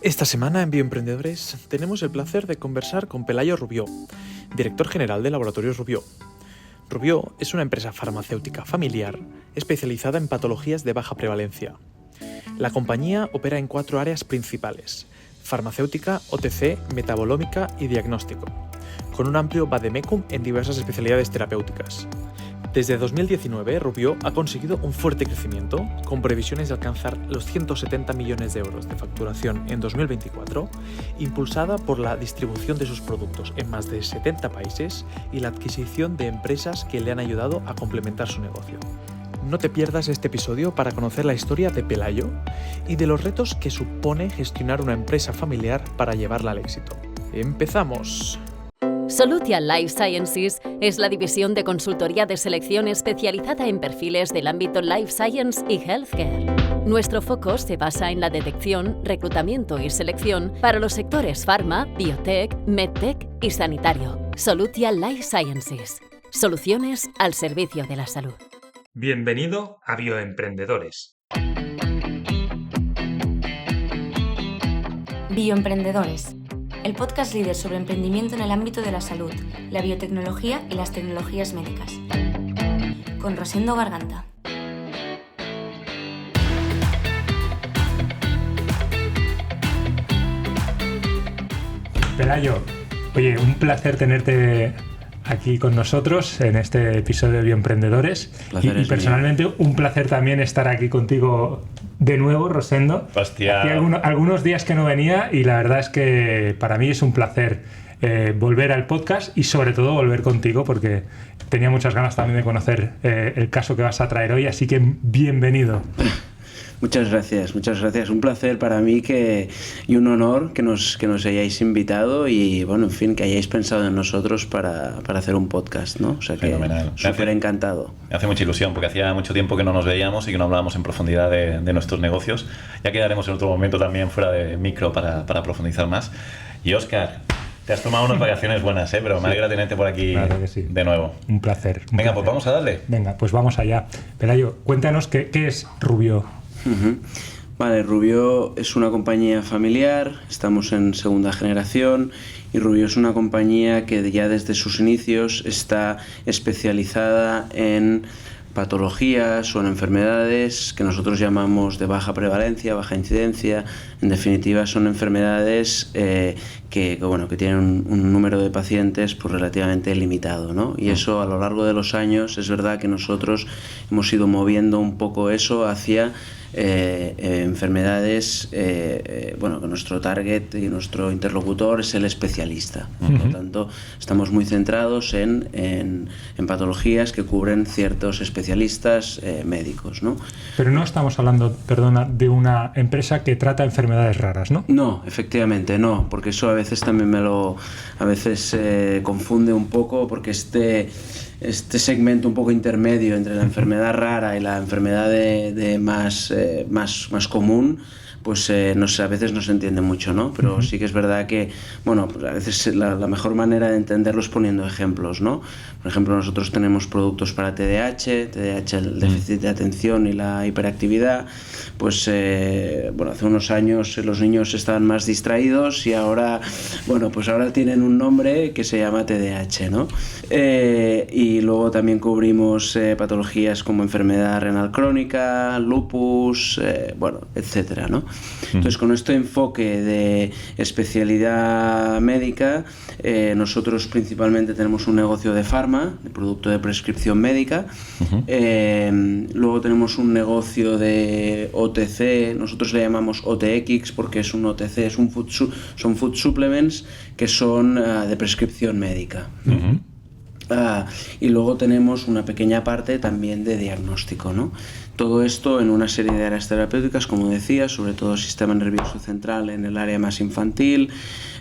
Esta semana en Bioemprendedores tenemos el placer de conversar con Pelayo Rubió, director general de Laboratorios Rubió. Rubió es una empresa farmacéutica familiar especializada en patologías de baja prevalencia. La compañía opera en 4 áreas principales: farmacéutica, OTC, metabolómica y diagnóstico, con un amplio vademecum en diversas especialidades terapéuticas. Desde 2019, Rubió ha conseguido un fuerte crecimiento, con previsiones de alcanzar los 170 millones de euros de facturación en 2024, impulsada por la distribución de sus productos en más de 70 países y la adquisición de empresas que le han ayudado a complementar su negocio. No te pierdas este episodio para conocer la historia de Pelayo y de los retos que supone gestionar una empresa familiar para llevarla al éxito. ¡Empezamos! Solutia Life Sciences es la división de consultoría de selección especializada en perfiles del ámbito Life Science y Healthcare. Nuestro foco se basa en la detección, reclutamiento y selección para los sectores Pharma, Biotech, MedTech y Sanitario. Solutia Life Sciences. Soluciones al servicio de la salud. Bienvenido a Bioemprendedores. Bioemprendedores. El podcast líder sobre emprendimiento en el ámbito de la salud, la biotecnología y las tecnologías médicas. Con Rosendo Garganta. Pelayo, oye, un placer tenerte aquí con nosotros en este episodio de Bioemprendedores. Y personalmente un placer también estar aquí contigo de nuevo, Rosendo. Hostia. Hacía algunos días que no venía y la verdad es que para mí es un placer volver al podcast y sobre todo volver contigo porque tenía muchas ganas también de conocer el caso que vas a traer hoy, así que bienvenido. Muchas gracias. Un placer para mí y un honor que nos hayáis invitado y, bueno, en fin, que hayáis pensado en nosotros para hacer un podcast, ¿no? O sea que súper encantado. Me hace mucha ilusión porque hacía mucho tiempo que no nos veíamos y que no hablábamos en profundidad de nuestros negocios. Ya quedaremos en otro momento también fuera de micro para profundizar más. Y Óscar, te has tomado unas vacaciones buenas, pero me alegra tenerte por aquí de nuevo. Un placer. Venga, pues vamos a darle. Venga, pues vamos allá. Pelayo, cuéntanos qué es Rubió. Vale, Rubió es una compañía familiar, estamos en segunda generación y Rubió es una compañía que ya desde sus inicios está especializada en patologías o en enfermedades que nosotros llamamos de baja prevalencia, baja incidencia. En definitiva son enfermedades que tienen un número de pacientes pues relativamente limitado, ¿no? Y eso a lo largo de los años es verdad que nosotros hemos ido moviendo un poco eso hacia enfermedades, que nuestro target y nuestro interlocutor es el especialista. Por lo tanto, estamos muy centrados en patologías que cubren ciertos especialistas médicos, ¿no? Pero no estamos hablando, perdona, de una empresa que trata enfermedades raras, ¿no? No, efectivamente no, porque eso a veces también confunde un poco, porque este segmento un poco intermedio entre la enfermedad rara y la enfermedad más común, pues a veces no se entiende mucho, ¿no? Pero sí que es verdad que, pues a veces la mejor manera de entenderlo es poniendo ejemplos, ¿no? Por ejemplo, nosotros tenemos productos para TDAH, el déficit de atención y la hiperactividad. Pues, hace unos años los niños estaban más distraídos y ahora tienen un nombre que se llama TDAH, ¿no? Y luego también cubrimos patologías como enfermedad renal crónica, lupus, etcétera, ¿no? Entonces, con este enfoque de especialidad médica, nosotros principalmente tenemos un negocio de farma, de producto de prescripción médica. Luego tenemos un negocio de OTC, nosotros le llamamos OTX porque es un OTC, son food supplements que son de prescripción médica. Y luego tenemos una pequeña parte también de diagnóstico, ¿no? Todo esto en una serie de áreas terapéuticas, como decía, sobre todo sistema nervioso central en el área más infantil,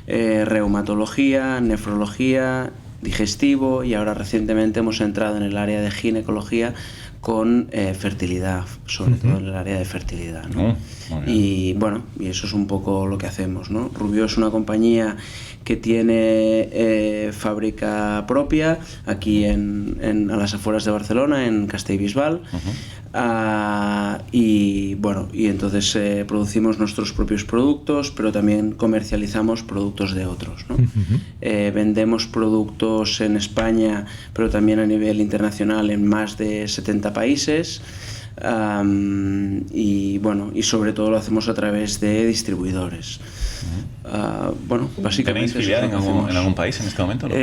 reumatología, nefrología, digestivo, y ahora recientemente hemos entrado en el área de ginecología con fertilidad, sobre todo en el área de fertilidad, ¿no? Y eso es un poco lo que hacemos, ¿no? Rubió es una compañía que tiene fábrica propia aquí a las afueras de Barcelona, en Castellbisbal. Y entonces producimos nuestros propios productos, pero también comercializamos productos de otros, ¿no? Vendemos productos en España, pero también a nivel internacional en más de 70 países. Y sobre todo lo hacemos a través de distribuidores. Básicamente ¿tenéis filial en algún país en este momento, no?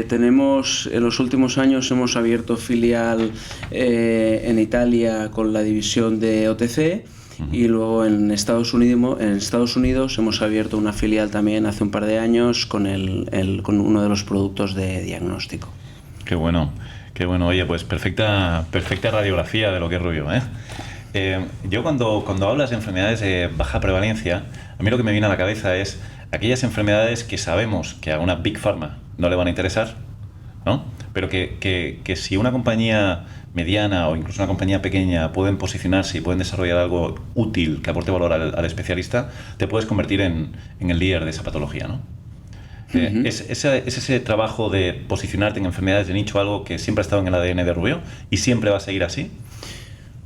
Tenemos, en los últimos años hemos abierto filial en Italia con la división de OTC, y luego en Estados Unidos hemos abierto una filial también hace un par de años con uno de los productos de diagnóstico. Qué bueno. Oye, pues perfecta radiografía de lo que es Rubio, ¿eh? Yo cuando hablas de enfermedades de baja prevalencia, a mí lo que me viene a la cabeza es aquellas enfermedades que sabemos que a una Big Pharma no le van a interesar, ¿no? Pero que si una compañía mediana o incluso una compañía pequeña pueden posicionarse y pueden desarrollar algo útil que aporte valor al especialista, te puedes convertir en el líder de esa patología, ¿no? ¿Es ese trabajo de posicionarte en enfermedades de nicho algo que siempre ha estado en el ADN de Rubio y siempre va a seguir así?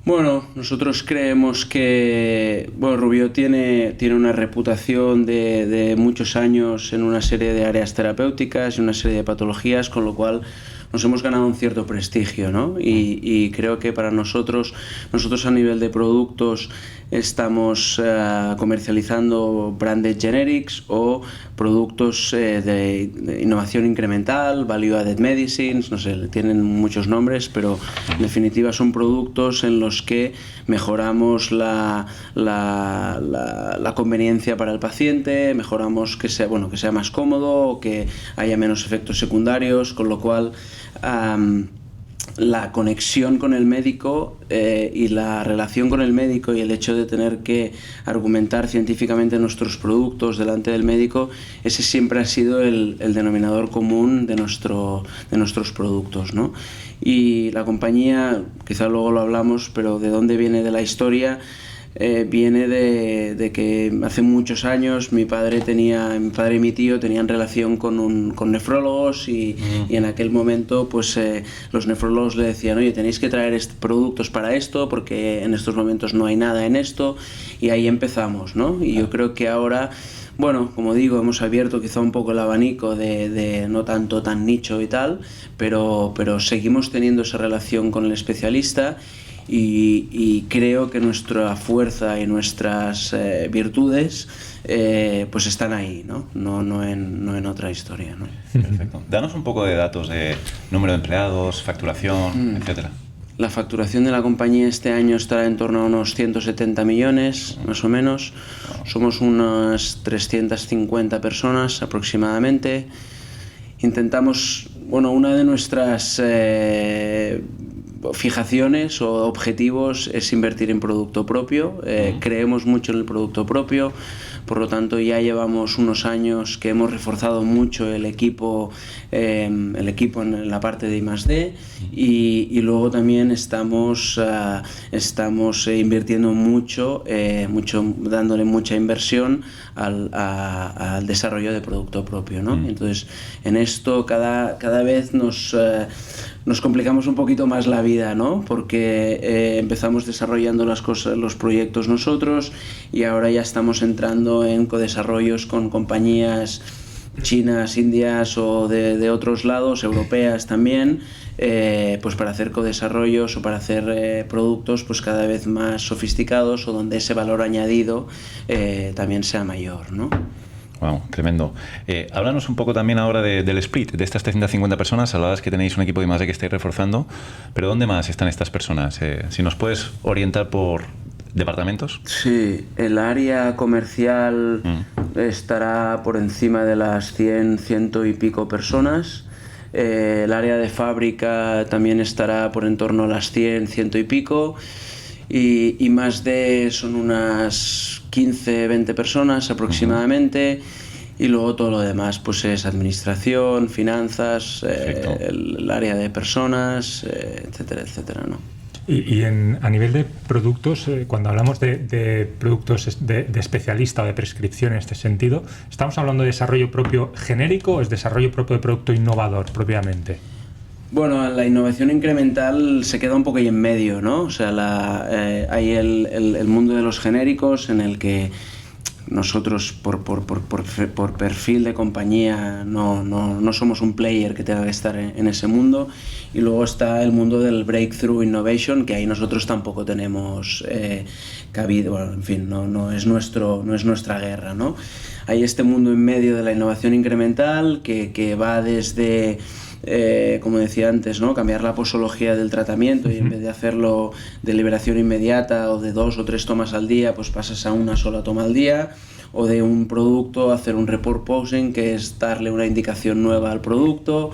Bueno, nosotros creemos que Rubio tiene una reputación de muchos años en una serie de áreas terapéuticas y una serie de patologías, con lo cual nos hemos ganado un cierto prestigio, ¿no? Y creo que para nosotros a nivel de productos estamos comercializando branded generics o productos de innovación incremental, value added medicines, no sé, tienen muchos nombres, pero en definitiva son productos en los que mejoramos la conveniencia para el paciente, mejoramos que sea más cómodo, que haya menos efectos secundarios, con lo cual la conexión con el médico y la relación con el médico y el hecho de tener que argumentar científicamente nuestros productos delante del médico, ese siempre ha sido el denominador común de nuestros productos, ¿no? Y la compañía, quizá luego lo hablamos, pero ¿de dónde viene de la historia? Viene de que hace muchos años mi padre y mi tío tenían relación con nefrólogos y en aquel momento pues los nefrólogos le decían: oye, tenéis que traer productos para esto porque en estos momentos no hay nada en esto, y ahí empezamos, ¿no? Y yo creo que ahora, bueno, como digo, hemos abierto quizá un poco el abanico de no tanto tan nicho y tal, pero seguimos teniendo esa relación con el especialista. Y creo que nuestra fuerza y nuestras virtudes pues están ahí, ¿no? No en otra historia, ¿no? Perfecto. Danos un poco de datos de número de empleados, facturación, etcétera. La facturación de la compañía este año estará en torno a unos 170 millones, más o menos. Somos unas 350 personas aproximadamente. Intentamos, una de nuestras fijaciones o objetivos es invertir en producto propio. Creemos mucho en el producto propio, por lo tanto ya llevamos unos años que hemos reforzado mucho el equipo en la parte de I+D, y luego también estamos invirtiendo mucho, dándole mucha inversión al desarrollo de producto propio, ¿no? Entonces en esto cada vez nos complicamos un poquito más la vida, ¿no? Porque empezamos desarrollando los proyectos nosotros, y ahora ya estamos entrando en codesarrollos con compañías chinas, indias o de otros lados, europeas también, pues para hacer codesarrollos o para hacer productos pues cada vez más sofisticados, o donde ese valor añadido también sea mayor, ¿no? Wow, tremendo. Háblanos un poco también ahora del split, de estas 350 personas. Hablabas que tenéis un equipo de I+D que estáis reforzando, pero ¿dónde más están estas personas? Si nos puedes orientar por departamentos. Sí, el área comercial estará por encima de las 100 y pico personas. El área de fábrica también estará por en torno a las 100 y pico. Y I+D son unas 15, 20 personas aproximadamente, y luego todo lo demás pues es administración, finanzas, el área de personas, etcétera, etcétera, ¿no? Y a nivel de productos, cuando hablamos de productos de especialista o de prescripción en este sentido, ¿estamos hablando de desarrollo propio genérico o es desarrollo propio de producto innovador propiamente? Bueno, la innovación incremental se queda un poco ahí en medio, ¿no? O sea, hay el mundo de los genéricos en el que nosotros por perfil de compañía no somos un player que tenga que estar en ese mundo, y luego está el mundo del breakthrough innovation, que ahí nosotros tampoco tenemos cabida, bueno, en fin, no es nuestra guerra, ¿no? Hay este mundo en medio de la innovación incremental que va desde como decía antes, ¿no? Cambiar la posología del tratamiento, y en vez de hacerlo de liberación inmediata o de 2 o 3 tomas al día, pues pasas a una sola toma al día, o de un producto hacer un report posing, que es darle una indicación nueva al producto.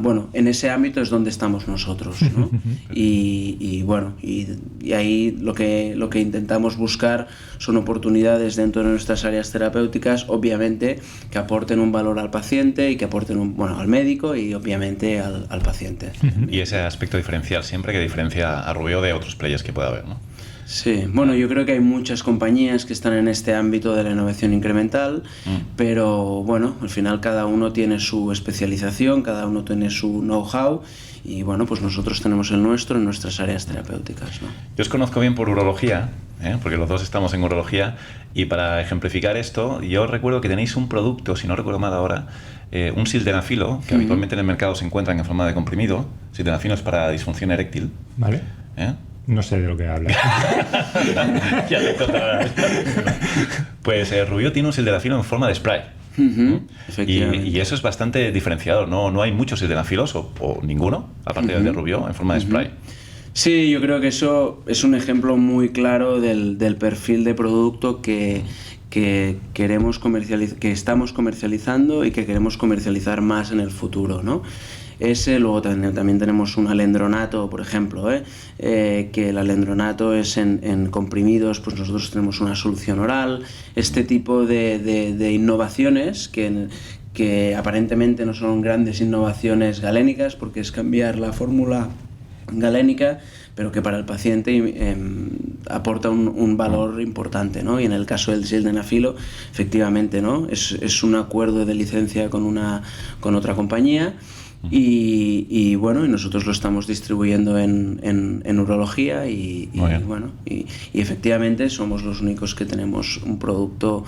Bueno, en ese ámbito es donde estamos nosotros, ¿no? Y bueno, y ahí lo que intentamos buscar son oportunidades dentro de nuestras áreas terapéuticas, obviamente que aporten un valor al paciente y que aporten al médico y obviamente al paciente. Y ese aspecto diferencial siempre que diferencia a Rubió de otros players que pueda haber, ¿no? Sí, bueno, yo creo que hay muchas compañías que están en este ámbito de la innovación incremental, pero bueno, al final cada uno tiene su especialización, cada uno tiene su know-how, y bueno, pues nosotros tenemos el nuestro en nuestras áreas terapéuticas, ¿no? Yo os conozco bien por urología, porque los dos estamos en urología, y para ejemplificar esto, yo recuerdo que tenéis un producto, si no recuerdo mal ahora, un sildenafilo, que habitualmente en el mercado se encuentran en forma de comprimido. Sildenafilo es para disfunción eréctil. Vale. No sé de lo que hablas. Ya te contarás. Pues Rubió tiene un sildenafilo en forma de spray. Y eso es bastante diferenciador. No hay muchos sildenafilos o ninguno, aparte del de Rubió, en forma de spray. Sí, yo creo que eso es un ejemplo muy claro del perfil de producto que queremos que estamos comercializando y que queremos comercializar más en el futuro, ¿no? Luego también tenemos un alendronato, por ejemplo, que el alendronato es en comprimidos, pues nosotros tenemos una solución oral. Este tipo de innovaciones que aparentemente no son grandes innovaciones galénicas, porque es cambiar la fórmula galénica, pero que para el paciente aporta un valor importante, ¿no? Y en el caso del sildenafilo, efectivamente, ¿no? Es un acuerdo de licencia con otra compañía. Y bueno, y nosotros lo estamos distribuyendo en urología y efectivamente somos los únicos que tenemos un producto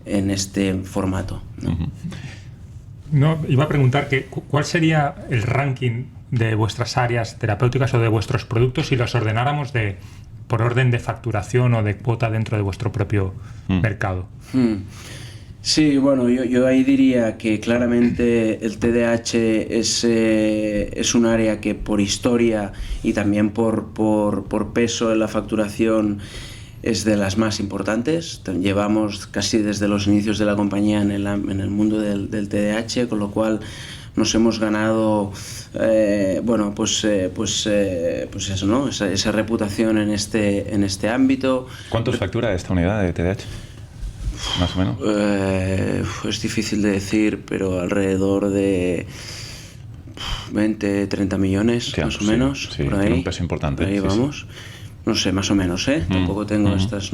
en este formato, ¿no? No, iba a preguntar ¿cuál sería el ranking de vuestras áreas terapéuticas o de vuestros productos si los ordenáramos por orden de facturación o de cuota dentro de vuestro propio mercado? Sí, bueno, yo ahí diría que claramente el TDAH es un área que por historia y también por peso en la facturación es de las más importantes. Llevamos casi desde los inicios de la compañía en el mundo del TDAH, con lo cual nos hemos ganado pues eso, ¿no? Esa reputación en este ámbito. ¿Cuántos factura esta unidad de TDAH? Más o menos. Es difícil de decir, pero alrededor de 20-30 millones, más o menos. Sí, por ahí. Tiene un peso importante. Por ahí vamos. No sé, más o menos, tampoco tengo estas...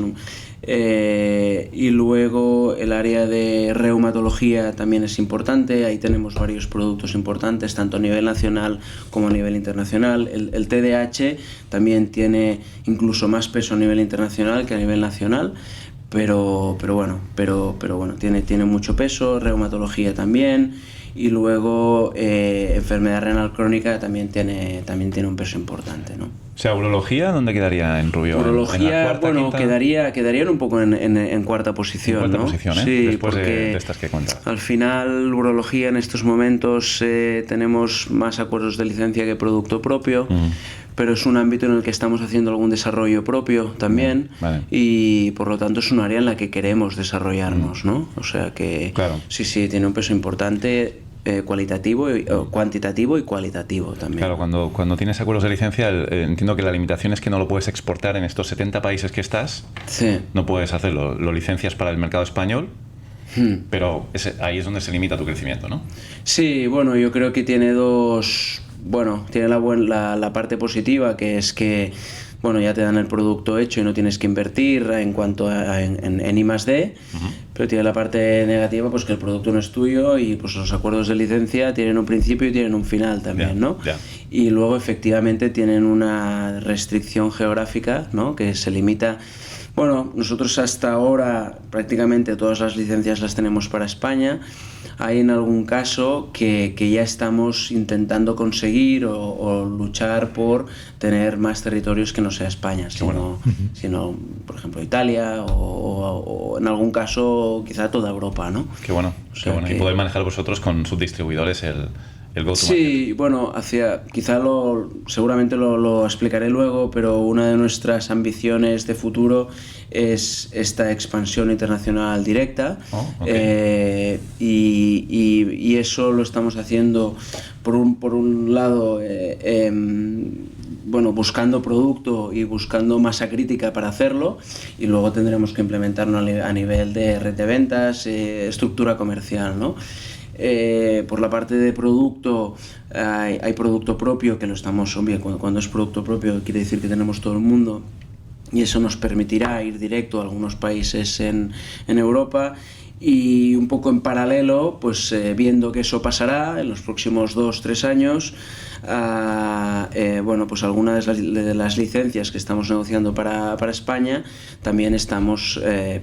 y luego el área de reumatología también es importante. Ahí tenemos varios productos importantes, tanto a nivel nacional como a nivel internacional. El TDAH también tiene incluso más peso a nivel internacional que a nivel nacional. Pero bueno, tiene mucho peso. Reumatología también, y luego enfermedad renal crónica también tiene un peso importante, ¿no? O sea, urología, ¿dónde quedaría en Rubió? Urología, quedaría un poco en cuarta posición, en cuarta ¿no? posición, Sí, después porque de estas que cuentas. Al final, urología en estos momentos tenemos más acuerdos de licencia que producto propio. Pero es un ámbito en el que estamos haciendo algún desarrollo propio también, vale. Y por lo tanto es un área en la que queremos desarrollarnos, ¿no? O sea que claro. Sí, tiene un peso importante, cuantitativo y cualitativo también. Claro, cuando tienes acuerdos de licencia, entiendo que la limitación es que no lo puedes exportar en estos 70 países que estás. Sí. No puedes hacerlo. Lo licencias para el mercado español. Pero ahí es donde se limita tu crecimiento, ¿no? Sí, bueno, yo creo que tiene tiene la parte positiva, que es que bueno, ya te dan el producto hecho y no tienes que invertir en cuanto a en I+D, pero tiene la parte negativa, pues que el producto no es tuyo y pues los acuerdos de licencia tienen un principio y tienen un final también, ¿no? Y luego efectivamente tienen una restricción geográfica, ¿no? Que se limita. Bueno, nosotros hasta ahora prácticamente todas las licencias las tenemos para España. Hay en algún caso que ya estamos intentando conseguir o luchar por tener más territorios que no sea España, sino por ejemplo Italia o en algún caso quizá toda Europa, ¿no? Qué bueno, qué bueno. Y poder manejar vosotros con subdistribuidores el go-to-market. Sí, bueno, seguramente lo explicaré luego, pero una de nuestras ambiciones de futuro es esta expansión internacional directa. Y eso lo estamos haciendo por un lado buscando producto y buscando masa crítica para hacerlo, y luego tendremos que implementarlo a nivel de red de ventas, estructura comercial, ¿no? Por la parte de producto, hay producto propio que lo estamos, cuando es producto propio quiere decir que tenemos todo el mundo, y eso nos permitirá ir directo a algunos países en Europa. Y un poco en paralelo, pues viendo que eso pasará en los próximos 2-3 años, pues algunas de las licencias que estamos negociando para España, también estamos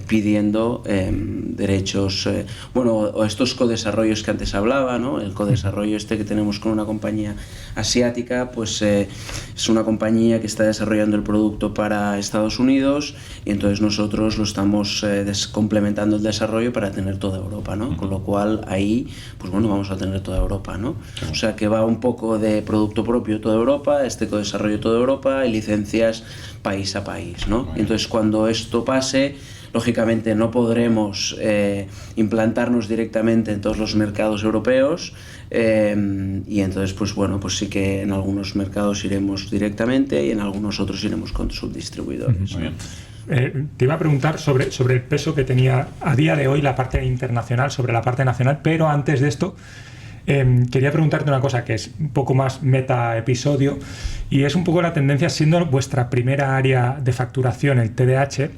pidiendo derechos, o estos codesarrollos que antes hablaba, ¿no? El codesarrollo que tenemos con una compañía asiática, pues es una compañía que está desarrollando el producto para Estados Unidos, y entonces nosotros lo estamos complementando el desarrollo para tener toda Europa, ¿no? Con lo cual ahí, pues vamos a tener toda Europa, ¿no? O sea que va un poco de producto propio toda Europa, codesarrollo toda Europa y licencias país a país, ¿no? Entonces cuando esto pase, lógicamente no podremos implantarnos directamente en todos los mercados europeos, y entonces pues sí que en algunos mercados iremos directamente y en algunos otros iremos con subdistribuidores. Muy bien. Te iba a preguntar sobre el peso que tenía a día de hoy la parte internacional sobre la parte nacional, pero antes de esto quería preguntarte una cosa que es un poco más meta episodio, y es un poco la tendencia, siendo vuestra primera área de facturación el TDAH.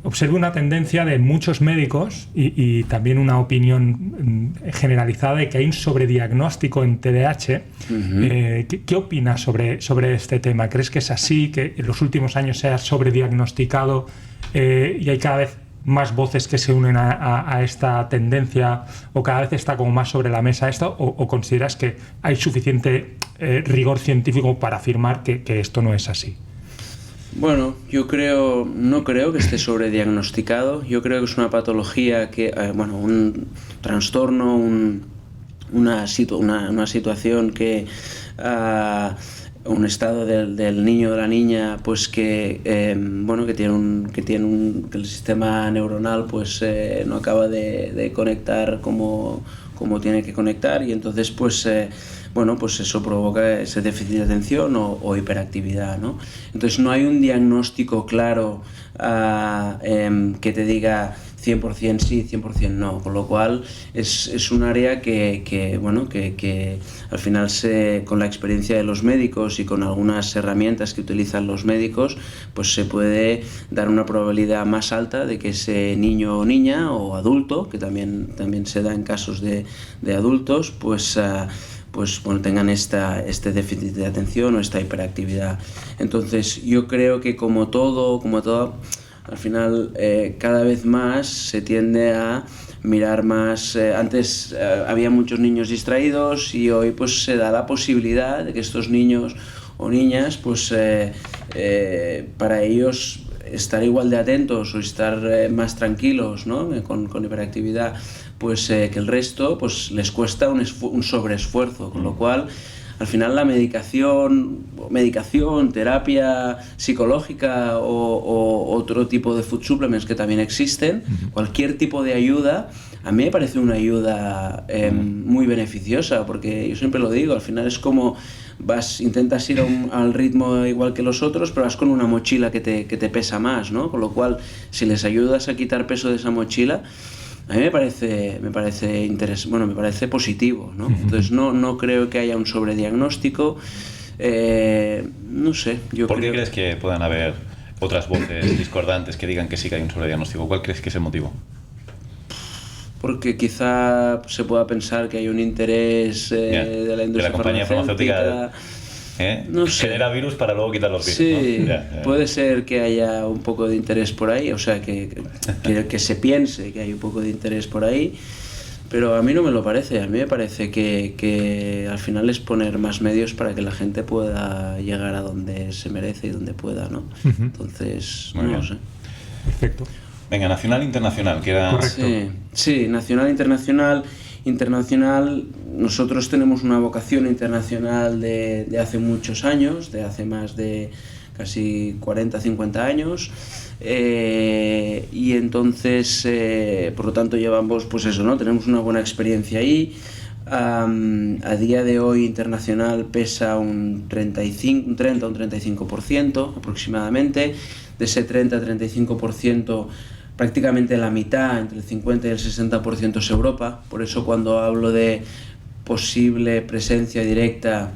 Observo una tendencia de muchos médicos y también una opinión generalizada de que hay un sobrediagnóstico en TDAH. ¿Qué opinas sobre este tema? ¿Crees que es así, que en los últimos años se ha sobrediagnosticado y hay cada vez más voces que se unen a esta tendencia, o cada vez está como más sobre la mesa esto, o consideras que hay suficiente rigor científico para afirmar que esto no es así? Bueno, no creo que esté sobrediagnosticado. Yo creo que es una patología un trastorno, una situación que un estado del niño o de la niña, pues que el sistema neuronal pues no acaba de conectar como tiene que conectar, y entonces pues eso provoca ese déficit de atención o hiperactividad, ¿no? Entonces no hay un diagnóstico claro que te diga 100% sí, 100% no, con lo cual es un área que al final con la experiencia de los médicos y con algunas herramientas que utilizan los médicos, pues se puede dar una probabilidad más alta de que ese niño o niña o adulto, que también se da en casos de adultos, pues tengan este déficit de atención o esta hiperactividad. Entonces yo creo que como todo, al final cada vez más se tiende a mirar más. Antes había muchos niños distraídos, y hoy pues se da la posibilidad de que estos niños o niñas, pues para ellos estar igual de atentos o estar más tranquilos, ¿no? con hiperactividad, pues que el resto pues les cuesta un sobreesfuerzo, con lo cual al final la medicación, terapia psicológica o otro tipo de food supplements que también existen, cualquier tipo de ayuda, a mí me parece una ayuda muy beneficiosa, porque yo siempre lo digo, al final es como intentas ir al ritmo igual que los otros, pero vas con una mochila que te pesa más, ¿no? Con lo cual, si les ayudas a quitar peso de esa mochila, a mí me parece positivo, ¿no? Entonces no creo que haya un sobrediagnóstico. No sé, yo ¿Por qué creo... crees que puedan haber otras voces discordantes que digan que sí que hay un sobrediagnóstico? ¿Cuál crees que es el motivo? Porque quizá se pueda pensar que hay un interés de la industria compañía farmacéutica. No sé. Genera virus para luego quitar los virus. Sí, ¿no? Ya. puede ser que haya un poco de interés por ahí, o sea, que se piense que hay un poco de interés por ahí, pero a mí no me lo parece. A mí me parece que al final es poner más medios para que la gente pueda llegar a donde se merece y donde pueda, ¿no? Entonces, Muy bien. lo sé. Perfecto. Venga, nacional, internacional, que era... Correcto. Sí, nacional, internacional. Internacional, nosotros tenemos una vocación internacional de hace muchos años, de hace más de casi 40, 50 años, y entonces, por lo tanto, llevamos, pues eso, ¿no? Tenemos una buena experiencia ahí. A día de hoy, internacional pesa un 30 o un 35% aproximadamente. De ese 30-35%, prácticamente la mitad, entre el 50 y el 60% es Europa. Por eso cuando hablo de posible presencia directa,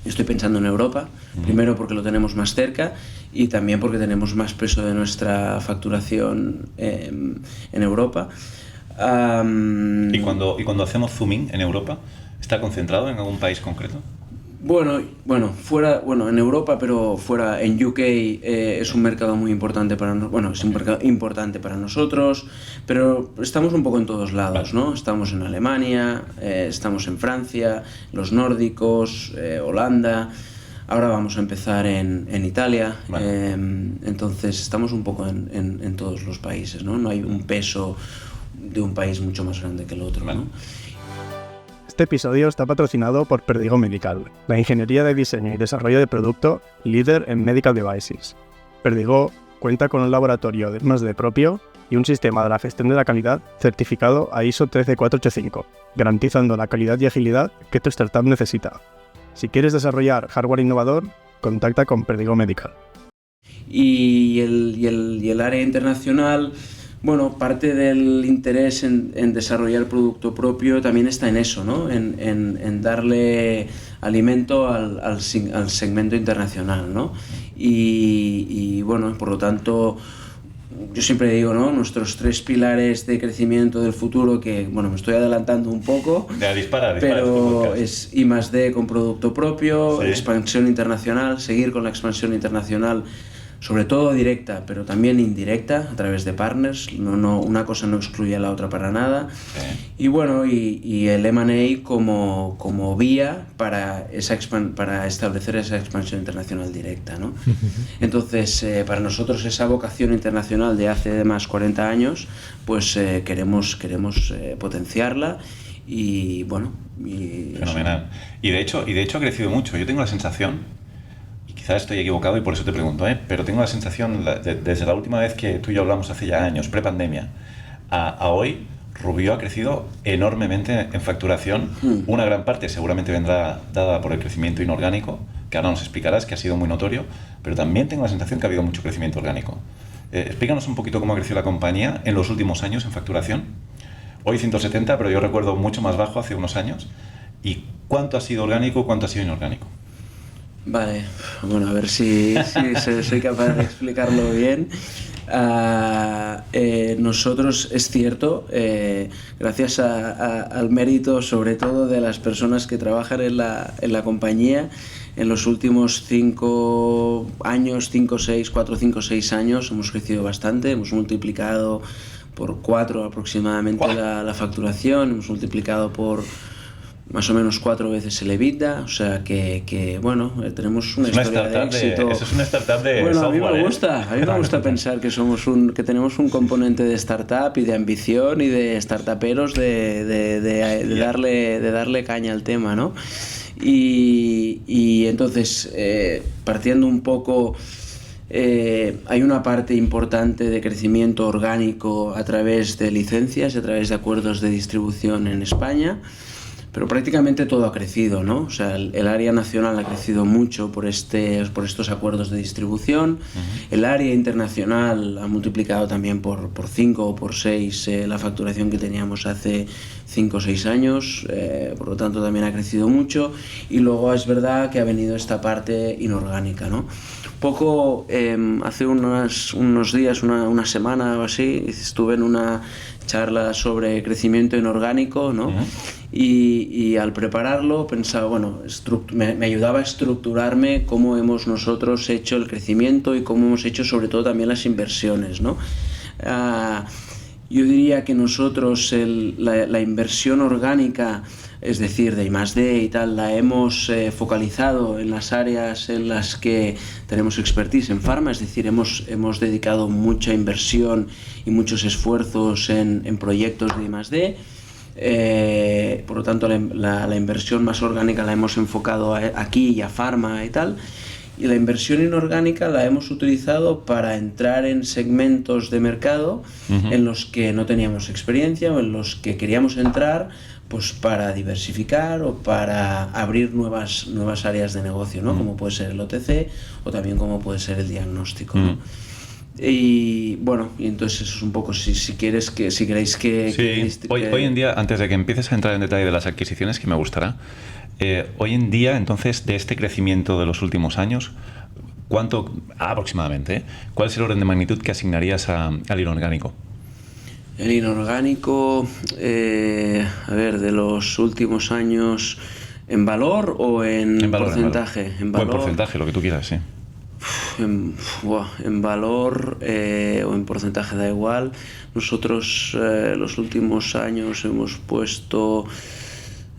estoy pensando en Europa. Primero porque lo tenemos más cerca y también porque tenemos más peso de nuestra facturación en Europa. ¿Y cuando hacemos zooming en Europa, está concentrado en algún país concreto? Bueno, en Europa, pero fuera, en UK es un mercado muy importante para nosotros, bueno, es un mercado importante para nosotros, pero estamos un poco en todos lados, ¿no? Estamos en Alemania, estamos en Francia, los nórdicos, Holanda, ahora vamos a empezar en Italia, entonces estamos un poco en todos los países, ¿no? No hay un peso de un país mucho más grande que el otro, ¿no? Este episodio está patrocinado por Perdigo Medical, la ingeniería de diseño y desarrollo de producto líder en medical devices. Perdigo cuenta con un laboratorio de I+D propio y un sistema de la gestión de la calidad certificado a ISO 13485, garantizando la calidad y agilidad que tu startup necesita. Si quieres desarrollar hardware innovador, contacta con Perdigo Medical. Y el área internacional... Bueno, parte del interés en desarrollar producto propio también está en eso, ¿no? En darle alimento al segmento internacional, ¿no? Y bueno, por lo tanto, yo siempre digo, ¿no? Nuestros 3 pilares de crecimiento del futuro, que, bueno, me estoy adelantando un poco, dispara pero es I+D con producto propio, sí. Expansión internacional, seguir con la expansión internacional, sobre todo directa, pero también indirecta, a través de partners. No, una cosa no excluye a la otra para nada. Y bueno, y el M&A como vía para establecer esa expansión internacional directa, ¿no? Entonces, para nosotros esa vocación internacional de hace más 40 años, pues queremos potenciarla y bueno... Fenomenal. Y de hecho ha crecido mucho. Yo tengo la sensación... Quizás estoy equivocado y por eso te pregunto, pero tengo la sensación, desde la última vez que tú y yo hablamos hace ya años, prepandemia, a hoy, Rubio ha crecido enormemente en facturación. Una gran parte seguramente vendrá dada por el crecimiento inorgánico, que ahora nos explicarás, que ha sido muy notorio, pero también tengo la sensación que ha habido mucho crecimiento orgánico. Explícanos un poquito cómo ha crecido la compañía en los últimos años en facturación. Hoy 170, pero yo recuerdo mucho más bajo hace unos años. ¿Y cuánto ha sido orgánico, cuánto ha sido inorgánico? Vale, bueno, a ver si soy capaz de explicarlo bien. Nosotros, es cierto, gracias al mérito sobre todo de las personas que trabajan en la compañía, en los últimos 4 o 5 6 años hemos crecido bastante, hemos multiplicado por 4 aproximadamente la facturación, hemos multiplicado por más o menos 4 veces el EBITDA, o sea que bueno, tenemos una historia de éxito. Eso es una startup de bueno, software. a mí me gusta pensar que que tenemos un componente de startup y de ambición y de startuperos de darle caña al tema, ¿no? Y entonces, partiendo un poco, hay una parte importante de crecimiento orgánico a través de licencias y a través de acuerdos de distribución en España. pero prácticamente todo ha crecido, ¿no? O sea, el área nacional ha crecido mucho por estos acuerdos de distribución. El área internacional ha multiplicado también por 5 o por 6 la facturación que teníamos hace 5 o 6 años, por lo tanto también ha crecido mucho. Y luego es verdad que ha venido esta parte inorgánica, ¿no? Poco, hace unos días, una semana o así, estuve en una charla sobre crecimiento inorgánico, ¿no? Y al prepararlo pensaba, bueno, me ayudaba a estructurarme cómo hemos nosotros hecho el crecimiento y cómo hemos hecho sobre todo también las inversiones, ¿no? Yo diría que nosotros la inversión orgánica, es decir, de I+D y tal, la hemos focalizado en las áreas en las que tenemos expertise en pharma, es decir, hemos dedicado mucha inversión y muchos esfuerzos en proyectos de I+D. Por lo tanto, la inversión más orgánica la hemos enfocado aquí y a pharma y tal. Y la inversión inorgánica la hemos utilizado para entrar en segmentos de mercado en los que no teníamos experiencia o en los que queríamos entrar, pues para diversificar o para abrir nuevas áreas de negocio, ¿no? Como puede ser el OTC o también como puede ser el diagnóstico, ¿no? Y bueno, y entonces eso es un poco, si queréis que... Sí. Hoy en día, antes de que empieces a entrar en detalle de las adquisiciones, que me gustará, hoy en día, entonces, de este crecimiento de los últimos años, ¿cuánto aproximadamente? ¿Cuál es el orden de magnitud que asignarías al inorgánico? El inorgánico, a ver, de los últimos años, ¿en valor o en porcentaje? En porcentaje, lo que tú quieras, sí. En valor o en porcentaje da igual. Nosotros los últimos años hemos puesto...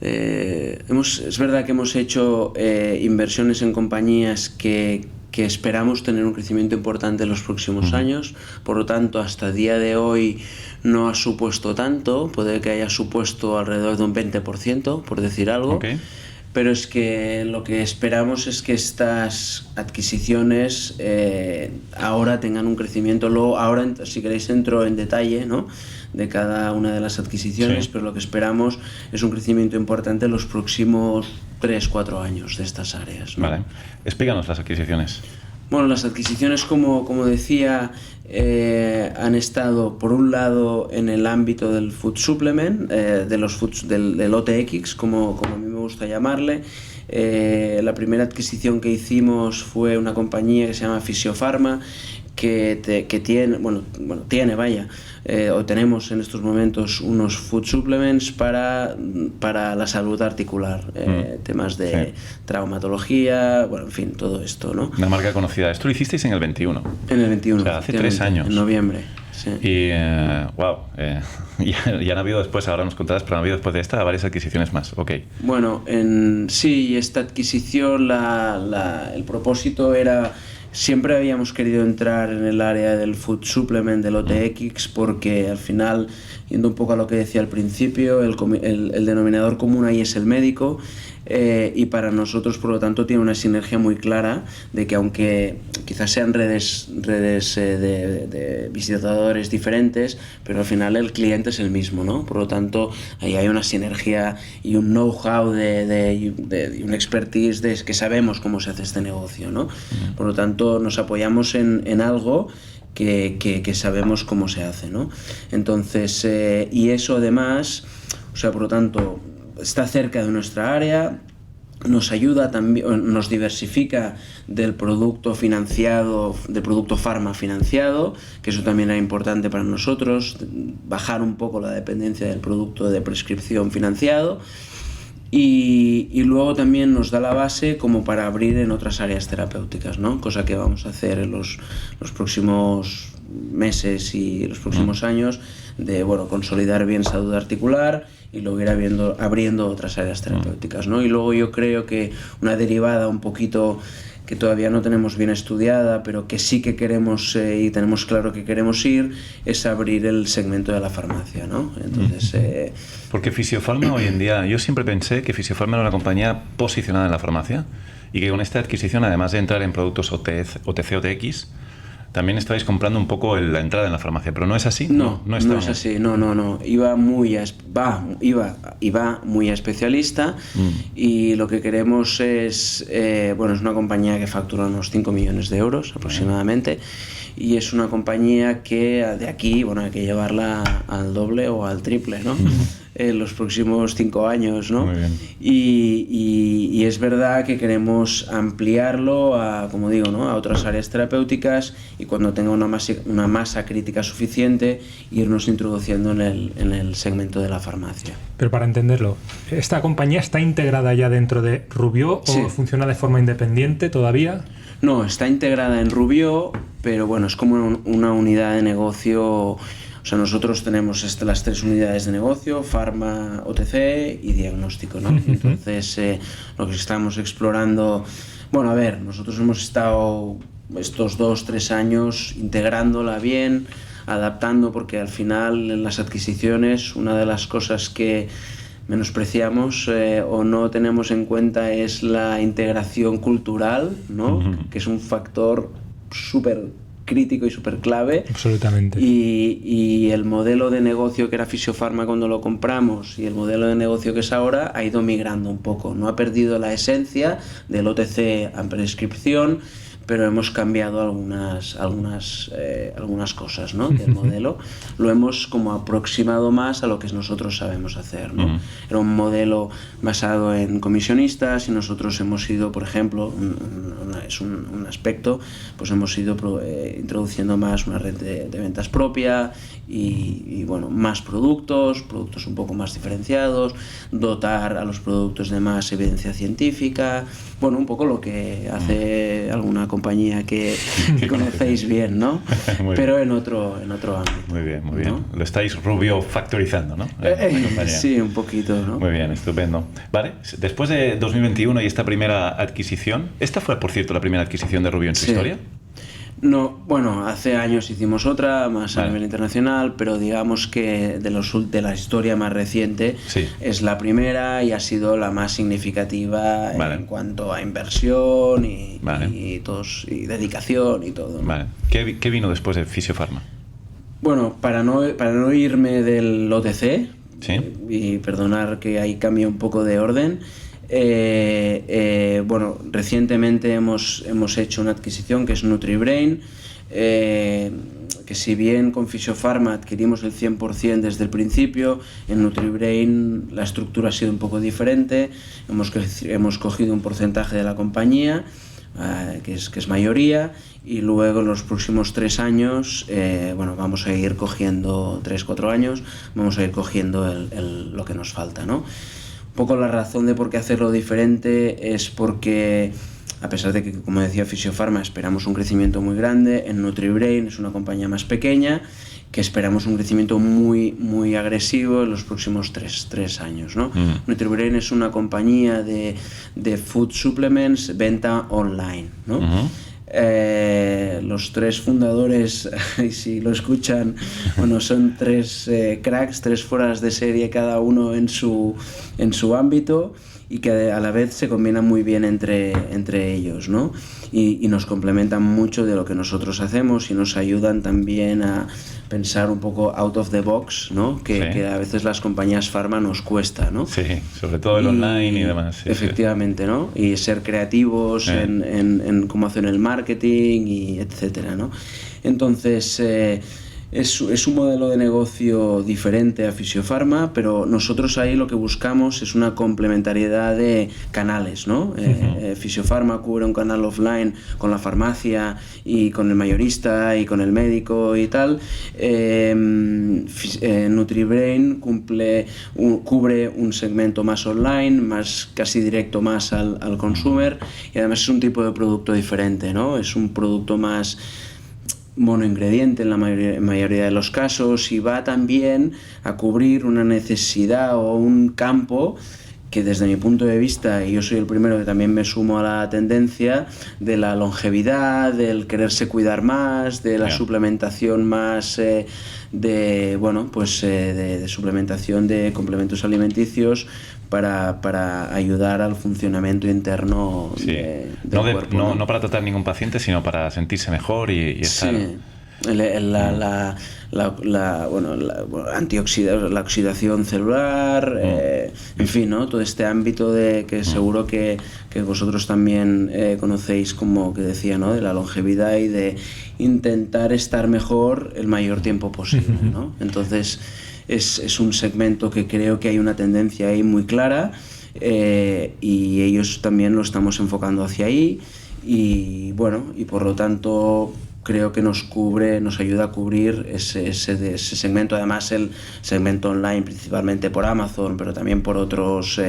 es verdad que hemos hecho inversiones en compañías que esperamos tener un crecimiento importante en los próximos años, por lo tanto hasta el día de hoy no ha supuesto tanto, puede que haya supuesto alrededor de un 20%, por decir algo. Pero es que lo que esperamos es que estas adquisiciones ahora tengan un crecimiento. Luego, ahora, si queréis, entro en detalle, ¿no?, de cada una de las adquisiciones, pero lo que esperamos es un crecimiento importante en los próximos 3-4 años de estas áreas, ¿no? Vale. Explícanos las adquisiciones. Bueno, las adquisiciones, como decía, han estado, por un lado, en el ámbito del food supplement, del OTX, como a mí me gusta llamarle. La primera adquisición que hicimos fue una compañía que se llama Physiopharma, que tiene, o tenemos en estos momentos unos food supplements para la salud articular, temas de traumatología, bueno, en fin, todo esto, ¿no? Una marca conocida. Esto lo hicisteis en el 21. En el 21. O sea, hace 3 años. En noviembre, sí. Y, ya han habido después, ahora nos contarás, pero han habido después de esta varias adquisiciones más. Ok. Bueno, sí, esta adquisición, el propósito era... Siempre habíamos querido entrar en el área del food supplement, del OTX, porque al final, yendo un poco a lo que decía al principio, el denominador común ahí es el médico, y para nosotros, por lo tanto, tiene una sinergia muy clara de que, aunque quizás sean redes de visitadores diferentes, pero al final el cliente es el mismo, ¿no? Por lo tanto, ahí hay una sinergia y un know-how y un expertise de que sabemos cómo se hace este negocio, ¿no? Por lo tanto, nos apoyamos en algo que sabemos cómo se hace, ¿no? Entonces, y eso además, o sea, por lo tanto, está cerca de nuestra área, nos ayuda también, nos diversifica del producto financiado, del producto pharma financiado, que eso también era importante para nosotros, bajar un poco la dependencia del producto de prescripción financiado. Y luego también nos da la base como para abrir en otras áreas terapéuticas, ¿no? Cosa que vamos a hacer en los próximos meses y los próximos años, de consolidar bien salud articular y luego ir abriendo otras áreas terapéuticas, ¿no? Y luego yo creo que una derivada un poquito que todavía no tenemos bien estudiada, pero que sí que queremos y tenemos claro que queremos ir, es abrir el segmento de la farmacia, ¿no? Entonces... Porque Physiopharma hoy en día, yo siempre pensé que Physiopharma era una compañía posicionada en la farmacia y que con esta adquisición, además de entrar en productos OTC, OTX, también estabais comprando un poco la entrada en la farmacia, pero ¿no es así? No es así, no. Iba muy a especialista y lo que queremos es, es una compañía que factura unos 5 millones de euros aproximadamente y es una compañía que de aquí, hay que llevarla al doble o al triple, ¿no? En los próximos 5 años, ¿no? Muy bien. Y es verdad que queremos ampliarlo a, como digo, ¿no? A otras áreas terapéuticas y cuando tenga una masa crítica suficiente irnos introduciendo en el segmento de la farmacia. Pero para entenderlo, ¿esta compañía está integrada ya dentro de Rubió o funciona de forma independiente todavía? No, está integrada en Rubió, pero es como una unidad de negocio. O sea, nosotros tenemos las 3 unidades de negocio, farma, OTC y diagnóstico, ¿no? Entonces, lo que estamos explorando... nosotros hemos estado estos 2-3 años integrándola bien, adaptando, porque al final en las adquisiciones una de las cosas que menospreciamos o no tenemos en cuenta es la integración cultural, ¿no? Que es un factor súper crítico y súper clave. Absolutamente. Y el modelo de negocio que era Fisiofarma cuando lo compramos y el modelo de negocio que es ahora ha ido migrando un poco. No ha perdido la esencia del OTC a prescripción, pero hemos cambiado algunas cosas, ¿no? Del modelo. Lo hemos como aproximado más a lo que nosotros sabemos hacer, ¿no? Era un modelo basado en comisionistas y nosotros hemos ido, por ejemplo, es un aspecto, pues hemos ido introduciendo más una red de ventas propia y más productos un poco más diferenciados, dotar a los productos de más evidencia científica, un poco lo que hace alguna compañía que conocéis bien, ¿no? Pero en otro ámbito. Muy bien, muy bien. ¿No? Lo estáis Rubió factorizando, ¿no? Sí, un poquito, ¿no? Muy bien, estupendo. Vale, después de 2021 y esta primera adquisición, ¿esta fue, por cierto, la primera adquisición de Rubió en su historia? No, hace años hicimos otra, más a nivel internacional, pero digamos que de la historia más reciente es la primera y ha sido la más significativa en cuanto a inversión y dedicación y todo, ¿no? Vale. ¿Qué vino después de Fisiofarma? Para no irme del OTC, y perdonar que ahí cambie un poco de orden, recientemente hemos hecho una adquisición que es NutriBrain, que si bien con Fisiofarma adquirimos el 100% desde el principio, en NutriBrain la estructura ha sido un poco diferente. Hemos cogido un porcentaje de la compañía, que es mayoría, y luego en los próximos 3 años, vamos a ir cogiendo 3-4 años, vamos a ir cogiendo lo que nos falta, ¿no? Un poco la razón de por qué hacerlo diferente es porque, a pesar de que, como decía, Fisiofarma esperamos un crecimiento muy grande, en NutriBrain es una compañía más pequeña que esperamos un crecimiento muy, muy agresivo en los próximos 3 años, ¿no? NutriBrain es una compañía de food supplements, venta online, ¿no? Los 3 fundadores, y si lo escuchan, son 3 cracks, 3 fueras de serie cada uno en su ámbito y que a la vez se combinan muy bien entre ellos, ¿no? Y nos complementan mucho de lo que nosotros hacemos y nos ayudan también a pensar un poco out of the box, ¿no? Que a veces las compañías farma nos cuesta, ¿no? Sí, sobre todo el online y demás. Efectivamente, ¿no? Y ser creativos en cómo hacen el marketing y etcétera, ¿no? Entonces, es un modelo de negocio diferente a Fisiofarma, pero nosotros ahí lo que buscamos es una complementariedad de canales, ¿no? Fisiofarma cubre un canal offline con la farmacia y con el mayorista y con el médico y tal. NutriBrain cubre un segmento más online, más casi directo más al consumer, y además es un tipo de producto diferente, ¿no? Es un producto más monoingrediente en la mayoría de los casos y va también a cubrir una necesidad o un campo que desde mi punto de vista, y yo soy el primero que también me sumo a la tendencia de la longevidad, del quererse cuidar más, de la suplementación más de suplementación de complementos alimenticios para ayudar al funcionamiento interno del cuerpo. No para tratar ningún paciente, sino para sentirse mejor y estar... Sí. La oxidación celular, en fin, ¿no? Todo este ámbito de que seguro que vosotros también conocéis, como que decía, ¿no? De la longevidad y de intentar estar mejor el mayor tiempo posible, ¿no? Entonces es un segmento que creo que hay una tendencia ahí muy clara, y ellos también lo estamos enfocando hacia ahí, y por lo tanto creo que nos ayuda a cubrir ese segmento. Además, el segmento online, principalmente por Amazon, pero también por otros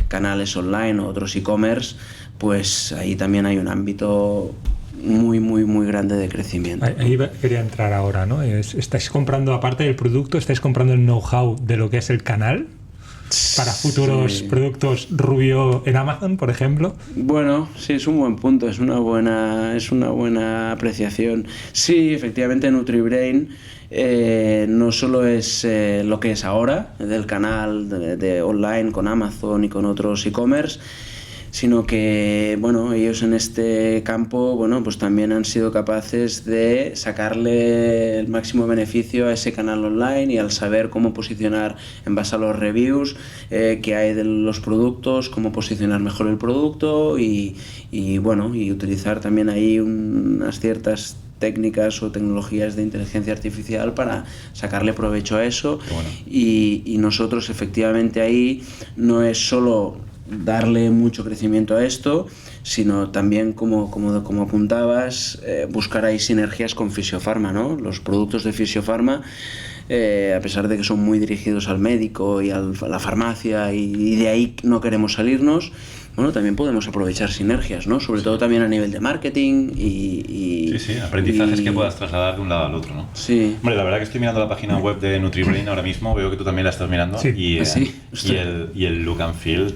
canales online o otros e-commerce, pues ahí también hay un ámbito muy, muy, muy grande de crecimiento. Ahí quería entrar ahora, ¿no? ¿Estáis comprando, aparte del producto, estáis comprando el know-how de lo que es el canal para futuros productos Rubio en Amazon, por ejemplo? Bueno, sí, es un buen punto, es una buena apreciación. Sí, efectivamente, NutriBrain no solo es lo que es ahora del canal de online con Amazon y con otros e-commerce, sino que ellos en este campo pues también han sido capaces de sacarle el máximo beneficio a ese canal online, y al saber cómo posicionar en base a los reviews que hay de los productos, cómo posicionar mejor el producto y utilizar también ahí unas ciertas técnicas o tecnologías de inteligencia artificial para sacarle provecho a eso. Y nosotros efectivamente ahí no es solo darle mucho crecimiento a esto, sino también, como apuntabas, buscar ahí sinergias con Fisiopharma, ¿no? Los productos de Fisiopharma, a pesar de que son muy dirigidos al médico y a la farmacia, y de ahí no queremos salirnos, también podemos aprovechar sinergias, ¿no? Sobre todo también a nivel de marketing aprendizajes que puedas trasladar de un lado al otro, ¿no? Sí. Hombre, la verdad que estoy mirando la página web de NutriBrain ahora mismo, veo que tú también la estás mirando, y el look and feel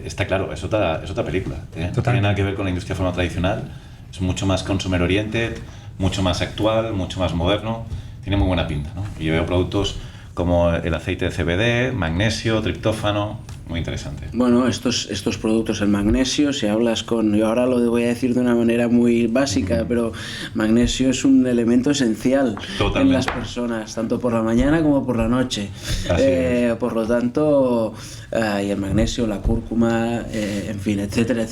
está claro, es otra película, no tiene nada que ver con la industria farma tradicional, es mucho más consumer oriented, mucho más actual, mucho más moderno, tiene muy buena pinta, ¿no? Y yo veo productos como el aceite de CBD, magnesio, triptófano, muy interesante. Bueno, estos productos, el magnesio, si hablas yo ahora lo voy a decir de una manera muy básica, pero magnesio es un elemento esencial en las personas, tanto por la mañana como por la noche. Por lo tanto, y el magnesio, la cúrcuma, en fin, etcétera,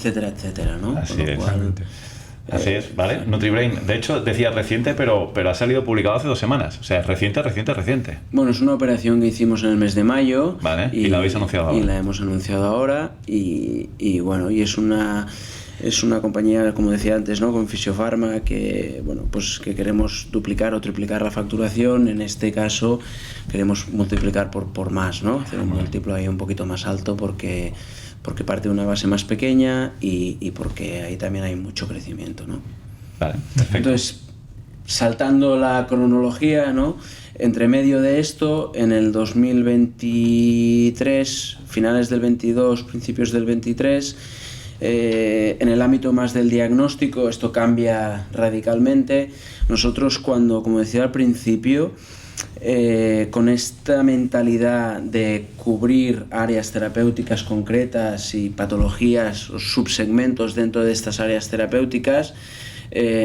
¿no? Así es, ¿vale? NutriBrain, de hecho, decía reciente, pero ha salido publicado hace 2 semanas. O sea, reciente. Bueno, es una operación que hicimos en el mes de mayo. Vale, y la habéis anunciado ahora. Y la hemos anunciado ahora. Y es una compañía, como decía antes, ¿no? Con Fisiopharma, que que queremos duplicar o triplicar la facturación. En este caso queremos multiplicar por más, ¿no? Hacer un múltiplo ahí un poquito más alto, porque parte de una base más pequeña y porque ahí también hay mucho crecimiento, ¿no? Vale, perfecto. Entonces, saltando la cronología, ¿no? Entre medio de esto, en el 2023, finales del 22, principios del 23, en el ámbito más del diagnóstico, esto cambia radicalmente. Nosotros, como decía al principio, con esta mentalidad de cubrir áreas terapéuticas concretas y patologías o subsegmentos dentro de estas áreas terapéuticas,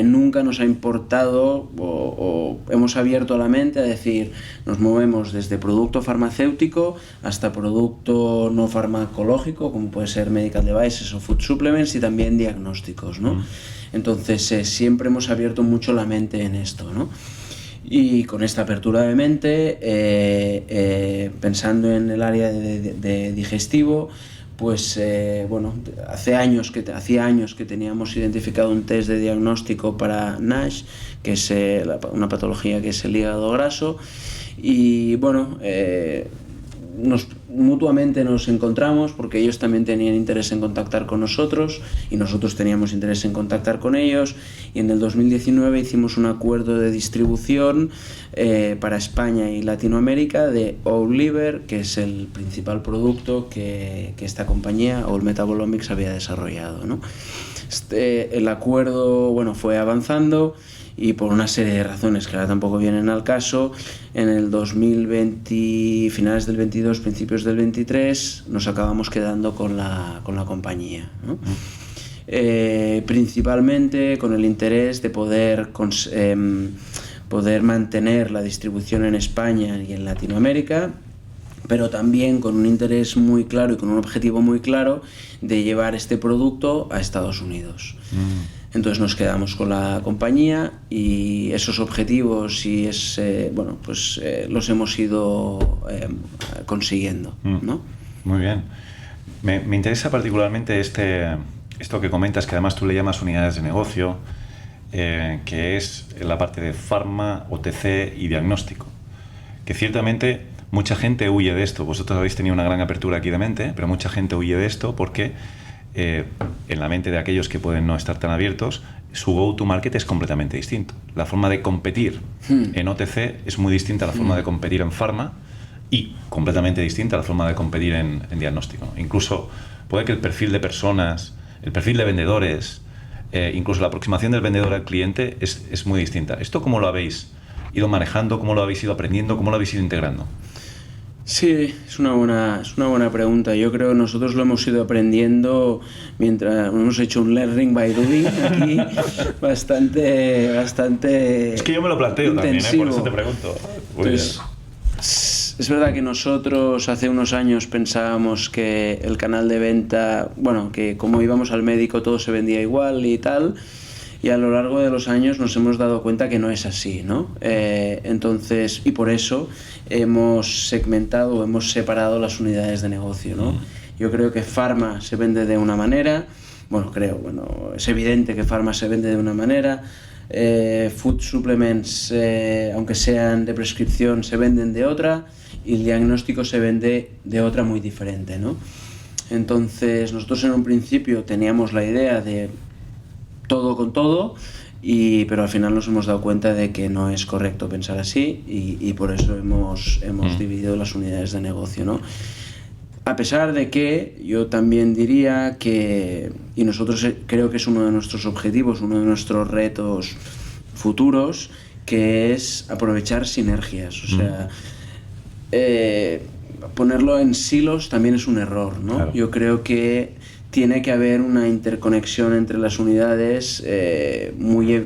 nunca nos ha importado o hemos abierto la mente a decir, nos movemos desde producto farmacéutico hasta producto no farmacológico, como puede ser medical devices o food supplements, y también diagnósticos, ¿no? Entonces siempre hemos abierto mucho la mente en esto, ¿no? Y con esta apertura de mente, pensando en el área de digestivo, pues hacía años que teníamos identificado un test de diagnóstico para NASH, que es una patología que es el hígado graso, y mutuamente nos encontramos porque ellos también tenían interés en contactar con nosotros y nosotros teníamos interés en contactar con ellos, y en el 2019 hicimos un acuerdo de distribución para España y Latinoamérica de All Liver, que es el principal producto que esta compañía, All Metabolomics, había desarrollado, ¿no? El acuerdo, bueno, fue avanzando, y por una serie de razones que ahora tampoco vienen al caso, en el 2020, finales del 22, principios del 23, nos acabamos quedando con la compañía, ¿no? Principalmente con el interés de poder mantener la distribución en España y en Latinoamérica, pero también con un interés muy claro y con un objetivo muy claro de llevar este producto a Estados Unidos. Entonces nos quedamos con la compañía y esos objetivos los hemos ido consiguiendo, ¿no? Muy bien. Me interesa particularmente esto que comentas, que además tú le llamas unidades de negocio, que es la parte de farma, OTC y diagnóstico, que ciertamente mucha gente huye de esto. Vosotros habéis tenido una gran apertura aquí de mente, pero mucha gente huye de esto porque en la mente de aquellos que pueden no estar tan abiertos, su go-to-market es completamente distinto. La forma de competir en OTC es muy distinta a la forma de competir en farma, y completamente distinta a la forma de competir en diagnóstico. Incluso puede que el perfil de personas, el perfil de vendedores, incluso la aproximación del vendedor al cliente es muy distinta. ¿Esto cómo lo habéis ido manejando? ¿Cómo lo habéis ido aprendiendo? ¿Cómo lo habéis ido integrando? Sí, es una buena pregunta. Yo creo que nosotros lo hemos ido aprendiendo mientras hemos hecho un learning by doing aquí bastante Es que yo me lo planteo intensivo. También, por eso te pregunto. Entonces, es verdad que nosotros hace unos años pensábamos que el canal de venta, bueno, que como íbamos al médico todo se vendía igual y tal, y a lo largo de los años nos hemos dado cuenta que no es así, ¿no? Entonces, y por eso hemos segmentado o hemos separado las unidades de negocio, ¿no? Yo creo que Pharma se vende de una manera, es evidente que Pharma se vende de una manera, Food Supplements, aunque sean de prescripción, se venden de otra, y el diagnóstico se vende de otra muy diferente, ¿no? Entonces, nosotros en un principio teníamos la idea de todo con todo, pero al final nos hemos dado cuenta de que no es correcto pensar así, y por eso hemos dividido las unidades de negocio, ¿no? A pesar de que yo también diría que, y nosotros creo que es uno de nuestros objetivos, uno de nuestros retos futuros, que es aprovechar sinergias. O sea, ponerlo en silos también es un error, ¿no? Claro. Yo creo que tiene que haber una interconexión entre las unidades muy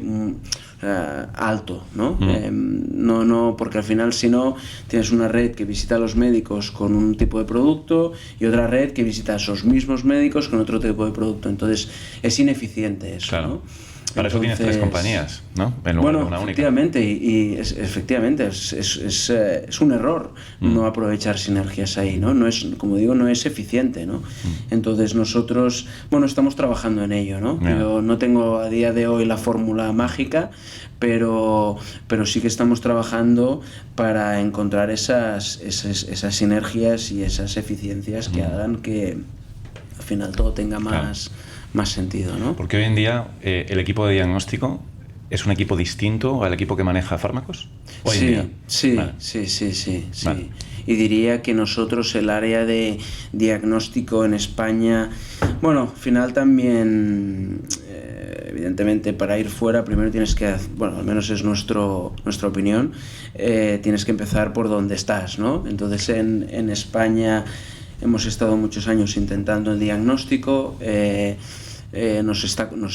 alto, ¿no? No, porque al final, si no, tienes una red que visita a los médicos con un tipo de producto y otra red que visita a esos mismos médicos con otro tipo de producto. Entonces, es ineficiente eso, claro, ¿no? Para eso tienes tres compañías, ¿no? En lugar de una única. Efectivamente, efectivamente es un error no aprovechar sinergias ahí, ¿no? No es, como digo, no es eficiente, ¿no? Entonces nosotros, estamos trabajando en ello, ¿no? Yo no tengo a día de hoy la fórmula mágica, pero sí que estamos trabajando para encontrar esas sinergias y esas eficiencias que hagan que al final todo tenga más sentido, ¿no? Porque hoy en día el equipo de diagnóstico es un equipo distinto al equipo que maneja fármacos. Hoy en día. Sí. Vale. Y diría que nosotros el área de diagnóstico en España, al final también, evidentemente para ir fuera primero tienes que, al menos es nuestra opinión, tienes que empezar por donde estás, ¿no? Entonces en España hemos estado muchos años intentando el diagnóstico, nos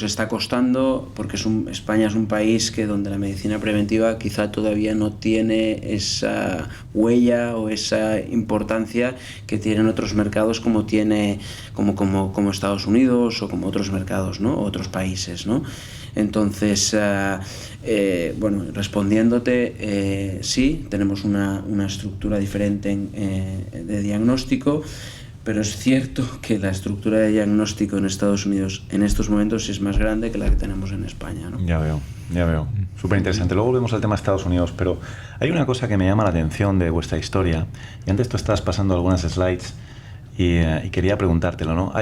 está costando porque España es un país donde la medicina preventiva quizá todavía no tiene esa huella o esa importancia que tienen otros mercados como Estados Unidos o como otros mercados, ¿no? Otros países, ¿no? Entonces, respondiéndote, sí, tenemos una estructura diferente de diagnóstico, pero es cierto que la estructura de diagnóstico en Estados Unidos en estos momentos es más grande que la que tenemos en España, ¿no? Ya veo. Súper interesante. Luego volvemos al tema de Estados Unidos, pero hay una cosa que me llama la atención de vuestra historia, y antes tú estabas pasando algunas slides y quería preguntártelo, ¿no?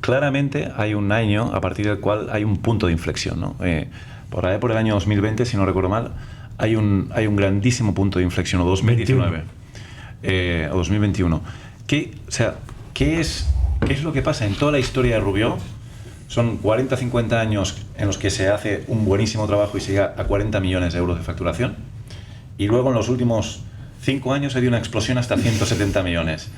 Claramente hay un año a partir del cual hay un punto de inflexión, ¿no? Por el año 2020, si no recuerdo mal, hay un grandísimo punto de inflexión, o 2019, o 2021. ¿Qué es lo que pasa en toda la historia de Rubió? Son 40-50 años en los que se hace un buenísimo trabajo y se llega a 40 millones de euros de facturación. Y luego en los últimos 5 años se dio una explosión hasta 170 millones.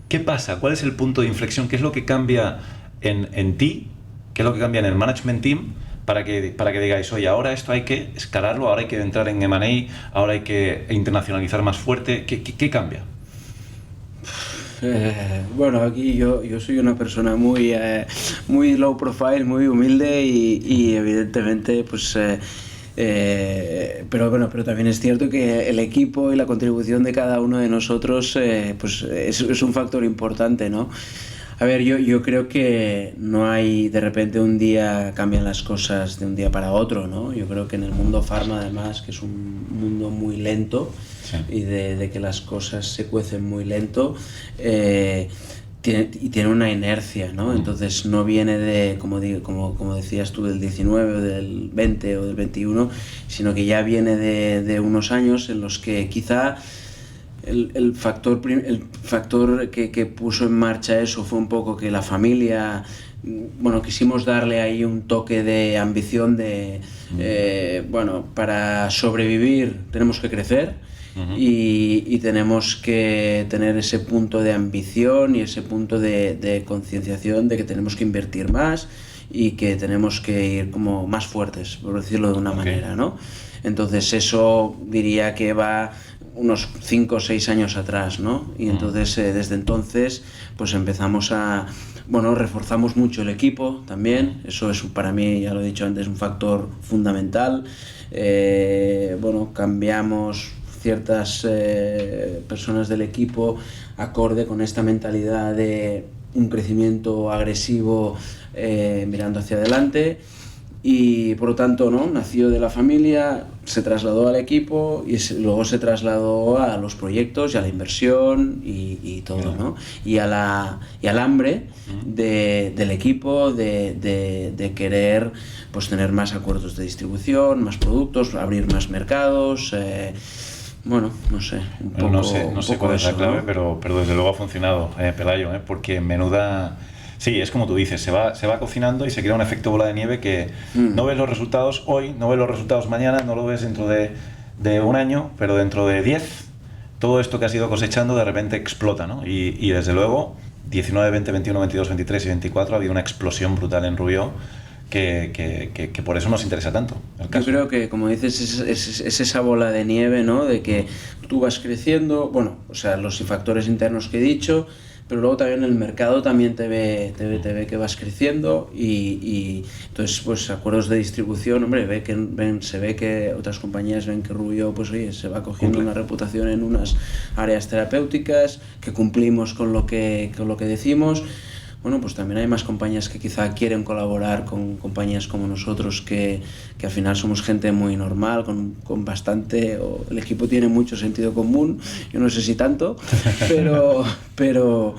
¿Qué pasa? ¿Cuál es el punto de inflexión? ¿Qué es lo que cambia en ti? ¿Qué es lo que cambia en el management team para que digáis, oye, ahora esto hay que escalarlo, ahora hay que entrar en M&A, ahora hay que internacionalizar más fuerte? ¿Qué cambia? Bueno, aquí yo soy una persona muy low profile, muy humilde y evidentemente pues pero también es cierto que el equipo y la contribución de cada uno de nosotros pues es un factor importante, ¿no? A ver, yo creo que no hay de repente un día cambian las cosas de un día para otro, ¿no? Yo creo que en el mundo farma, además, que es un mundo muy lento, sí, y de que las cosas se cuecen muy lento, tiene una inercia, ¿no? Entonces no viene de, como decías tú, del 19 o del 20 o del 21, sino que ya viene de unos años en los que quizá el factor que puso en marcha eso fue un poco que la familia, bueno, quisimos darle ahí un toque de ambición de, bueno, para sobrevivir tenemos que crecer, y tenemos que tener ese punto de ambición y ese punto de concienciación de que tenemos que invertir más y que tenemos que ir como más fuertes, por decirlo de una manera, ¿no? Entonces eso diría que va unos 5 o 6 años atrás, ¿no? Y entonces desde entonces pues empezamos reforzamos mucho el equipo también. Eso es para mí, ya lo he dicho antes, un factor fundamental. Cambiamos ciertas personas del equipo acorde con esta mentalidad de un crecimiento agresivo mirando hacia adelante. Y por lo tanto, ¿no? Nació de la familia, se trasladó al equipo y luego se trasladó a los proyectos y a la inversión y todo, ¿no? Y al hambre del equipo de querer pues tener más acuerdos de distribución, más productos, abrir más mercados. Bueno, no sé, un poco. No sé cuál es la clave, ¿no? pero desde luego ha funcionado, Pelayo, porque menuda. Sí, es como tú dices, se va cocinando y se crea un efecto bola de nieve que no ves los resultados hoy, no ves los resultados mañana, no lo ves dentro de un año, pero dentro de 10, todo esto que has ido cosechando de repente explota, ¿no? Y desde luego, 19, 20, 21, 22, 23 y 24 ha habido una explosión brutal en Rubió que por eso nos interesa tanto el caso. Yo creo que, como dices, es esa bola de nieve, ¿no? De que tú vas creciendo, bueno, o sea, los factores internos que he dicho, pero luego también el mercado también te ve que vas creciendo y entonces pues acuerdos de distribución, hombre, se ve que otras compañías ven que Rubió pues oye, se va cogiendo una reputación en unas áreas terapéuticas, que cumplimos con lo que decimos. Bueno, pues también hay más compañías que quizá quieren colaborar con compañías como nosotros que al final somos gente muy normal, con bastante, el equipo tiene mucho sentido común, yo no sé si tanto, pero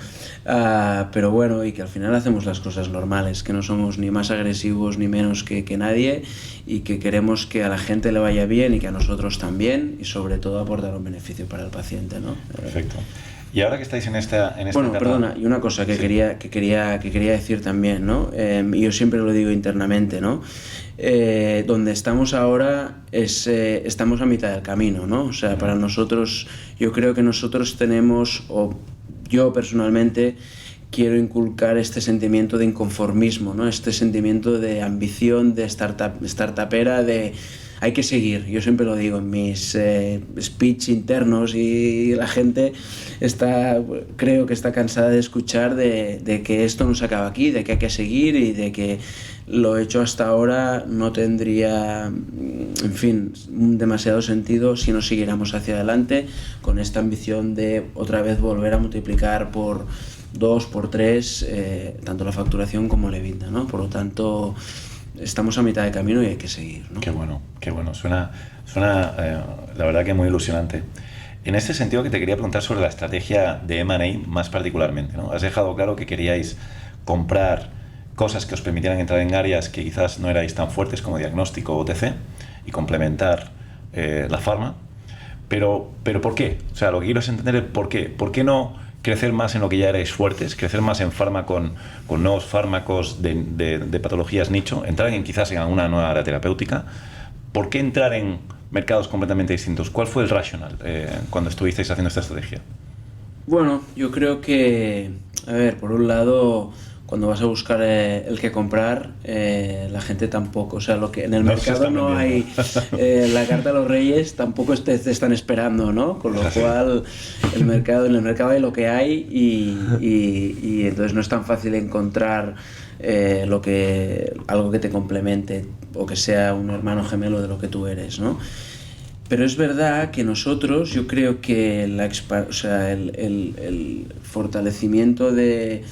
bueno, y que al final hacemos las cosas normales, que no somos ni más agresivos ni menos que nadie y que queremos que a la gente le vaya bien y que a nosotros también y sobre todo aportar un beneficio para el paciente, ¿no? Perfecto. Y ahora que estáis en esta bueno, etapa... perdona, y una cosa que quería decir también, ¿no? Y yo siempre lo digo internamente, ¿no? Donde estamos ahora estamos a mitad del camino, ¿no? O sea, para nosotros, yo creo que nosotros tenemos, o yo personalmente quiero inculcar este sentimiento de inconformismo, ¿no? Este sentimiento de ambición, de startupera, de hay que seguir. Yo siempre lo digo en mis speech internos y la gente creo que está cansada de escuchar de que esto no se acaba aquí, de que hay que seguir y de que lo hecho hasta ahora no tendría, en fin, demasiado sentido si no siguiéramos hacia adelante con esta ambición de otra vez volver a multiplicar por 2, por 3, tanto la facturación como el EBITDA, ¿no? Por lo tanto, estamos a mitad de camino y hay que seguir, ¿no? Qué bueno. Suena la verdad que muy ilusionante. En este sentido que te quería preguntar sobre la estrategia de M&A más particularmente, ¿no? Has dejado claro que queríais comprar cosas que os permitieran entrar en áreas que quizás no erais tan fuertes como diagnóstico o OTC y complementar la farma. Pero ¿por qué? O sea, lo que quiero es entender el por qué. ¿Por qué no crecer más en lo que ya erais fuertes, crecer más en farma con nuevos fármacos de patologías nicho, entrar quizás en alguna nueva área terapéutica? ¿Por qué entrar en mercados completamente distintos? ¿Cuál fue el racional cuando estuvisteis haciendo esta estrategia? Bueno, yo creo que, a ver, por un lado, cuando vas a buscar el que comprar, la gente tampoco, o sea, lo que en el mercado no hay la carta a los reyes, tampoco te están esperando, ¿no? Con lo cual, en el mercado hay lo que hay y entonces no es tan fácil encontrar algo que te complemente o que sea un hermano gemelo de lo que tú eres, ¿no? Pero es verdad que nosotros, yo creo que el fortalecimiento del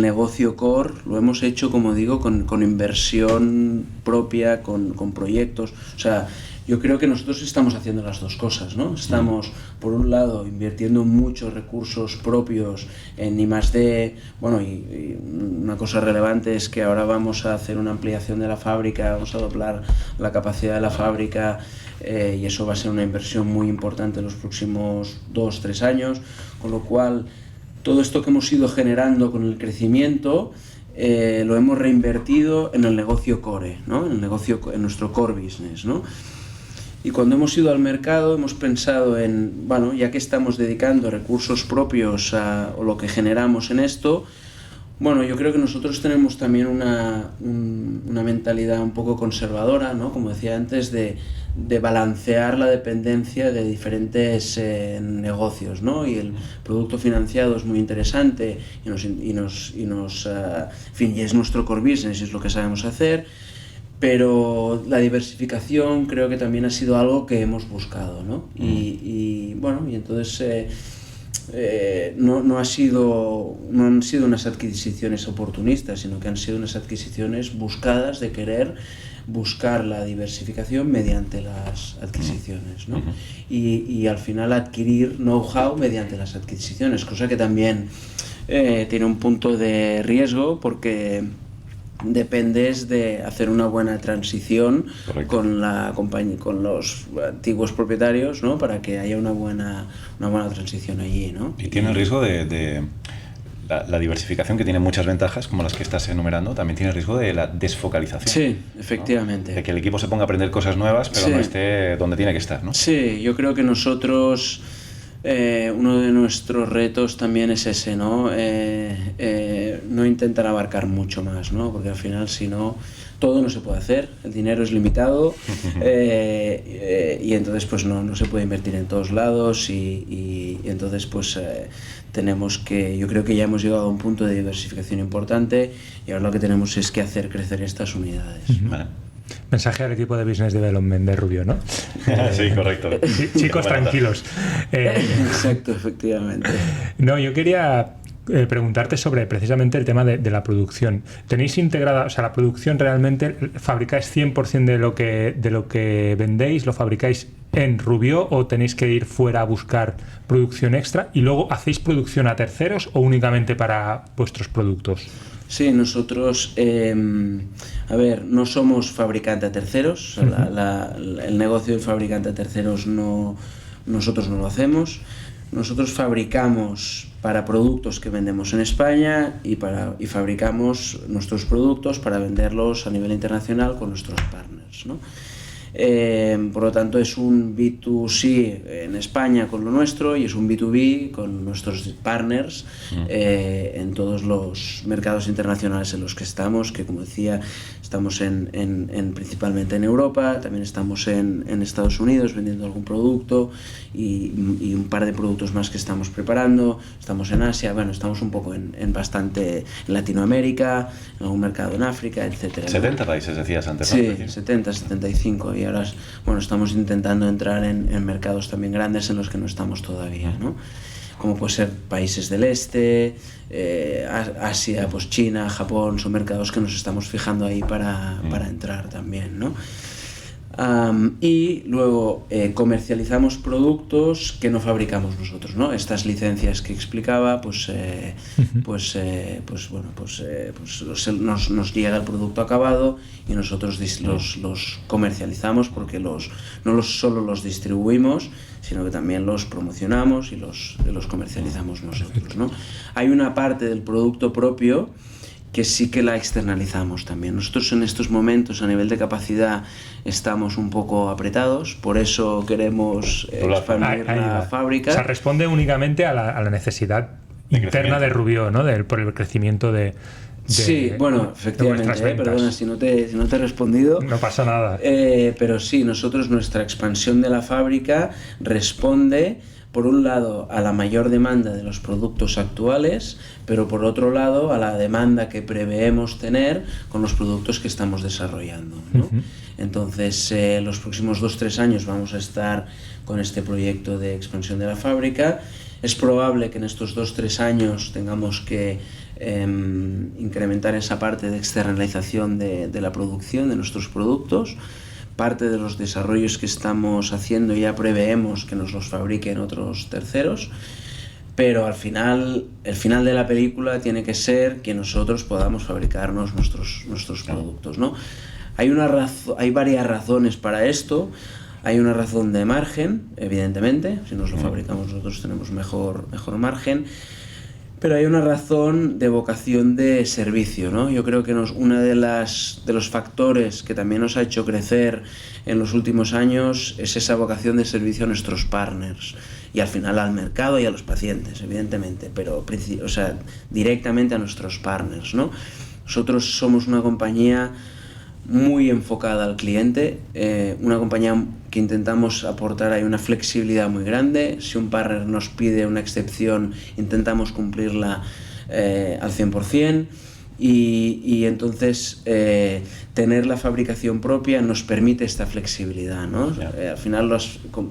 negocio core lo hemos hecho, como digo, con inversión propia, con proyectos. O sea, yo creo que nosotros estamos haciendo las dos cosas, ¿no? Estamos, por un lado, invirtiendo muchos recursos propios en I+D. Bueno, y una cosa relevante es que ahora vamos a hacer una ampliación de la fábrica, vamos a doblar la capacidad de la fábrica, y eso va a ser una inversión muy importante en los próximos 2-3 años, con lo cual todo esto que hemos ido generando con el crecimiento lo hemos reinvertido en el negocio core, ¿no? En nuestro core business, ¿no? Y cuando hemos ido al mercado hemos pensado en, bueno, ya que estamos dedicando recursos propios o lo que generamos en esto, bueno, yo creo que nosotros tenemos también una mentalidad un poco conservadora, ¿no? Como decía antes, de balancear la dependencia de diferentes negocios, ¿no? Y el producto financiado es muy interesante y en fin, y es nuestro core business y es lo que sabemos hacer, pero la diversificación creo que también ha sido algo que hemos buscado, ¿no? Y bueno, y entonces no han sido unas adquisiciones oportunistas, sino que han sido unas adquisiciones buscadas, de querer buscar la diversificación mediante las adquisiciones, ¿no? Y al final adquirir know-how mediante las adquisiciones, cosa que también tiene un punto de riesgo porque dependes de hacer una buena transición con la compañía, con los antiguos propietarios, ¿no? Para que haya una buena transición allí, ¿no? Y tiene el riesgo de la diversificación, que tiene muchas ventajas, como las que estás enumerando, también tiene el riesgo de la desfocalización. Sí, efectivamente. ¿no? De que el equipo se ponga a aprender cosas nuevas, pero no esté donde tiene que estar, ¿no? Sí, yo creo que nosotros, uno de nuestros retos también es ese, ¿no? No intentar abarcar mucho más, ¿no? Porque al final, si no, todo no se puede hacer, el dinero es limitado, y entonces pues no se puede invertir en todos lados y entonces pues yo creo que ya hemos llegado a un punto de diversificación importante y ahora lo que tenemos es que hacer crecer estas unidades. Vale. Mensaje al equipo de Business Development de Rubio, ¿no? Sí, correcto. Chicos, tranquilos. Exacto, efectivamente. No, yo quería preguntarte sobre precisamente el tema de la producción. ¿Tenéis integrada, o sea, la producción realmente, fabricáis 100% de lo que vendéis, lo fabricáis en Rubio o tenéis que ir fuera a buscar producción extra y luego hacéis producción a terceros o únicamente para vuestros productos? Sí, nosotros, no somos fabricante a terceros, o sea, el negocio del fabricante a terceros nosotros no lo hacemos. Nosotros fabricamos para productos que vendemos en España y fabricamos nuestros productos para venderlos a nivel internacional con nuestros partners, ¿no? Por lo tanto, es un B2C en España con lo nuestro y es un B2B con nuestros partners en todos los mercados internacionales en los que estamos, que como decía, Estamos principalmente en Europa, también estamos en Estados Unidos vendiendo algún producto y un par de productos más que estamos preparando. Estamos en Asia, bueno, estamos un poco en Latinoamérica, en algún mercado en África, etcétera. 70 países decías antes, ¿no? Sí, 70, 75 y ahora, bueno, estamos intentando entrar en mercados también grandes en los que no estamos todavía, ¿no? Como puede ser países del este, Asia, pues China, Japón, son mercados que nos estamos fijando ahí para entrar también, ¿no? Y luego comercializamos productos que no fabricamos nosotros, ¿no? Estas licencias que explicaba, nos llega el producto acabado y nosotros los comercializamos porque no solo los distribuimos, sino que también los promocionamos y los comercializamos nosotros, ¿no? Hay una parte del producto propio que sí que la externalizamos también. Nosotros en estos momentos a nivel de capacidad estamos un poco apretados, por eso queremos expandir la fábrica. O sea, responde únicamente a la necesidad interna de Rubió, ¿no? Por el crecimiento de sí, bueno, efectivamente, perdona si no te he respondido. No pasa nada. Pero sí, nuestra expansión de la fábrica responde, por un lado, a la mayor demanda de los productos actuales, pero por otro lado, a la demanda que preveemos tener con los productos que estamos desarrollando, ¿no? Entonces, los próximos 2-3 años vamos a estar con este proyecto de expansión de la fábrica. Es probable que en estos 2-3 años tengamos que incrementar esa parte de externalización de la producción de nuestros productos. Parte de los desarrollos que estamos haciendo ya preveemos que nos los fabriquen otros terceros, pero el final de la película tiene que ser que nosotros podamos fabricarnos nuestros productos, ¿no? Hay varias razones para esto. Hay una razón de margen, evidentemente, si nos lo fabricamos nosotros tenemos mejor margen. Pero hay una razón de vocación de servicio, ¿no? Yo creo que uno de los factores que también nos ha hecho crecer en los últimos años es esa vocación de servicio a nuestros partners y al final al mercado y a los pacientes, evidentemente, pero directamente a nuestros partners, ¿no? Nosotros somos una compañía muy enfocada al cliente, una compañía que intentamos aportar ahí una flexibilidad muy grande. Si un partner nos pide una excepción, intentamos cumplirla al 100%. Y entonces tener la fabricación propia nos permite esta flexibilidad, ¿no? Al final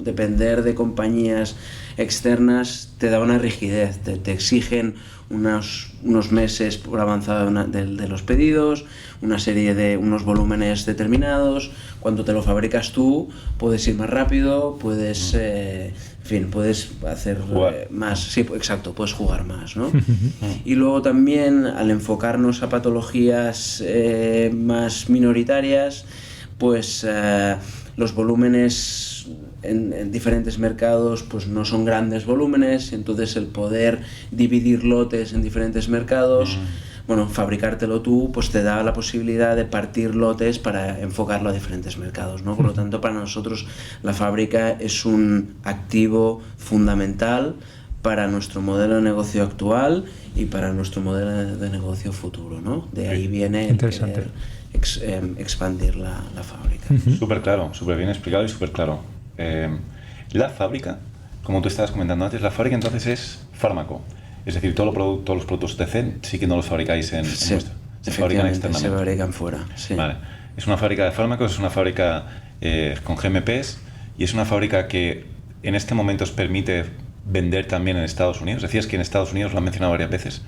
depender de compañías externas te da una rigidez, te exigen unos meses por avanzado de los pedidos, una serie de unos volúmenes determinados. Cuando te lo fabricas tú puedes ir más rápido, puedes puedes hacer más, sí, exacto, puedes jugar más, ¿no? Y luego también al enfocarnos a patologías más minoritarias, pues los volúmenes en diferentes mercados pues no son grandes volúmenes, entonces el poder dividir lotes en diferentes mercados, fabricártelo tú, pues te da la posibilidad de partir lotes para enfocarlo a diferentes mercados, ¿no? Por lo tanto, para nosotros la fábrica es un activo fundamental para nuestro modelo de negocio actual y para nuestro modelo de negocio futuro, ¿no? De ahí viene interesante expandir la fábrica. Súper claro, súper bien explicado y súper claro. La fábrica, como tú estabas comentando antes, la fábrica entonces es fármaco. Es decir, todos los productos TC sí que no los fabricáis en vuestro. Se fabrican externamente. Se fabrican fuera, sí. Vale. Es una fábrica de fármacos, es una fábrica con GMPs y es una fábrica que en este momento os permite vender también en Estados Unidos. Decías que en Estados Unidos lo han mencionado varias veces.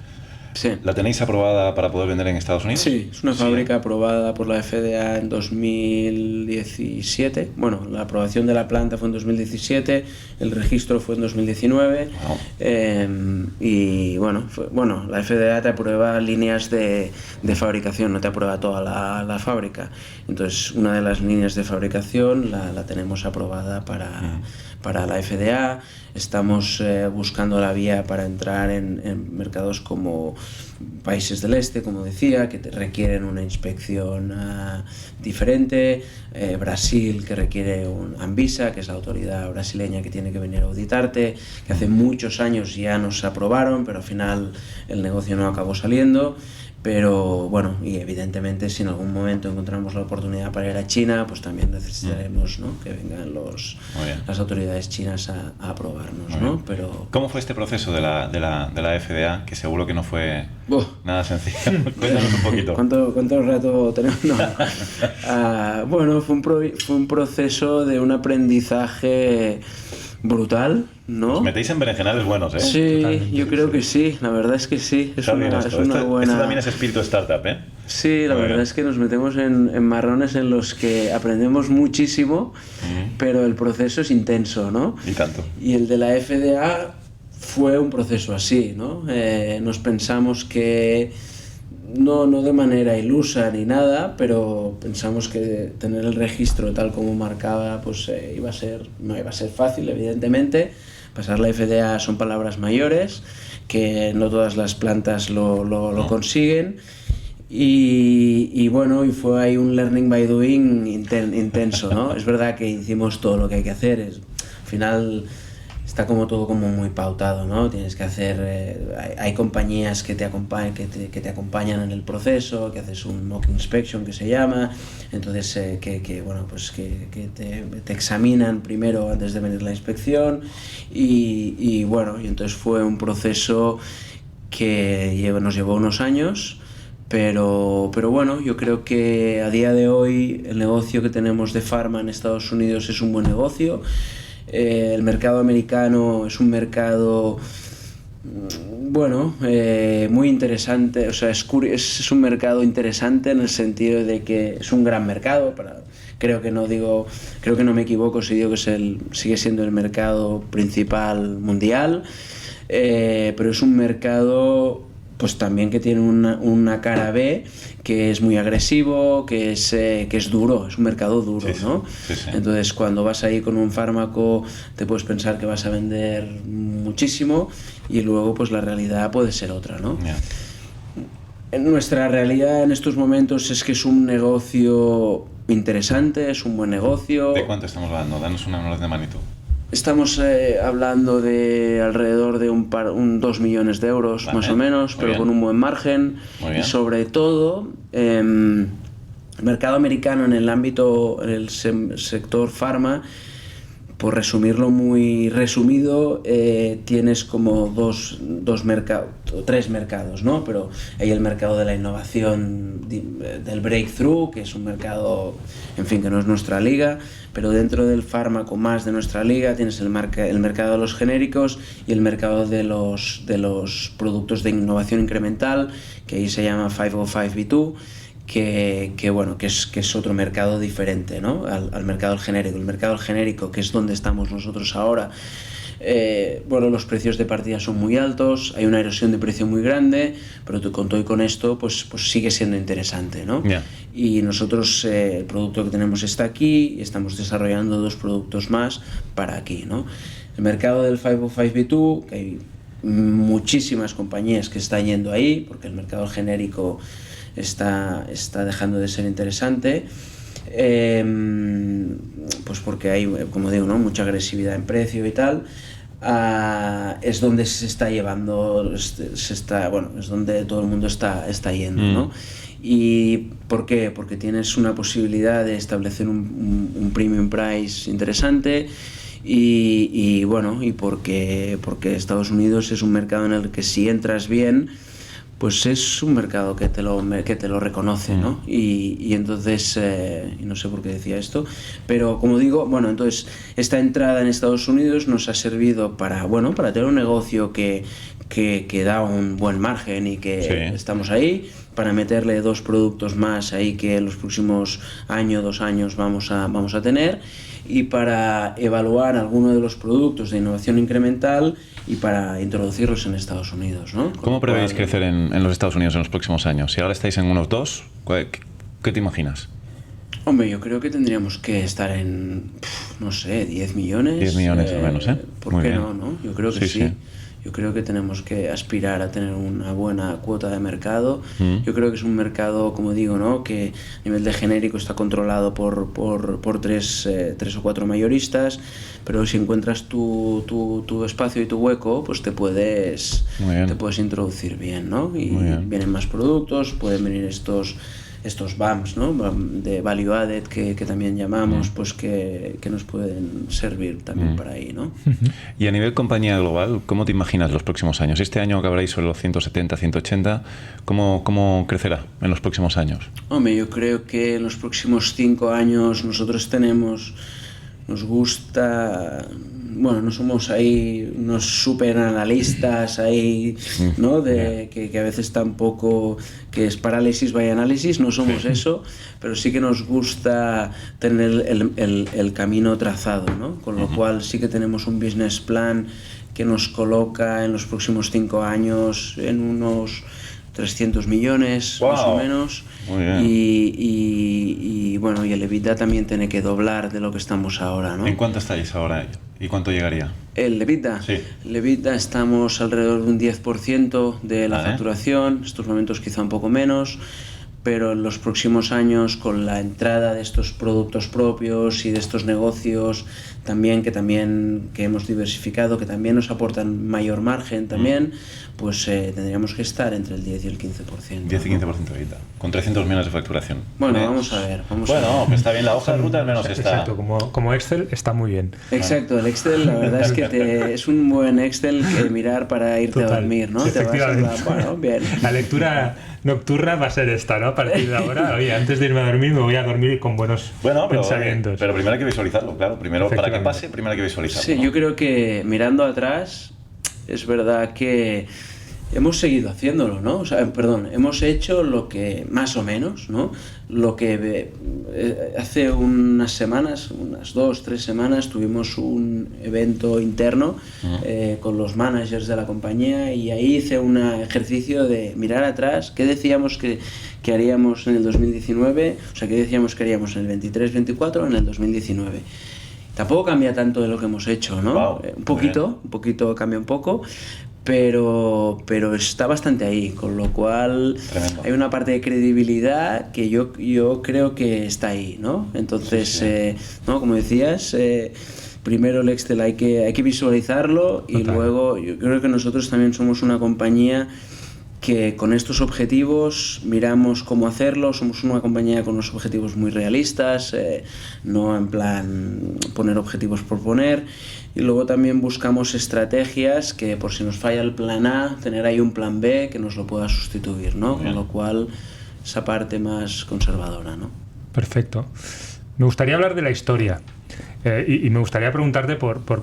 Sí. ¿La tenéis aprobada para poder vender en Estados Unidos? Sí, es una fábrica aprobada por la FDA en 2017. Bueno, la aprobación de la planta fue en 2017, el registro fue en 2019. Wow. Y la FDA te aprueba líneas de fabricación, no te aprueba toda la fábrica. Entonces, una de las líneas de fabricación la tenemos aprobada para la FDA. Estamos buscando la vía para entrar en mercados como países del este, como decía, que requieren una inspección diferente. Brasil, que requiere un Anvisa, que es la autoridad brasileña que tiene que venir a auditarte, que hace muchos años ya nos aprobaron, pero al final el negocio no acabó saliendo. Pero bueno, y evidentemente si en algún momento encontramos la oportunidad para ir a China, pues también necesitaremos, ¿no?, que vengan las autoridades chinas a aprobarnos, ¿no? Pero... ¿Cómo fue este proceso de la FDA? Que seguro que no fue nada sencillo. Cuéntanos un poquito. ¿Cuánto rato tenemos? No. Bueno, fue un proceso de un aprendizaje brutal, ¿no? Os metéis en berenjenales buenos, ¿eh? Sí, Totalmente, yo creo que sí, la verdad es que sí. Es una buena... Esto también es espíritu startup, ¿eh? Sí, la verdad es que nos metemos en marrones en los que aprendemos muchísimo, pero el proceso es intenso, ¿no? Y tanto. Y el de la FDA fue un proceso así, ¿no? Nos pensamos que no de manera ilusa ni nada, pero pensamos que tener el registro tal como marcaba, pues no iba a ser fácil, evidentemente. Pasar la FDA son palabras mayores, que no todas las plantas lo consiguen. Y bueno, y fue ahí un learning by doing intenso, ¿no? Es verdad que hicimos todo lo que hay que hacer, al final está como todo como muy pautado, ¿no? Tienes que hacer, hay compañías que te acompañan en el proceso, que haces un mock inspection que se llama, entonces que te examinan primero antes de venir la inspección y bueno, y entonces fue un proceso que nos llevó unos años. Pero bueno, yo creo que a día de hoy el negocio que tenemos de Pharma en Estados Unidos es un buen negocio. El mercado americano es un mercado, bueno, muy interesante, o sea, es un mercado interesante en el sentido de que es un gran mercado. Creo que no me equivoco si digo que sigue siendo el mercado principal mundial, pero es un mercado pues también que tiene una cara B, que es muy agresivo, que es duro, es un mercado duro, sí, ¿no? Sí, sí. Entonces, cuando vas ahí con un fármaco, te puedes pensar que vas a vender muchísimo y luego pues la realidad puede ser otra, ¿no? Yeah. Nuestra realidad en estos momentos es que es un negocio interesante, es un buen negocio. ¿De cuánto estamos hablando? Danos una orden de magnitud. Estamos hablando de alrededor de 2 millones de euros, Vale, más o menos, pero bien. con un buen margen. Muy bien. Y sobre todo, el mercado americano en el ámbito, en el sector pharma, por resumirlo muy resumido, tienes como tres mercados, ¿no? Pero hay el mercado de la innovación, del breakthrough, que es un mercado, en fin, que no es nuestra liga, pero dentro del fármaco más de nuestra liga tienes el mercado de los genéricos y el mercado de los productos de innovación incremental, que ahí se llama 505(b)(2), que es otro mercado diferente, ¿no? al mercado del genérico. El mercado del genérico, que es donde estamos nosotros ahora, los precios de partida son muy altos, hay una erosión de precio muy grande, pero con todo y con esto pues sigue siendo interesante, ¿no? Yeah. Y nosotros el producto que tenemos está aquí y estamos desarrollando 2 productos más para aquí, ¿no? El mercado del 505(b)(2), que hay muchísimas compañías que están yendo ahí, porque el mercado genérico está dejando de ser interesante, pues porque hay, como digo, ¿no?, mucha agresividad en precio y tal. Es donde se está llevando, es donde todo el mundo está yendo, ¿no? ¿Y por qué? Porque tienes una posibilidad de establecer un premium price interesante y porque Estados Unidos es un mercado en el que si entras bien, pues es un mercado que te lo reconoce, ¿no? Y entonces, y no sé por qué decía esto, pero como digo, entonces esta entrada en Estados Unidos nos ha servido para tener un negocio que da un buen margen y que estamos ahí, para meterle 2 productos más ahí que en los próximos 2 años vamos a tener, y para evaluar alguno de los productos de innovación incremental y para introducirlos en Estados Unidos, ¿no? ¿Cómo prevéis crecer en los Estados Unidos en los próximos años? Si ahora estáis en unos 2, ¿qué te imaginas? Hombre, yo creo que tendríamos que estar en, no sé, 10 millones. 10 millones al menos, ¿eh? ¿Por Muy qué bien. no? Yo creo que sí. yo creo que tenemos que aspirar a tener una buena cuota de mercado. Yo creo que es un mercado, como digo, ¿no? Que a nivel de genérico está controlado por tres o cuatro mayoristas, pero si encuentras tu espacio y tu hueco, pues te puedes introducir bien, ¿no? Y vienen más productos, pueden venir estos BAMs, ¿no? De value added que también llamamos, pues que nos pueden servir también para ahí, ¿no? Y a nivel compañía global, ¿cómo te imaginas los próximos años? Este año acabaréis sobre los 170, 180. ¿Cómo crecerá en los próximos años? Hombre, yo creo que en los próximos 5 años nosotros nos gusta, bueno, no somos ahí unos super analistas ahí, ¿no? Que a veces tampoco, que es parálisis by análisis, no somos eso, pero sí que nos gusta tener el camino trazado, ¿no? Con lo cual sí que tenemos un business plan que nos coloca en los próximos 5 años en unos 300 millones, más o menos. Muy bien. Y bueno, y el EBITDA también tiene que doblar de lo que estamos ahora, ¿no? ¿En cuánto estáis ahora y cuánto llegaría? El EBITDA. Sí. El EBITDA estamos alrededor de un 10% de la facturación, estos momentos quizá un poco menos, pero en los próximos años, con la entrada de estos productos propios y de estos negocios que hemos diversificado, que también nos aportan mayor margen también, pues tendríamos que estar entre el 10 y el 15%. 10 y 15% de EBITDA, con 300 millones de facturación. Bueno, vamos a ver. Pues está bien la hoja de ruta, al menos está. Exacto, como Excel está muy bien. Exacto, el Excel, la verdad es que es un buen Excel que mirar para irte a dormir, ¿no? Bien. La lectura nocturna va a ser esta, ¿no? A partir de ahora, oye, antes de irme a dormir me voy a dormir con buenos pensamientos. Pero primero hay que visualizarlo, claro. Primero, para que pase, primero hay que visualizarlo. Sí, ¿no? yo creo que mirando atrás, es verdad que hemos seguido haciéndolo, ¿no? O sea, hemos hecho lo que, más o menos, ¿no? Lo que hace unas semanas, unas 2-3 semanas, tuvimos un evento interno con los managers de la compañía y ahí hice un ejercicio de mirar atrás, qué decíamos que haríamos en el 2019, o sea, qué decíamos que haríamos en el 23-24, en el 2019. Tampoco cambia tanto de lo que hemos hecho, ¿no? Wow, un poquito cambia un poco, pero está bastante ahí, con lo cual Tremendo. hay una parte de credibilidad que yo creo que está ahí, ¿no? Entonces, ¿no? Como decías, primero el Excel hay que visualizarlo y luego yo creo que nosotros también somos una compañía que con estos objetivos miramos cómo hacerlo, somos una compañía con unos objetivos muy realistas, no en plan poner objetivos por poner, y luego también buscamos estrategias que por si nos falla el plan A, tener ahí un plan B que nos lo pueda sustituir, ¿no? Con lo cual, esa parte más conservadora, ¿no? Perfecto. Me gustaría hablar de la historia. Y me gustaría preguntarte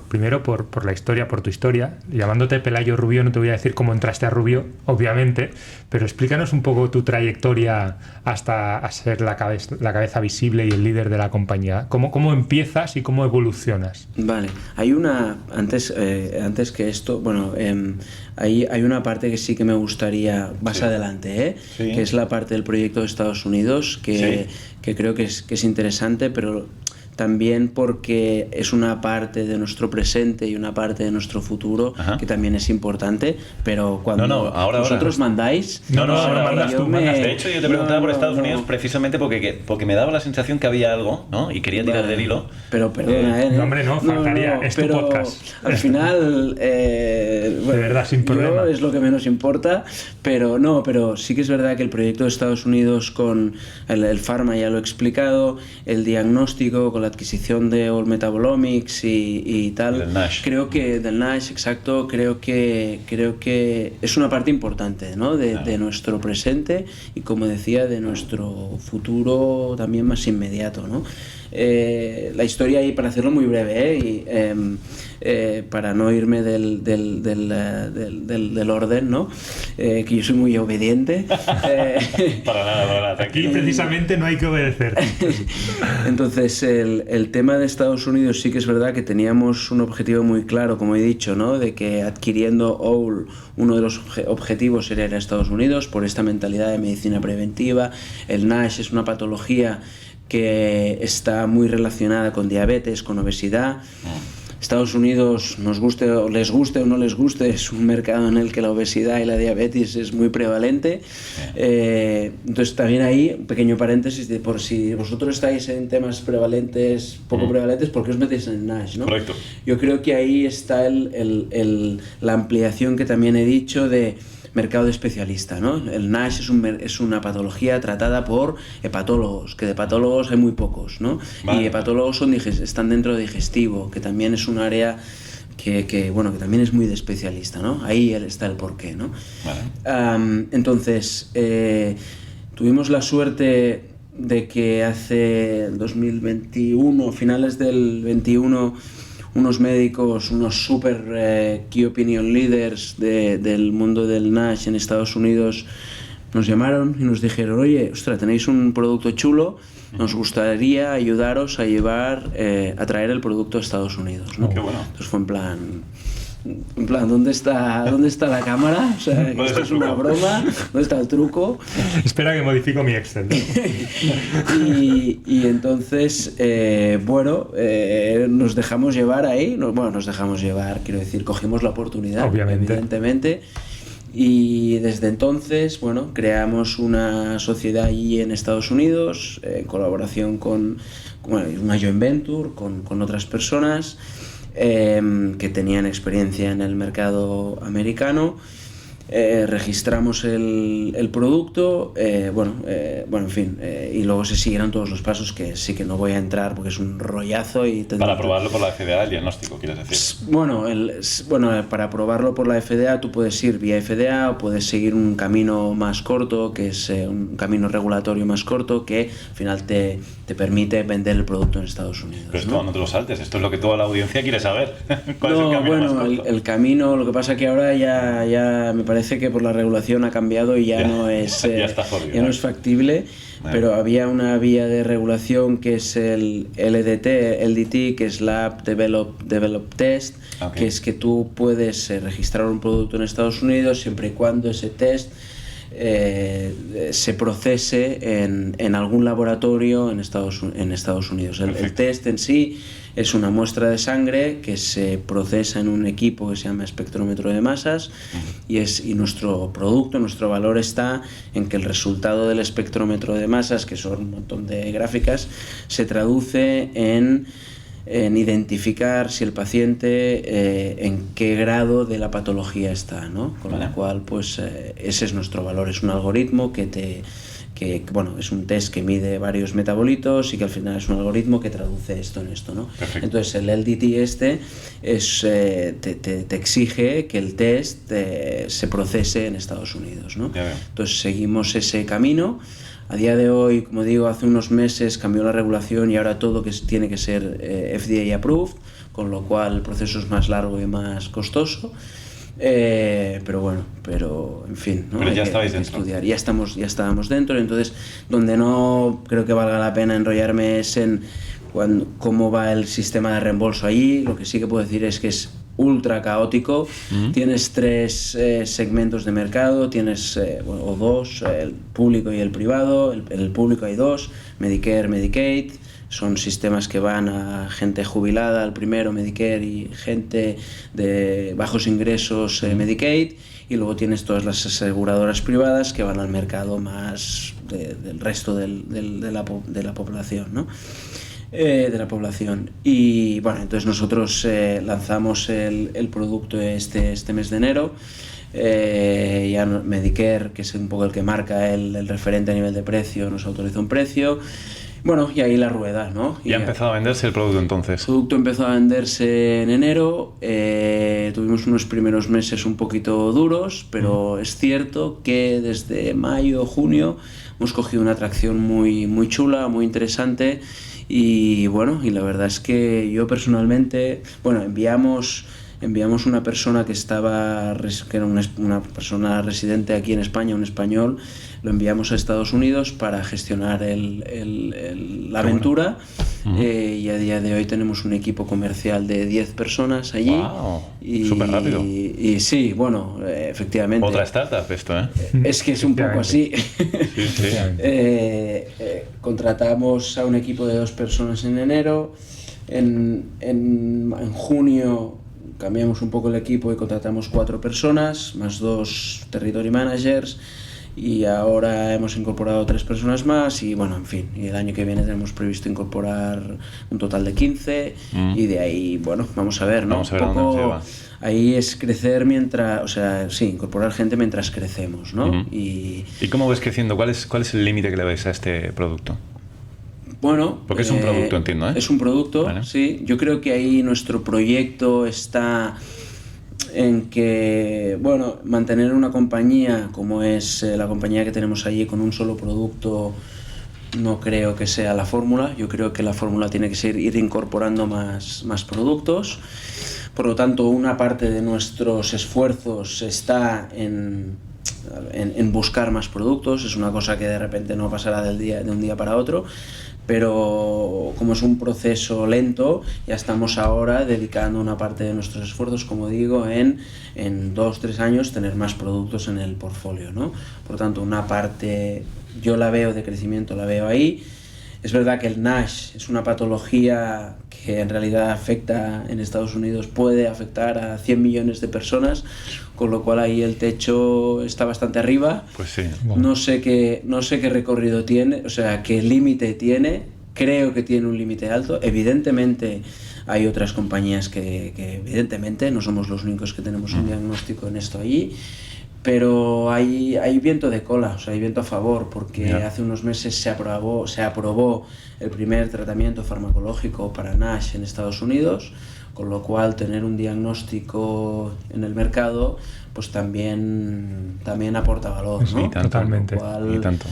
primero por la historia, por tu historia. Llamándote Pelayo Rubio, no te voy a decir cómo entraste a Rubio, obviamente, pero explícanos un poco tu trayectoria hasta a ser la cabeza visible y el líder de la compañía. ¿Cómo empiezas y cómo evolucionas? Vale, hay una, antes que esto, bueno, hay una parte que sí que me gustaría más adelante, que es la parte del proyecto de Estados Unidos, que creo que es interesante, pero también porque es una parte de nuestro presente y una parte de nuestro futuro que también es importante, pero cuando vosotros mandáis... ahora mandas tú. De hecho, yo te preguntaba por Estados Unidos precisamente porque me daba la sensación que había algo, ¿no? Y quería tirar del hilo. Pero perdona, No, hombre, no, faltaría. Es tu podcast. Al final... de verdad, sin problema. Es lo que menos importa, pero sí que es verdad que el proyecto de Estados Unidos con el Pharma ya lo he explicado, el diagnóstico con la adquisición de All Metabolomics y tal, del Nash. Creo que del Nash, exacto, creo que es una parte importante, ¿no? de nuestro presente y, como decía, de nuestro futuro también más inmediato, ¿no? La historia ahí, para hacerlo muy breve, para no irme del orden, ¿no? Que yo soy muy obediente. Para nada. Aquí precisamente no hay que obedecer. Entonces, el tema de Estados Unidos sí que es verdad que teníamos un objetivo muy claro, como he dicho, ¿no? De que adquiriendo OWL, uno de los objetivos era ir a Estados Unidos por esta mentalidad de medicina preventiva. El NASH es una patología que está muy relacionada con diabetes, con obesidad. Estados Unidos, nos guste o les guste o no les guste, es un mercado en el que la obesidad y la diabetes es muy prevalente. Entonces también ahí, un pequeño paréntesis, de por si vosotros estáis en temas prevalentes, poco prevalentes, ¿por qué os metéis en NASH, ¿no? Correcto. Yo creo que ahí está la ampliación que también he dicho de mercado de especialista, ¿no? El NASH es una patología tratada por hepatólogos, que de hepatólogos hay muy pocos, ¿no? Vale. Y hepatólogos están dentro de digestivo, que también es un área que también es muy de especialista, ¿no? Ahí está el porqué, ¿no? Vale. Entonces, tuvimos la suerte de que hace 2021, finales del 21, unos médicos, unos super key opinion leaders del mundo del NASH en Estados Unidos nos llamaron y nos dijeron: oye, ostras, tenéis un producto chulo, nos gustaría ayudaros a a traer el producto a Estados Unidos, ¿no? Qué bueno. Entonces fue en plan, ¿dónde está la cámara? O sea, que esto es una broma, ¿dónde está el truco? Espera que modifico mi Excel. y entonces, nos dejamos llevar ahí, nos dejamos llevar, quiero decir, cogimos la oportunidad, Obviamente. evidentemente, y desde entonces, creamos una sociedad allí en Estados Unidos, en colaboración con una joint venture, con otras personas, que tenían experiencia en el mercado americano. Registramos el producto, en fin, y luego se siguieron todos los pasos que sí que no voy a entrar porque es un rollazo. Para probarlo por la FDA, el diagnóstico, ¿quieres decir? Para probarlo por la FDA tú puedes ir vía FDA o puedes seguir un camino más corto, que es un camino regulatorio más corto, que al final te permite vender el producto en Estados Unidos. Pero esto no te lo saltes, esto es lo que toda la audiencia quiere saber. ¿Cuál es el camino más corto? El camino, lo que pasa que ahora ya me parece que por la regulación ha cambiado y ya no es ya está jodido, ya no es factible, pero había una vía de regulación que es el LDT, que es Lab Develop Test, Okay. que es que tú puedes registrar un producto en Estados Unidos siempre y cuando ese test se procese en algún laboratorio en Estados Unidos. El test en sí es una muestra de sangre que se procesa en un equipo que se llama espectrómetro de masas, y nuestro producto, nuestro valor está en que el resultado del espectrómetro de masas, que son un montón de gráficas, se traduce en identificar si el paciente en qué grado de la patología está, ¿no? Con lo cual, pues ese es nuestro valor. Es un algoritmo es un test que mide varios metabolitos y que al final es un algoritmo que traduce esto en esto, ¿no? Perfecto. Entonces el LDT te exige que el test se procese en Estados Unidos, ¿no? Entonces seguimos ese camino. A día de hoy, como digo, hace unos meses cambió la regulación y ahora todo tiene que ser FDA approved, con lo cual el proceso es más largo y más costoso. Pero en fin, ¿no? Pero ya estabais hay que dentro. estudiar. Ya estábamos dentro. Entonces, donde no creo que valga la pena enrollarme es en cómo va el sistema de reembolso allí. Lo que sí que puedo decir es que es ultra caótico. Tienes 3 segmentos de mercado, tienes o 2, el público y el privado. El público hay 2, Medicare, Medicaid. Son sistemas que van a gente jubilada, al primero Medicare, y gente de bajos ingresos, Medicaid, y luego tienes todas las aseguradoras privadas que van al mercado más del resto de la población, ¿no? De la población. Y bueno, entonces nosotros lanzamos el producto este mes de enero. Ya Medicare, que es un poco el que marca el referente a nivel de precio, nos autoriza un precio. Bueno, y ahí la rueda, ¿no? ¿Ya ha empezado a venderse el producto entonces? El producto empezó a venderse en enero. Tuvimos unos primeros meses un poquito duros, pero es cierto que desde mayo, junio hemos cogido una atracción muy, muy chula, muy interesante. Y bueno, y la verdad es que yo personalmente, enviamos una persona que era una persona residente aquí en España, un español, lo enviamos a Estados Unidos para gestionar la aventura. Y a día de hoy tenemos un equipo comercial de 10 personas allí. ¡Wow! Súper rápido. Y sí, efectivamente. Otra startup esto, ¿eh? Es que es un poco así. Sí. Contratamos a un equipo de 2 personas en enero. En junio cambiamos un poco el equipo y contratamos 4 personas, más 2 territory managers, y ahora hemos incorporado 3 personas más y bueno, en fin, y el año que viene tenemos previsto incorporar un total de 15 y de ahí, bueno, vamos a ver, ¿no? Vamos a ver dónde nos lleva. Ahí es crecer mientras, o sea, sí, incorporar gente mientras crecemos, ¿no? ¿Y cómo ves creciendo? ¿Cuál es el límite que le ves a este producto? Bueno, porque es un producto, entiendo, ¿eh? Es un producto, ¿vale? Sí. Yo creo que ahí nuestro proyecto está en que, bueno, mantener una compañía como es la compañía que tenemos allí con un solo producto no creo que sea la fórmula. Yo creo que la fórmula tiene que ser ir incorporando más productos. Por lo tanto, una parte de nuestros esfuerzos está en buscar más productos. Es una cosa que de repente no pasará de un día para otro, pero como es un proceso lento, ya estamos ahora dedicando una parte de nuestros esfuerzos, como digo, en 2-3 años tener más productos en el portfolio, ¿no? Por lo tanto, una parte yo la veo de crecimiento, la veo ahí. Es verdad que el NASH es una patología que en realidad afecta en Estados Unidos, puede afectar a 100 millones de personas, con lo cual ahí el techo está bastante arriba. Pues sí. No sé qué recorrido tiene, o sea, qué límite tiene. Creo que tiene un límite alto. Evidentemente hay otras compañías que evidentemente no somos los únicos que tenemos un diagnóstico en esto allí. Pero hay viento de cola, o sea, hay viento a favor, porque hace unos meses se aprobó el primer tratamiento farmacológico para NASH en Estados Unidos, con lo cual tener un diagnóstico en el mercado pues también aporta valor, ¿no? Sí, totalmente. Cual, y tanto.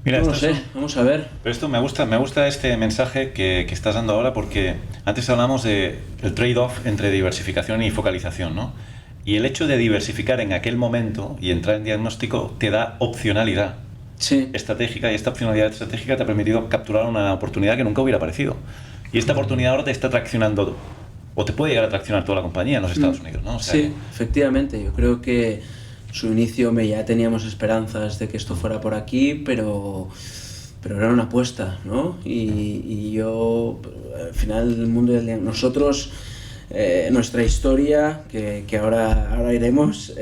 Mira, no lo sé, vamos a ver. Pero esto me gusta este mensaje que estás dando ahora, porque antes hablamos del trade-off entre diversificación y focalización, ¿no? Y el hecho de diversificar en aquel momento y entrar en diagnóstico te da opcionalidad estratégica, y esta opcionalidad estratégica te ha permitido capturar una oportunidad que nunca hubiera aparecido. Y esta oportunidad ahora te está traccionando, o te puede llegar a traccionar toda la compañía en los Estados Unidos, ¿no? O sea, sí, efectivamente. Yo creo que su inicio ya teníamos esperanzas de que esto fuera por aquí, pero era una apuesta, ¿no? Y yo, al final, el mundo del diagnóstico, nosotros... nuestra historia, que ahora iremos,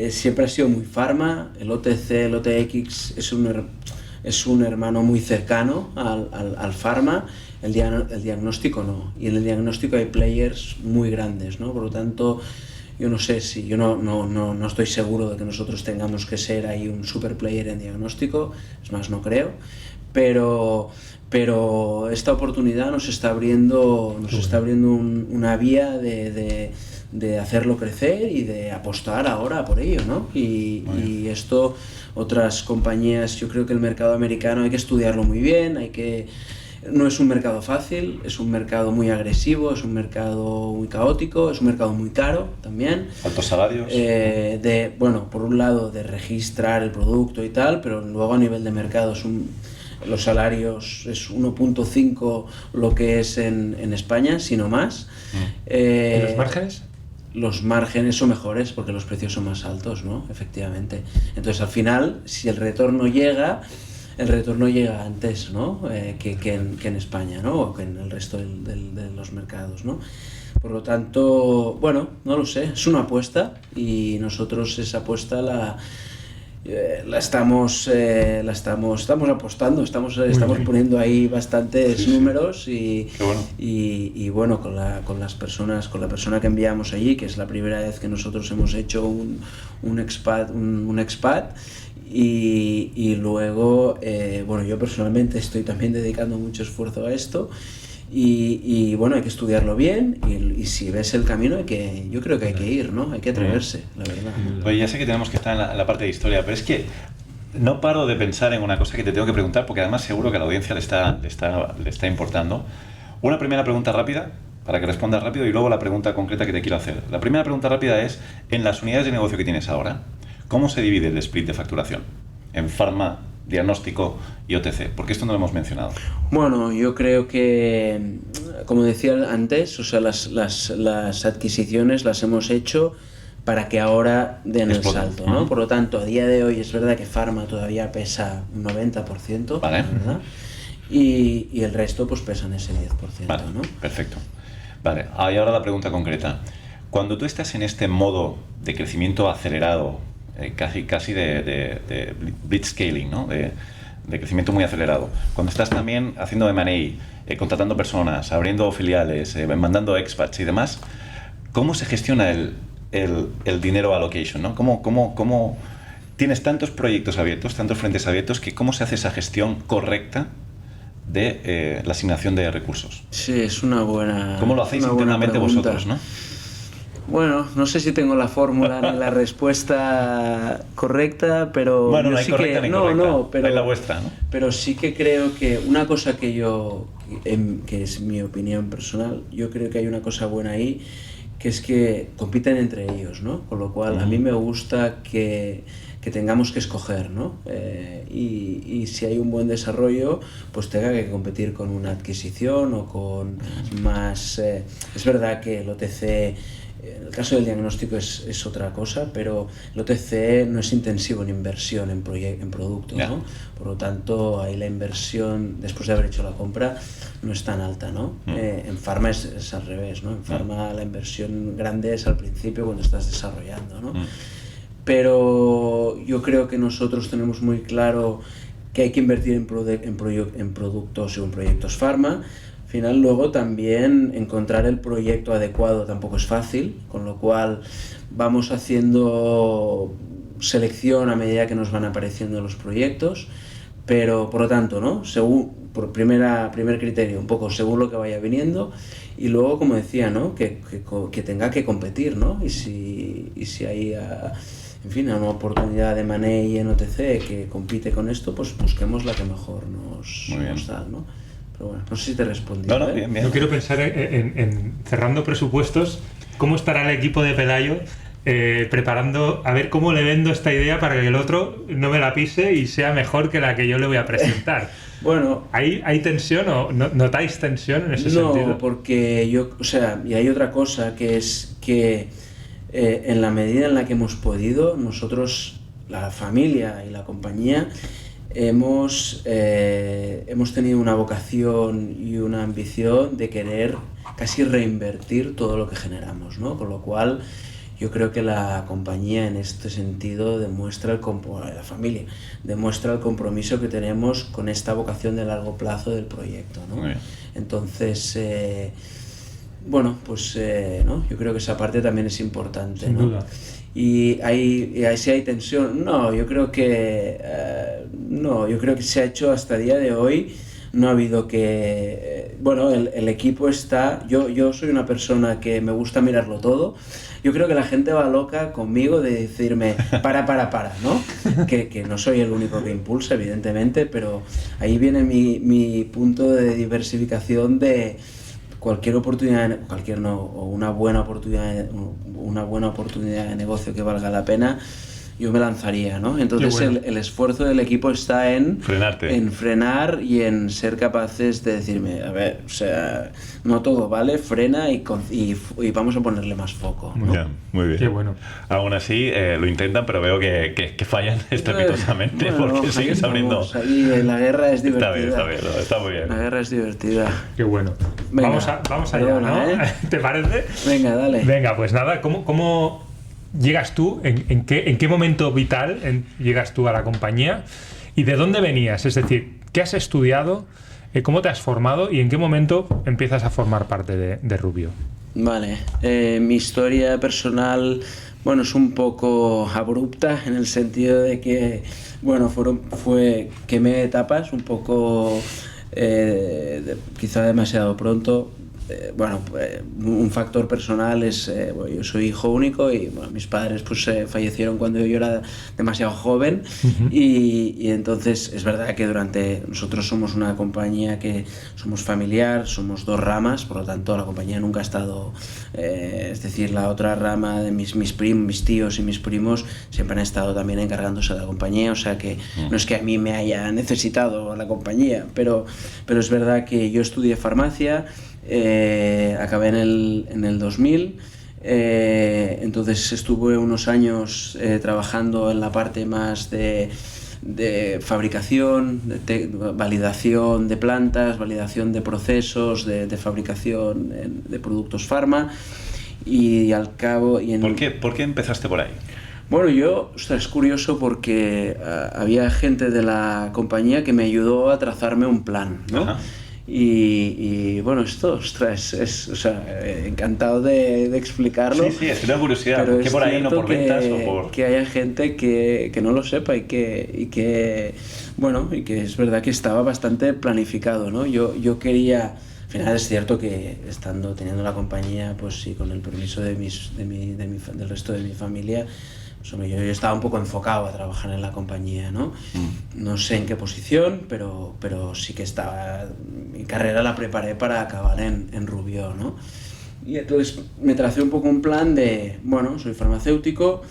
siempre ha sido muy farma. El OTC, el OTX es un hermano muy cercano al farma. El diagnóstico no. Y en el diagnóstico hay players muy grandes, ¿no? Por lo tanto, yo no sé si... Yo no estoy seguro de que nosotros tengamos que ser ahí un super player en diagnóstico. Es más, no creo. Pero esta oportunidad nos está abriendo una vía de hacerlo crecer y de apostar ahora por ello, ¿no? Y esto, otras compañías, yo creo que el mercado americano hay que estudiarlo muy bien, no es un mercado fácil, es un mercado muy agresivo, es un mercado muy caótico, es un mercado muy caro también. Altos salarios. Por un lado de registrar el producto y tal, pero luego a nivel de mercado los salarios es 1.5 lo que es en España, si no más. ¿Y los márgenes? Los márgenes son mejores porque los precios son más altos, ¿no? Efectivamente. Entonces, al final, si el retorno llega antes, ¿no? que en España, ¿no? O que en el resto de los mercados, ¿no? Por lo tanto, bueno, no lo sé, es una apuesta y nosotros esa apuesta estamos apostando, estamos poniendo ahí bastantes números y bueno, con la persona que enviamos allí, que es la primera vez que nosotros hemos hecho un expat y luego yo personalmente estoy también dedicando mucho esfuerzo a esto. Y bueno, hay que estudiarlo bien y si ves el camino yo creo que hay que ir, ¿no? Hay que atreverse, la verdad. Pues ya sé que tenemos que estar en la parte de historia, pero es que no paro de pensar en una cosa que te tengo que preguntar, porque además seguro que a la audiencia le está importando. Una primera pregunta rápida, para que respondas rápido, y luego la pregunta concreta que te quiero hacer. La primera pregunta rápida es, en las unidades de negocio que tienes ahora, ¿cómo se divide el split de facturación? En farma, diagnóstico y OTC, porque esto no lo hemos mencionado. Bueno, yo creo que, como decía antes, o sea, las adquisiciones las hemos hecho para que ahora den el salto, ¿no? Por lo tanto, a día de hoy es verdad que Pharma todavía pesa un 90%, vale. ¿verdad? y el resto pues pesan ese 10%. Vale, ¿no? perfecto. Vale, y ahora la pregunta concreta. Cuando tú estás en este modo de crecimiento acelerado, casi de blitzscaling, ¿no? De crecimiento muy acelerado, cuando estás también haciendo M&A, contratando personas, abriendo filiales, mandando expats y demás, ¿cómo se gestiona el dinero allocation, ¿no? ¿Cómo tienes tantos proyectos abiertos, tantos frentes abiertos, que cómo se hace esa gestión correcta de la asignación de recursos? Sí, es una buena. ¿Cómo lo hacéis internamente vosotros, no? Bueno, no sé si tengo la fórmula ni la respuesta correcta, pero bueno, no hay sí correcta que, ni correcta. No, pero hay la vuestra, ¿no? Pero sí que creo que una cosa que es mi opinión personal, yo creo que hay una cosa buena ahí, que es que compiten entre ellos, ¿no? Con lo cual a mí me gusta que tengamos que escoger, ¿no? Y si hay un buen desarrollo, pues tenga que competir con una adquisición o con más... es verdad que el OTC... En el caso del diagnóstico es otra cosa, pero el OTC no es intensivo en inversión en productos, ¿no? Por lo tanto, ahí la inversión, después de haber hecho la compra, no es tan alta, ¿no? En Pharma es al revés, ¿no? En Pharma la inversión grande es al principio cuando estás desarrollando, ¿no? Pero yo creo que nosotros tenemos muy claro que hay que invertir en productos y en proyectos Pharma. Al final, luego también encontrar el proyecto adecuado tampoco es fácil, con lo cual vamos haciendo selección a medida que nos van apareciendo los proyectos, pero por lo tanto, ¿no? Primer criterio, un poco según lo que vaya viniendo, y luego, como decía, ¿no? Que tenga que competir, ¿no? Y si hay, en fin, una oportunidad de M&A en OTC que compite con esto, pues busquemos la que mejor nos da, ¿no? Pero bueno, no sé si te he respondido. No, bien. Yo quiero pensar en cerrando presupuestos, cómo estará el equipo de Pelayo preparando, a ver cómo le vendo esta idea para que el otro no me la pise y sea mejor que la que yo le voy a presentar. Bueno, ¿Hay tensión o notáis tensión en ese sentido? No, porque y hay otra cosa que es que en la medida en la que hemos podido, nosotros, la familia y la compañía, hemos tenido una vocación y una ambición de querer casi reinvertir todo lo que generamos, ¿no? Con lo cual yo creo que la compañía en este sentido la familia demuestra el compromiso que tenemos con esta vocación de largo plazo del proyecto, ¿no? Entonces, bueno, pues ¿no? Yo creo que esa parte también es importante, sin ¿no? duda. Y si hay tensión, yo creo que se ha hecho hasta el día de hoy, no ha habido que... bueno, el equipo está... Yo soy una persona que me gusta mirarlo todo. Yo creo que la gente va loca conmigo de decirme, para, ¿no? Que no soy el único que impulsa, evidentemente, pero ahí viene mi punto de diversificación de... cualquier oportunidad, o una buena oportunidad de negocio que valga la pena, yo me lanzaría, ¿no? Entonces bueno, el esfuerzo del equipo está en frenar y en ser capaces de decirme, a ver, o sea, no todo vale, frena y vamos a ponerle más foco, ¿no? Ya, muy bien. Qué bueno. Aún así lo intentan, pero veo que fallan estrepitosamente, porque sigues abriendo. Ahí la guerra es divertida. Está muy bien. La guerra es divertida. Qué bueno. Venga, vamos allá, ¿no? ¿Te parece? Venga, dale. Venga, pues nada, ¿cómo llegas tú? ¿En qué momento vital llegas tú a la compañía? ¿Y de dónde venías? Es decir, ¿qué has estudiado? ¿Cómo te has formado? ¿Y en qué momento empiezas a formar parte de Rubio? Vale, mi historia personal, bueno, es un poco abrupta en el sentido de que, bueno, quemé etapas un poco, quizá demasiado pronto. Un factor personal es, yo soy hijo único y mis padres pues fallecieron cuando yo era demasiado joven. y entonces es verdad que nosotros somos una compañía que somos familiar, somos dos ramas, por lo tanto la compañía nunca ha estado, es decir, la otra rama de mis tíos y mis primos siempre han estado también encargándose de la compañía, o sea que no es que a mí me haya necesitado la compañía, pero es verdad que yo estudié farmacia. Acabé en el 2000, entonces estuve unos años trabajando en la parte más de de fabricación, validación de plantas, validación de procesos, de fabricación de productos farma, y al cabo... ¿Por qué empezaste por ahí? Bueno, yo, es curioso porque había gente de la compañía que me ayudó a trazarme un plan, ¿no? Ajá. Y bueno, esto, encantado de explicarlo. Sí, es que tengo curiosidad. ¿Por qué por ahí, no por ventas o por...? Que haya gente que no lo sepa y que es verdad que estaba bastante planificado, ¿no? Yo quería... Al final es cierto que teniendo la compañía, pues sí, con el permiso del resto de mi familia, pues, hombre, yo estaba un poco enfocado a trabajar en la compañía, ¿no? No sé en qué posición, pero sí que mi carrera la preparé para acabar en Rubió, ¿no? Y entonces me tracé un poco un plan de, bueno, soy farmacéutico,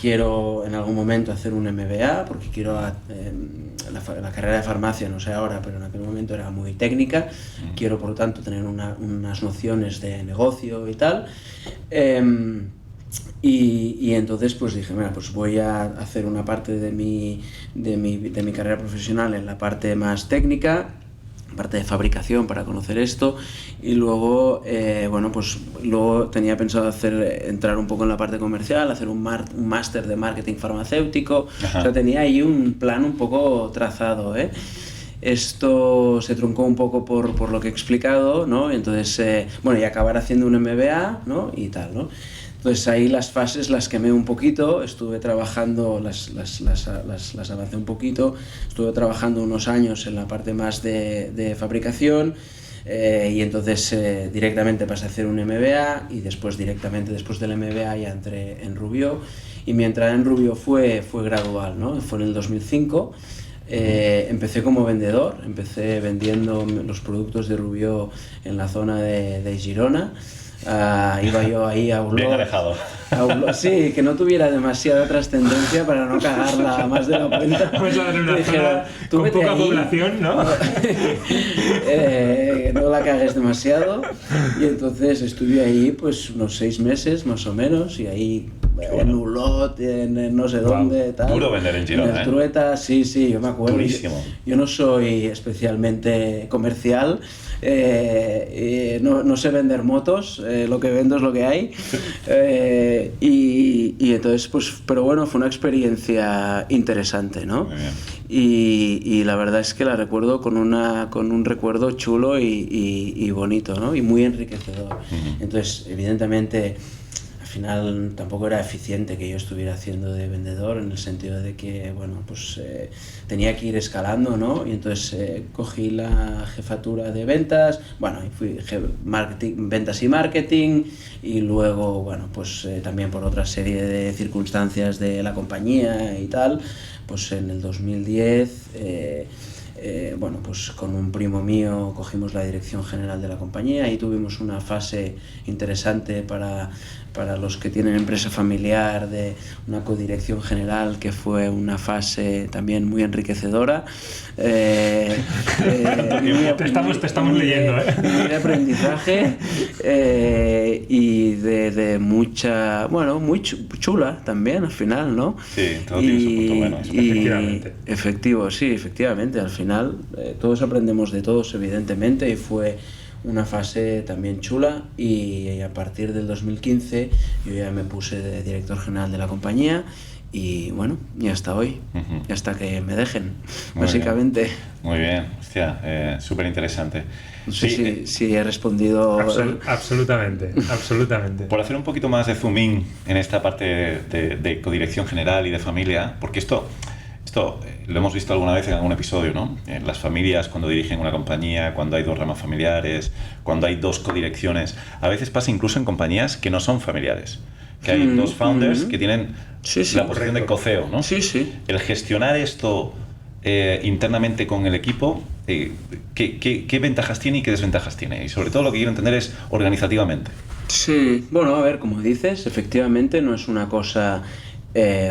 quiero en algún momento hacer un MBA, porque quiero la carrera de farmacia, no sé ahora, pero en aquel momento era muy técnica, quiero por lo tanto tener unas nociones de negocio y tal, y entonces pues dije, mira, pues voy a hacer una parte de mi carrera profesional en la parte más técnica, parte de fabricación para conocer esto, y luego luego tenía pensado entrar un poco en la parte comercial, hacer un máster de marketing farmacéutico. Ajá. O sea, tenía ahí un plan un poco trazado, ¿eh? Esto se truncó un poco por lo que he explicado, ¿no? Entonces, y acabar haciendo un MBA, ¿no? Y tal, ¿no? Entonces ahí las fases las quemé un poquito, estuve trabajando, las avancé un poquito, estuve trabajando unos años en la parte más de fabricación, y entonces directamente pasé a hacer un MBA, y después del MBA ya entré en Rubió, y mi entrada en Rubió fue gradual, ¿no? Fue en el 2005. Empecé como vendedor, empecé vendiendo los productos de Rubió en la zona de Girona. Iba yo ahí a Bien alejado. Sí, que no tuviera demasiada trascendencia para no cagarla más de la cuenta. Vamos a ver una zona con poca población, ¿no? No la cagues demasiado. Y entonces estuve ahí pues unos 6 meses más o menos, y ahí en Ulot, en no sé dónde, tal. Duro vender en Girona, en el Trueta, sí, yo me acuerdo. Durísimo. Yo no soy especialmente comercial, no sé vender motos, lo que vendo es lo que hay. Y entonces, pues, pero bueno, fue una experiencia interesante, ¿no? Muy bien. Y la verdad es que la recuerdo con un recuerdo chulo y bonito, ¿no? Y muy enriquecedor. Uh-huh. Entonces, evidentemente, al final tampoco era eficiente que yo estuviera haciendo de vendedor, en el sentido de que, bueno, pues tenía que ir escalando, ¿no? Y entonces cogí la jefatura de ventas, y fui ventas y marketing, y luego, bueno, pues también por otra serie de circunstancias de la compañía y tal, pues en el 2010... pues con un primo mío cogimos la dirección general de la compañía, y tuvimos una fase interesante para los que tienen empresa familiar, de una codirección general, que fue una fase también muy enriquecedora. Te estamos leyendo, de aprendizaje, y de mucha, muy chula también al final, ¿no? Sí, todo tiene su punto bueno. Efectivamente. Efectivamente, al final todos aprendemos de todos, evidentemente, y fue una fase también chula, y a partir del 2015 yo ya me puse de director general de la compañía, y bueno, y hasta hoy, y hasta que me dejen, básicamente. Muy bien, hostia, súper interesante. No sé si he respondido... Absolutamente. Por hacer un poquito más de zoom in en esta parte de codirección general y de familia, porque esto lo hemos visto alguna vez en algún episodio, ¿no? En las familias, cuando dirigen una compañía, cuando hay 2 ramas familiares, cuando hay 2 codirecciones, a veces pasa incluso en compañías que no son familiares, que hay 2 founders que tienen la posición de co-CEO, ¿no? Sí. El gestionar esto internamente con el equipo, ¿qué ventajas tiene y qué desventajas tiene? Y sobre todo lo que quiero entender es organizativamente. Sí, bueno, a ver, como dices, efectivamente no es una cosa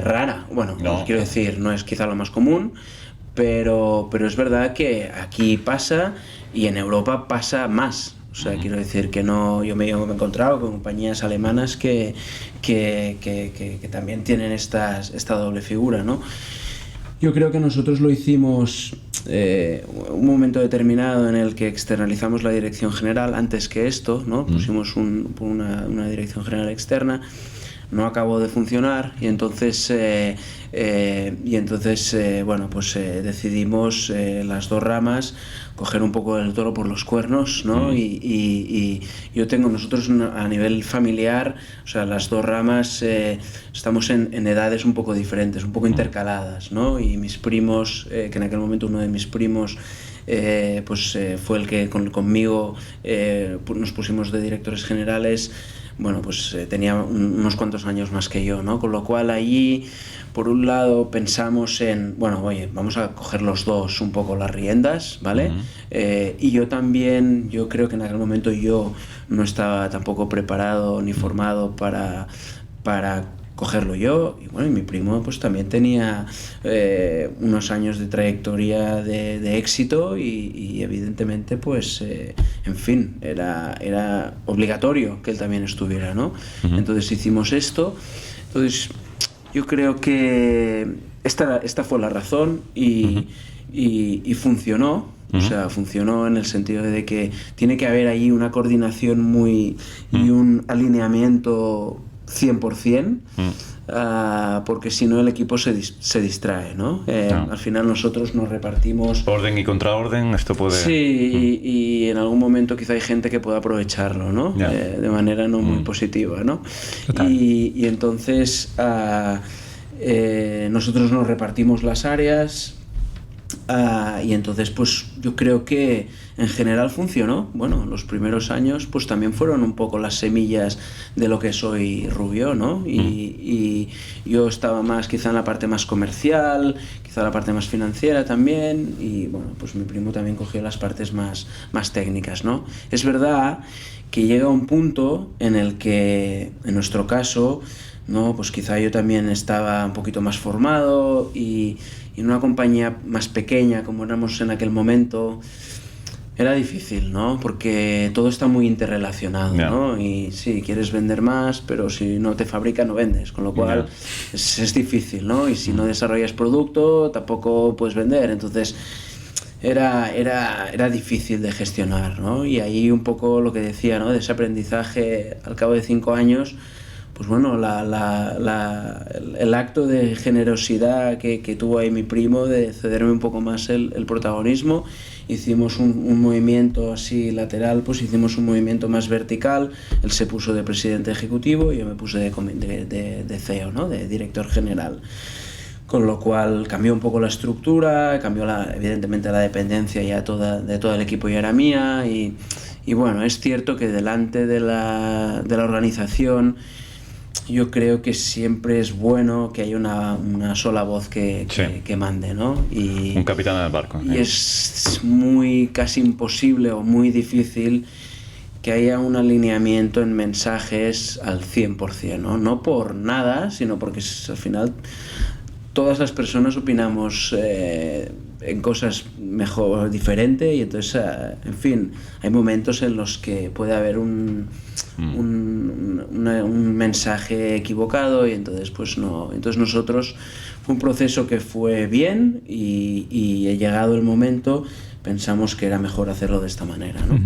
rara. Bueno, no. Quiero decir, no es quizá lo más común, pero es verdad que aquí pasa, y en Europa pasa más. O sea, quiero decir que no, yo me he encontrado con compañías alemanas que también tienen esta doble figura, ¿no? Yo creo que nosotros lo hicimos un momento determinado en el que externalizamos la dirección general antes que esto, ¿no? Pusimos una dirección general externa, no acabó de funcionar y entonces bueno, pues decidimos las dos ramas coger un poco el toro por los cuernos, ¿no? Y nosotros a nivel familiar, o sea, las dos ramas estamos en edades un poco diferentes, un poco intercaladas, ¿no? Y mis primos, que en aquel momento uno de mis primos fue el que conmigo nos pusimos de directores generales. Bueno, pues tenía unos cuantos años más que yo, ¿no? Con lo cual allí, por un lado, pensamos en, bueno, oye, vamos a coger los dos un poco las riendas, ¿vale? Y yo creo que en aquel momento yo no estaba tampoco preparado ni formado para cogerlo yo, y bueno, y mi primo pues también tenía unos años de trayectoria de éxito y evidentemente pues en fin, era obligatorio que él también estuviera, ¿no? Entonces hicimos esto. Entonces yo creo que esta fue la razón y funcionó. O sea, funcionó en el sentido de que tiene que haber ahí una coordinación y un alineamiento 100%, porque si no el equipo se distrae, ¿no? Al final nosotros nos repartimos... Orden y contraorden, esto puede... Sí, y en algún momento quizá hay gente que pueda aprovecharlo, ¿no? De manera no muy positiva, ¿no? Y entonces nosotros nos repartimos las áreas. Y entonces pues yo creo que en general funcionó. Bueno, los primeros años pues también fueron un poco las semillas de lo que soy Rubio, ¿no? Y yo estaba más quizá en la parte más comercial, quizá la parte más financiera también, y bueno, pues mi primo también cogió las partes más técnicas, ¿no? Es verdad que llega un punto en el que, en nuestro caso, ¿no? Pues quizá yo también estaba un poquito más formado y en una compañía más pequeña como éramos en aquel momento era difícil, ¿no? Porque todo está muy interrelacionado, ¿no? Y sí, quieres vender más, pero si no te fabrica no vendes, con lo cual es difícil, ¿no? Y si no desarrollas producto tampoco puedes vender, entonces era difícil de gestionar, ¿no? Y ahí un poco lo que decía, ¿no? De ese aprendizaje al cabo de 5 años, pues bueno, el acto de generosidad que tuvo ahí mi primo de cederme un poco más el protagonismo, hicimos un movimiento así lateral, pues hicimos un movimiento más vertical, él se puso de presidente ejecutivo y yo me puse de CEO, ¿no? De director general. Con lo cual cambió un poco la estructura, cambió evidentemente la dependencia ya de todo el equipo ya era mía y bueno, es cierto que delante de la organización yo creo que siempre es bueno que haya una sola voz que mande, ¿no? Un capitán en el barco. Y es casi imposible o muy difícil que haya un alineamiento en mensajes al 100%, ¿no? No por nada, sino porque al final todas las personas opinamos en cosas mejor diferente y entonces, en fin, hay momentos en los que puede haber un mensaje equivocado y entonces pues no. Entonces nosotros fue un proceso que fue bien y llegado el momento pensamos que era mejor hacerlo de esta manera, ¿no?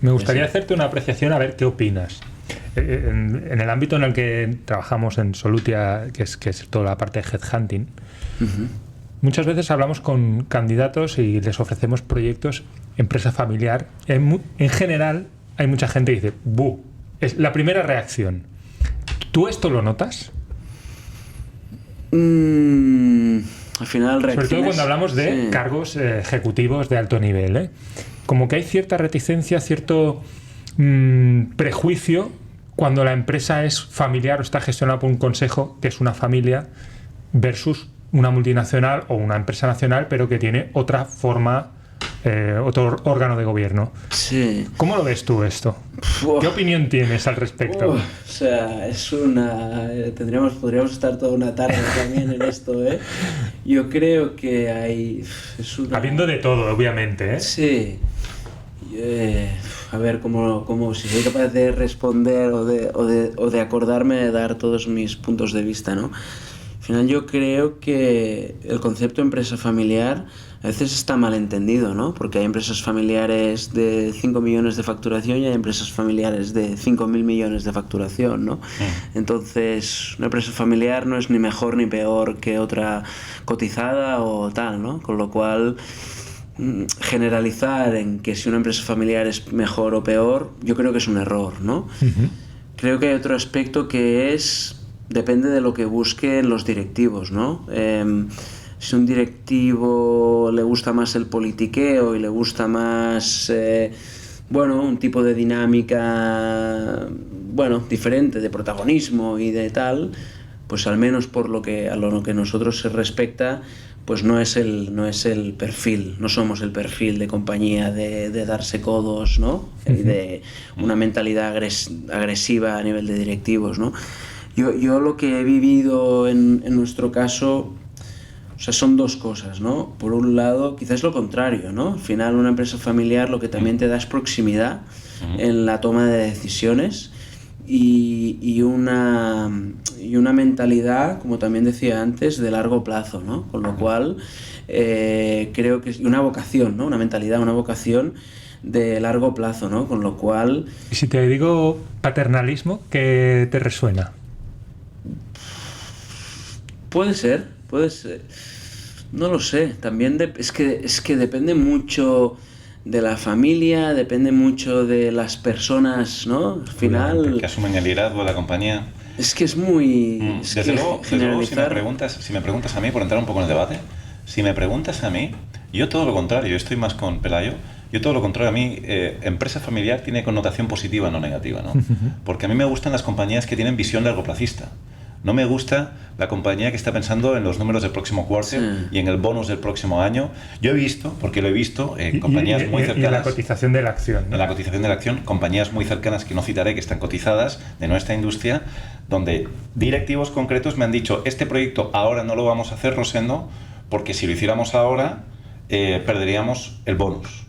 Me gustaría hacerte una apreciación a ver qué opinas. En el ámbito en el que trabajamos en Solutia, que es toda la parte de headhunting, muchas veces hablamos con candidatos y les ofrecemos proyectos empresa familiar. En general hay mucha gente que dice ¡buh! Es la primera reacción. ¿Tú esto lo notas? Al final reacciones... Sobre todo cuando hablamos de cargos ejecutivos de alto nivel, ¿eh? Como que hay cierta reticencia, cierto prejuicio cuando la empresa es familiar o está gestionada por un consejo que es una familia versus una multinacional o una empresa nacional pero que tiene otra forma, otro órgano de gobierno. Sí. ¿Cómo lo ves tú esto? ¿Qué opinión tienes al respecto? O sea, podríamos estar toda una tarde también en esto, ¿eh? Yo creo que hay... Habiendo de todo, obviamente, ¿eh? Sí. A ver, si soy capaz de responder o de acordarme de dar todos mis puntos de vista, ¿no? Al final yo creo que el concepto empresa familiar a veces está mal entendido, ¿no? Porque hay empresas familiares de 5 millones de facturación y hay empresas familiares de 5.000 millones de facturación, ¿no? Entonces, una empresa familiar no es ni mejor ni peor que otra cotizada o tal, ¿no? Con lo cual, generalizar en que si una empresa familiar es mejor o peor, yo creo que es un error, ¿no? Creo que hay otro aspecto que depende de lo que busquen los directivos, ¿no? Si un directivo le gusta más el politiqueo y le gusta más, un tipo de dinámica, diferente, de protagonismo y de tal, pues al menos a lo que nosotros se respecta, pues no es el perfil, no somos el perfil de compañía de darse codos, ¿no? Y de una mentalidad agresiva a nivel de directivos, ¿no? Yo lo que he vivido en nuestro caso, o sea, son dos cosas, ¿no? Por un lado, quizás lo contrario, ¿no? Al final, una empresa familiar lo que también te da es proximidad en la toma de decisiones y una mentalidad, como también decía antes, de largo plazo, ¿no? Con lo cual, creo que es una vocación, ¿no? Una mentalidad, una vocación de largo plazo, ¿no? Con lo cual... Y si te digo paternalismo, ¿qué te resuena? Puede ser. No lo sé. También es que depende mucho de la familia, depende mucho de las personas, ¿no? Al final... Que asumen el liderazgo de la compañía. Es que es muy... Desde luego, si me preguntas a mí, por entrar un poco en el debate, si me preguntas a mí, yo todo lo contrario, yo estoy más con Pelayo. Yo todo lo contrario, a mí empresa familiar tiene connotación positiva, no negativa, ¿no? Porque a mí me gustan las compañías que tienen visión largoplacista. No me gusta la compañía que está pensando en los números del próximo quarter y en el bonus del próximo año. Yo he visto, porque lo he visto, en compañías muy cercanas... Y en la cotización de la acción, ¿no? En la cotización de la acción, compañías muy cercanas que no citaré, que están cotizadas de nuestra industria, donde directivos concretos me han dicho, este proyecto ahora no lo vamos a hacer, Rosendo, porque si lo hiciéramos ahora, perderíamos el bonus.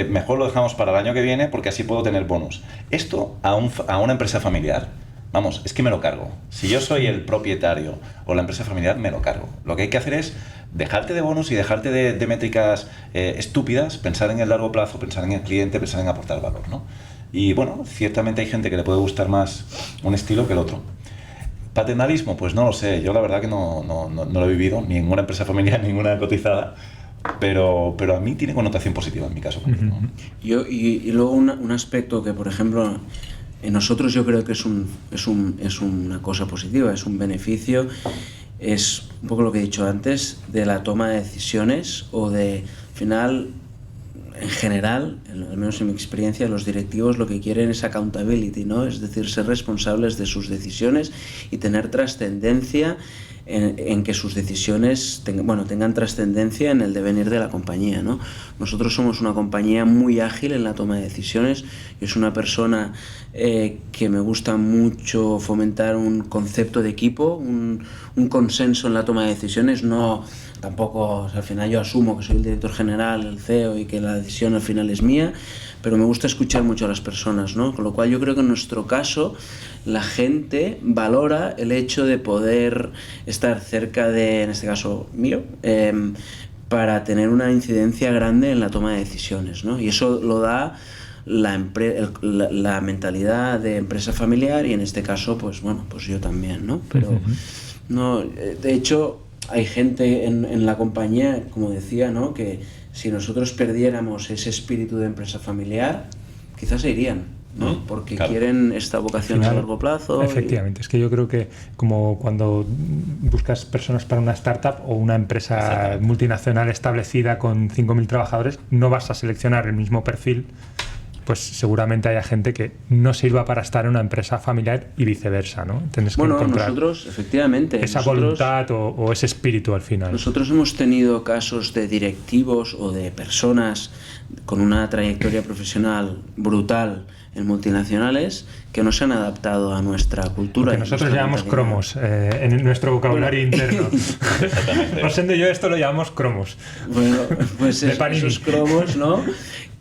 Mejor lo dejamos para el año que viene porque así puedo tener bonus. Esto a una empresa familiar... Vamos, es que me lo cargo. Si yo soy el propietario o la empresa familiar, me lo cargo. Lo que hay que hacer es dejarte de bonus y dejarte de métricas estúpidas, pensar en el largo plazo, pensar en el cliente, pensar en aportar valor, ¿no? Y bueno, ciertamente hay gente que le puede gustar más un estilo que el otro. Paternalismo, pues no lo sé. Yo la verdad que no lo he vivido, ni en una empresa familiar, ni en una cotizada. Pero a mí tiene connotación positiva en mi caso. ¿No? Y luego un aspecto que, por ejemplo... En nosotros yo creo que es una cosa positiva, es un beneficio, es un poco lo que he dicho antes, de la toma de decisiones o de, al final, en general, al menos en mi experiencia, los directivos lo que quieren es accountability, ¿no? Es decir, ser responsables de sus decisiones y tener trascendencia en que sus decisiones tengan trascendencia en el devenir de la compañía, ¿no? Nosotros somos una compañía muy ágil en la toma de decisiones. Yo soy una persona que me gusta mucho fomentar un concepto de equipo, un consenso en la toma de decisiones. No, tampoco, o sea, al final yo asumo que soy el director general, el CEO y que la decisión al final es mía, pero me gusta escuchar mucho a las personas, ¿no? Con lo cual yo creo que en nuestro caso la gente valora el hecho de poder estar cerca de, en este caso mío, para tener una incidencia grande en la toma de decisiones, ¿no? Y eso lo da la mentalidad de empresa familiar y en este caso, pues yo también, ¿no? Pero no, de hecho hay gente en la compañía, como decía, ¿no? Que si nosotros perdiéramos ese espíritu de empresa familiar, quizás se irían, ¿no? Porque quieren esta vocación a largo plazo. Efectivamente, es que yo creo que como cuando buscas personas para una startup o una empresa multinacional establecida con 5.000 trabajadores, no vas a seleccionar el mismo perfil, pues seguramente haya gente que no sirva para estar en una empresa familiar y viceversa, ¿no? Tienes que encontrar nosotros, efectivamente, esa voluntad o ese espíritu al final. Nosotros hemos tenido casos de directivos o de personas con una trayectoria profesional brutal en multinacionales que no se han adaptado a nuestra cultura. Porque nosotros llamamos cromos en nuestro vocabulario interno. Rosendo y yo esto lo llamamos cromos. Bueno, pues esos cromos, ¿no?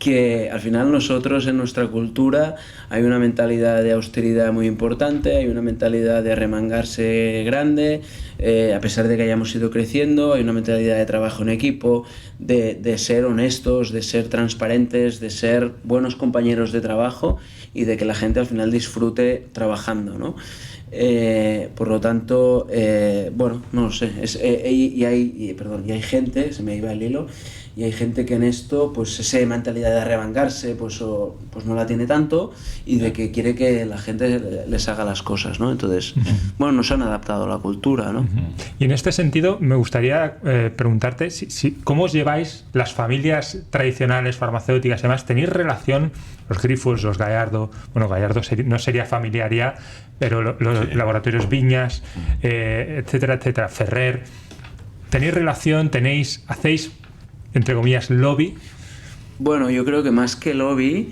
que al final nosotros en nuestra cultura hay una mentalidad de austeridad muy importante, hay una mentalidad de remangarse grande, a pesar de que hayamos ido creciendo, hay una mentalidad de trabajo en equipo, de ser honestos, de ser transparentes, de ser buenos compañeros de trabajo y de que la gente al final disfrute trabajando, ¿no? Por lo tanto, bueno, no lo sé, y hay gente, se me iba el hilo, y hay gente que en esto, pues esa mentalidad de arremangarse, pues no la tiene tanto y de que quiere que la gente les haga las cosas, ¿no? Entonces, bueno, no se han adaptado a la cultura, ¿no? Y en este sentido, me gustaría preguntarte ¿cómo os lleváis las familias tradicionales farmacéuticas? Además, ¿tenéis relación, los Grifols, los Gallardo? Bueno, Gallardo no sería familiar ya, pero los laboratorios Viñas, etcétera, etcétera, Ferrer. ¿Tenéis relación? ¿Hacéis, entre comillas, lobby? Bueno, yo creo que más que lobby,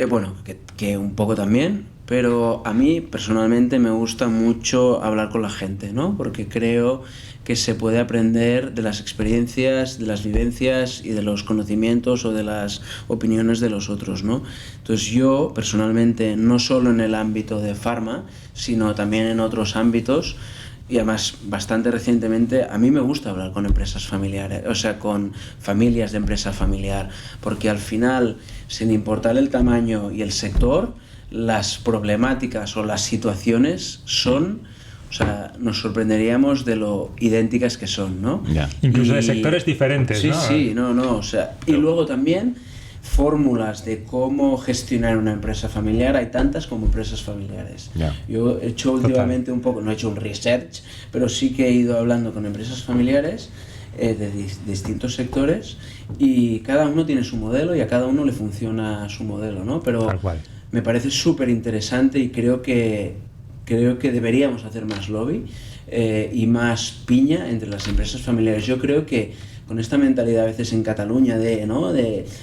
bueno, que un poco también, pero a mí personalmente me gusta mucho hablar con la gente, ¿no? Porque creo que se puede aprender de las experiencias, de las vivencias y de los conocimientos o de las opiniones de los otros, ¿no? Entonces yo personalmente, no solo en el ámbito de farma, sino también en otros ámbitos, y además bastante recientemente, a mí me gusta hablar con empresas familiares, o sea, con familias de empresa familiar, porque al final, sin importar el tamaño y el sector, las problemáticas o las situaciones son, o sea, nos sorprenderíamos de lo idénticas que son, ¿no? Yeah. Incluso de sectores diferentes, sí, ¿no? Sí, no, o sea, y luego también fórmulas de cómo gestionar una empresa familiar, hay tantas como empresas familiares. Yeah. Yo he hecho últimamente un poco, no he hecho un research, pero sí que he ido hablando con empresas familiares de distintos sectores y cada uno tiene su modelo y a cada uno le funciona su modelo, ¿no? Pero tal cual. Me parece súper interesante y creo que deberíamos hacer más lobby y más piña entre las empresas familiares. Yo creo que con esta mentalidad a veces en Cataluña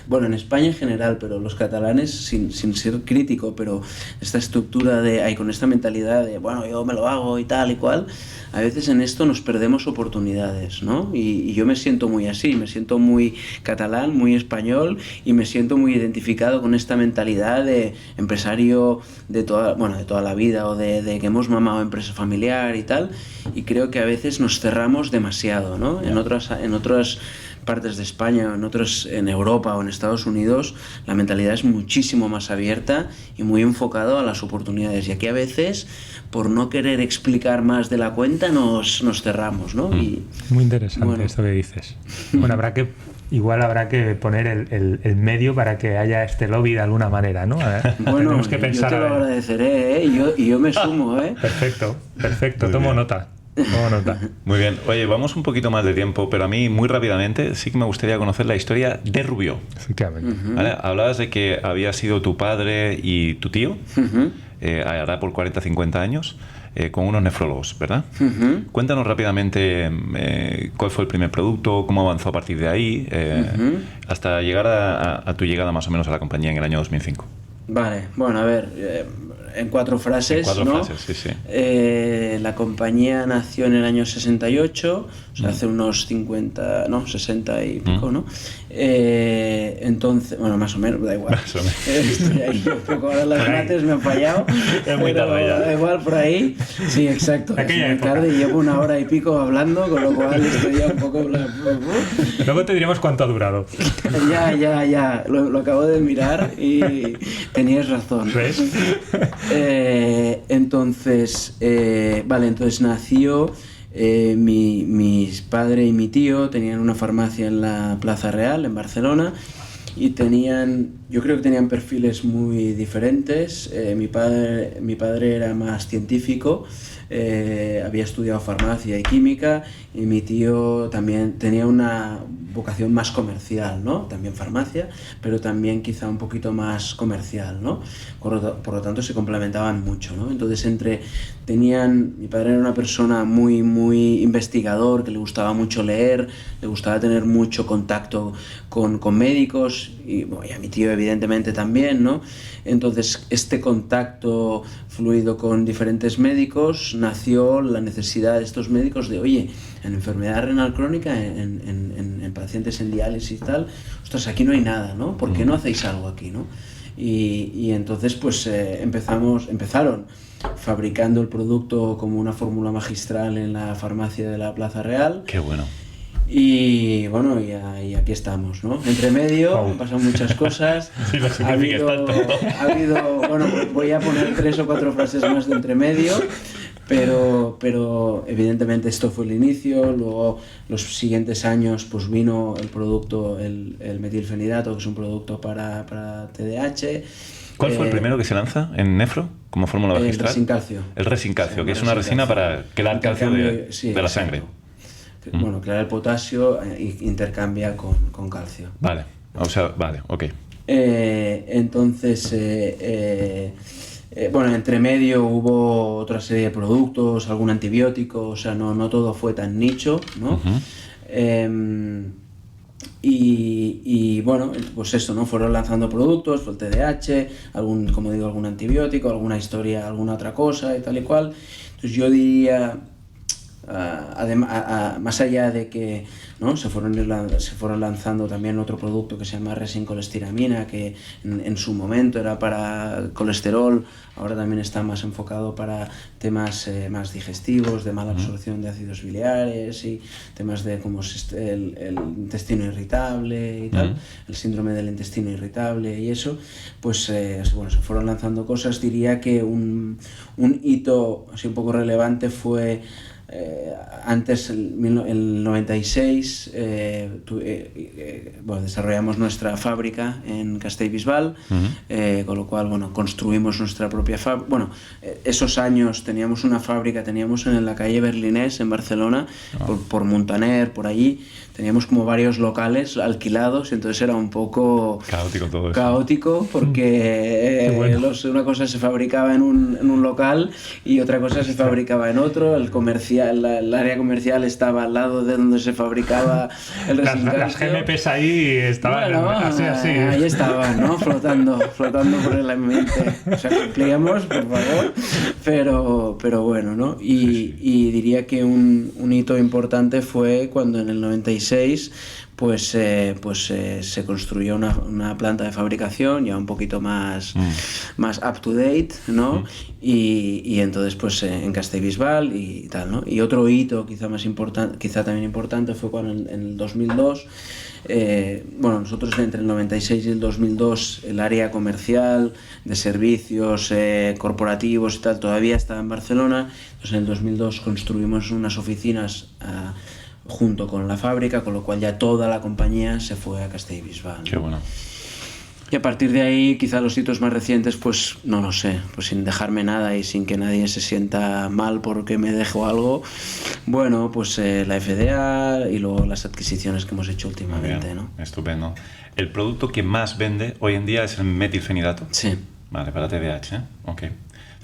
bueno, en España en general, pero los catalanes, sin ser crítico, pero esta estructura con esta mentalidad de, bueno, yo me lo hago y tal y cual, a veces en esto nos perdemos oportunidades, ¿no? Y yo me siento muy así, me siento muy catalán, muy español y me siento muy identificado con esta mentalidad de empresario de toda la vida o de que hemos mamado empresa familiar y tal, y creo que a veces nos cerramos demasiado, ¿no? En otras partes de España, en Europa o en Estados Unidos, la mentalidad es muchísimo más abierta y muy enfocado a las oportunidades. Y aquí a veces, por no querer explicar más de la cuenta, nos cerramos, ¿no? Y, muy interesante esto que dices. Bueno, habrá que poner el medio para que haya este lobby de alguna manera, ¿no? Bueno, tenemos que pensar, yo te lo agradeceré, y yo me sumo, ¿eh? Perfecto, tomo nota. Muy bien. Oye, vamos un poquito más de tiempo, pero a mí muy rápidamente sí que me gustaría conocer la historia de Rubió. Efectivamente. ¿Vale? Hablabas de que había sido tu padre y tu tío, hará por 40-50 años, con unos nefrólogos, ¿verdad? Cuéntanos rápidamente cuál fue el primer producto, cómo avanzó a partir de ahí, hasta llegar a tu llegada más o menos a la compañía en el año 2005. Vale, bueno, a ver, en cuatro frases, ¿no? Sí. La compañía nació en el año 68, o sea, hace unos 60 y pico, ¿no? Entonces, bueno, más o menos, da igual. Estoy ahí un poco, ahora las mates me han fallado. Es muy tarde ya. Da igual, por ahí. Sí, exacto. Es muy tarde y llevo 1 hora y pico hablando, con lo cual estoy ya un poco... Luego te diremos cuánto ha durado. Ya. Lo acabo de mirar y tenías razón. ¿Ves? Entonces nació mi padre y mi tío tenían una farmacia en la Plaza Real, en Barcelona, y yo creo que tenían perfiles muy diferentes. Mi padre era más científico, había estudiado farmacia y química, y mi tío también tenía una vocación más comercial, ¿no? También farmacia, pero también quizá un poquito más comercial, ¿no? Por lo tanto se complementaban mucho, ¿no? Entonces mi padre era una persona muy, muy investigador, que le gustaba mucho leer, le gustaba tener mucho contacto con médicos, y a mi tío evidentemente también, ¿no? Entonces este contacto fluido con diferentes médicos, nació la necesidad de estos médicos de, oye, en enfermedad renal crónica, en pacientes en diálisis y tal, ostras, aquí no hay nada, ¿no? ¿Por qué no hacéis algo aquí, no? Y entonces pues empezaron fabricando el producto como una fórmula magistral en la farmacia de la Plaza Real. Qué bueno. Y bueno, y aquí estamos, ¿no? Entre medio han pasado muchas cosas. Sí, lo significa tanto. Ha habido, bueno, voy a poner 3 o 4 frases más de entre medio, pero evidentemente esto fue el inicio. Luego los siguientes años pues vino el producto, el metilfenidato, que es un producto para TDAH. ¿Cuál fue el primero que se lanza en nefro como fórmula magistral? El resincalcio. El resincalcio, que es una resina para quelar calcio de la sangre. Bueno, clara el potasio intercambia con calcio. Vale, o sea, vale, ok. Entonces, bueno, entre medio hubo otra serie de productos, algún antibiótico, o sea, no todo fue tan nicho, ¿no? Y bueno, pues eso, ¿no? Fueron lanzando productos, fue el TDAH, algún antibiótico, alguna historia, alguna otra cosa y tal y cual. Entonces yo diría... más allá de que, ¿no? se fueron lanzando también otro producto que se llama resincolestiramina, que en su momento era para colesterol, ahora también está más enfocado para temas más digestivos, de mala absorción de ácidos biliares y temas de como el intestino irritable y tal, el síndrome del intestino irritable y eso, pues bueno, se fueron lanzando cosas. Diría que un hito así un poco relevante fue antes, el 96, bueno, desarrollamos nuestra fábrica en Castellbisbal, con lo cual, bueno, construimos nuestra propia fábrica. Bueno, esos años teníamos una fábrica, teníamos en la calle Berlinés, en Barcelona, por Muntaner, por allí, teníamos como varios locales alquilados, entonces era un poco caótico todo eso. Caótico, porque una cosa se fabricaba en un local y otra cosa se fabricaba en otro. El área comercial estaba al lado de donde se fabricaba el resincalcio. Las GMPs ahí estaban así. Ahí estaban, ¿no? flotando por el ambiente. O sea, cumplíamos, por favor, pero bueno, ¿no? Y diría que un hito importante fue cuando en el 96 pues se construyó una planta de fabricación ya un poquito más up to date, ¿no? Y entonces pues en Castellbisbal y tal, ¿no? Y otro hito quizá también importante fue cuando en el 2002, bueno, nosotros entre el 96 y el 2002 el área comercial de servicios corporativos y tal todavía estaba en Barcelona. Entonces en el 2002 construimos unas oficinas junto con la fábrica, con lo cual ya toda la compañía se fue a Castellbisbal, ¿no? Qué bueno. Y a partir de ahí, quizá los hitos más recientes, pues no lo sé, pues sin dejarme nada y sin que nadie se sienta mal porque me dejo algo, bueno, pues la FDA y luego las adquisiciones que hemos hecho últimamente, ¿no? Estupendo. ¿El producto que más vende hoy en día es el metilfenidato? Sí. Vale, para TDAH, ¿eh? Ok.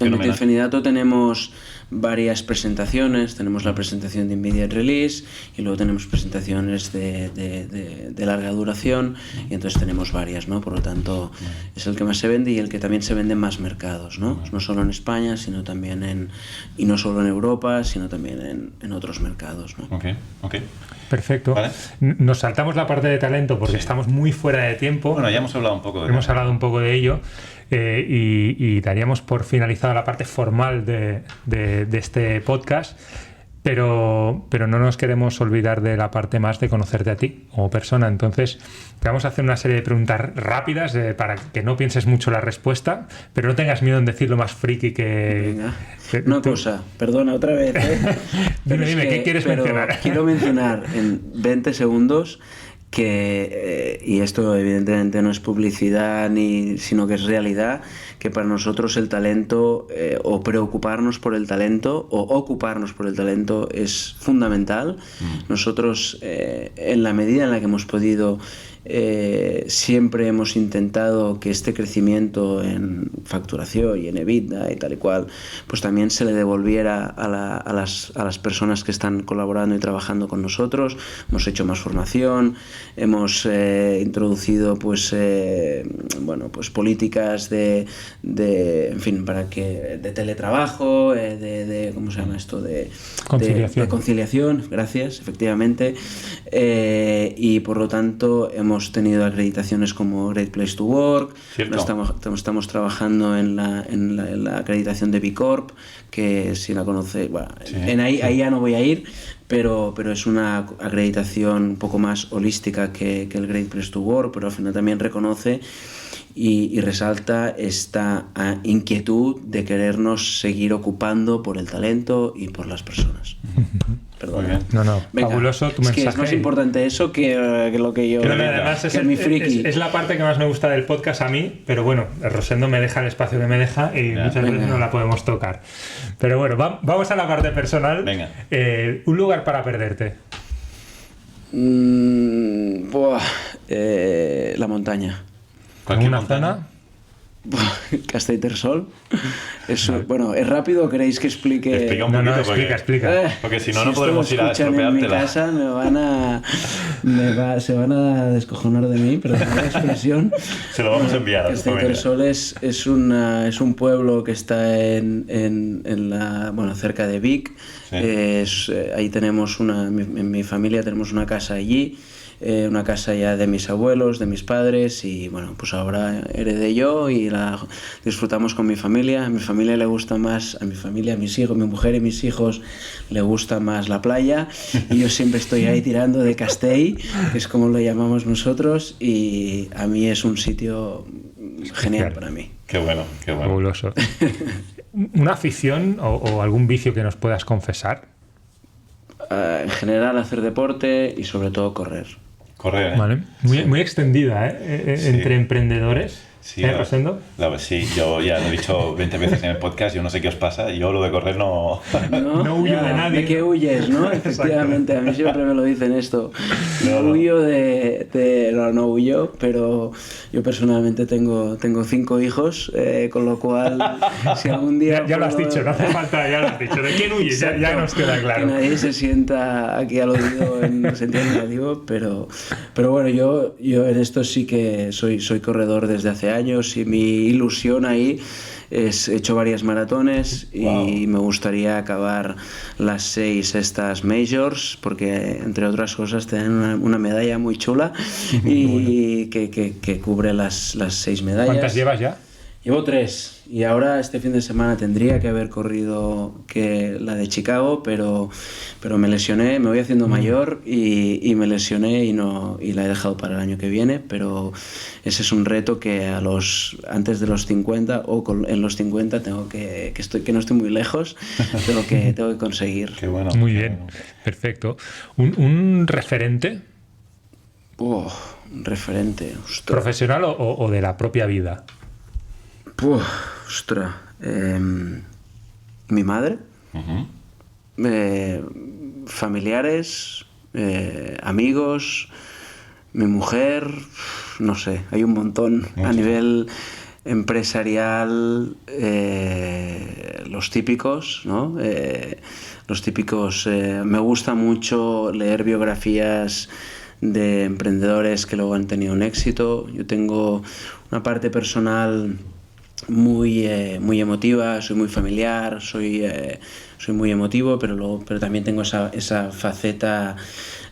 El metilfenidato tenemos varias presentaciones, tenemos la presentación de Immediate Release y luego tenemos presentaciones de larga duración y entonces tenemos varias, ¿no? Por lo tanto es el que más se vende y el que también se vende en más mercados, ¿no? No solo en España, sino también y no solo en Europa, sino también en otros mercados, ¿no? Ok. Perfecto. ¿Vale? Nos saltamos la parte de talento porque estamos muy fuera de tiempo. Bueno, ya hemos hablado un poco de Hemos hablado un poco de ello y daríamos por finalizada la parte formal de este podcast, pero no nos queremos olvidar de la parte más de conocerte a ti como persona. Entonces te vamos a hacer una serie de preguntas rápidas para que no pienses mucho la respuesta, pero no tengas miedo en decir lo más friki que... Venga. Una cosa, perdona otra vez, ¿eh? Dime, ¿qué quieres mencionar? Quiero mencionar en 20 segundos que, y esto evidentemente no es publicidad sino que es realidad, que para nosotros el talento o preocuparnos por el talento o ocuparnos por el talento es fundamental. Nosotros en la medida en la que hemos podido siempre hemos intentado que este crecimiento en facturación y en EBITDA y tal y cual pues también se le devolviera a las personas que están colaborando y trabajando con nosotros. Hemos hecho más formación, hemos introducido pues políticas de teletrabajo, ¿cómo se llama esto? De conciliación, gracias, efectivamente. y por lo tanto hemos tenido acreditaciones como Great Place to Work. Estamos trabajando en la acreditación de B Corp, que si la conocéis, bueno, ahí ya no voy a ir, pero es una acreditación un poco más holística que el Great Place to Work, pero al final también reconoce y resalta esta inquietud de querernos seguir ocupando por el talento y por las personas. Perdón. No, venga, fabuloso tu mensaje. Que es más importante eso que lo que yo... Pero además es la parte que más me gusta del podcast a mí, pero bueno, Rosendo me deja el espacio que me deja y muchas veces no la podemos tocar. Pero bueno, vamos a la parte personal. Venga. Un lugar para perderte. La montaña. ¿Alguna zona? Castellterçol. Bueno, ¿es rápido o queréis que explique? Explica un poquito. Explica. Porque si no podemos ir a estropeártela. En mi casa se van a descojonar de mí, pero la expresión. Se lo vamos a enviar a tu familia. Castellterçol es un pueblo que está cerca de Vic. Sí. Ahí tenemos en mi familia tenemos una casa allí. Una casa ya de mis abuelos, de mis padres, y bueno, pues ahora heredé yo y la disfrutamos con mi familia. A mi familia le gusta más, a mis hijos, mi mujer y mis hijos le gusta más la playa, y yo siempre estoy ahí tirando de Castell, que es como lo llamamos nosotros, y a mí es un sitio genial para mí. Qué bueno. Fabuloso. ¿Una afición o algún vicio que nos puedas confesar? En general hacer deporte y sobre todo correr. Vale. Muy extendida, entre emprendedores. Sí, Rosendo? Sí, yo ya lo he dicho 20 veces en el podcast, yo no sé qué os pasa, yo lo de correr no huyo de nadie. ¿De qué huyes, no? Efectivamente, a mí siempre me lo dicen esto. Huyo no huyo, pero yo personalmente tengo 5 hijos, con lo cual, si algún día... Ya lo has dicho, no hace falta, ya lo has dicho. ¿De quién huyes? Ya nos queda claro. Que nadie se sienta aquí al oído en sentido negativo, pero bueno, yo en esto sí que soy corredor desde hace años, y mi ilusión ahí he hecho varias maratones y me gustaría acabar las 6 estas majors, porque entre otras cosas te dan una medalla muy chula y que cubre las 6 medallas. ¿Cuántas llevas ya? Llevo 3 y ahora este fin de semana tendría que haber corrido la de Chicago, pero me lesioné, me voy haciendo mayor y me lesioné y la he dejado para el año que viene, pero ese es un reto que antes de los 50 o en los 50 tengo que no estoy muy lejos, tengo que conseguir. Qué bueno. Muy bien, perfecto. ¿Un referente? Un referente. Ostras. ¿Profesional o de la propia vida? Mi madre, familiares, amigos, mi mujer, no sé, hay un montón. A nivel empresarial, los típicos, ¿no? Los típicos, me gusta mucho leer biografías de emprendedores que luego han tenido un éxito. Yo tengo una parte personal muy emotiva, soy muy familiar, soy muy emotivo, pero también tengo esa faceta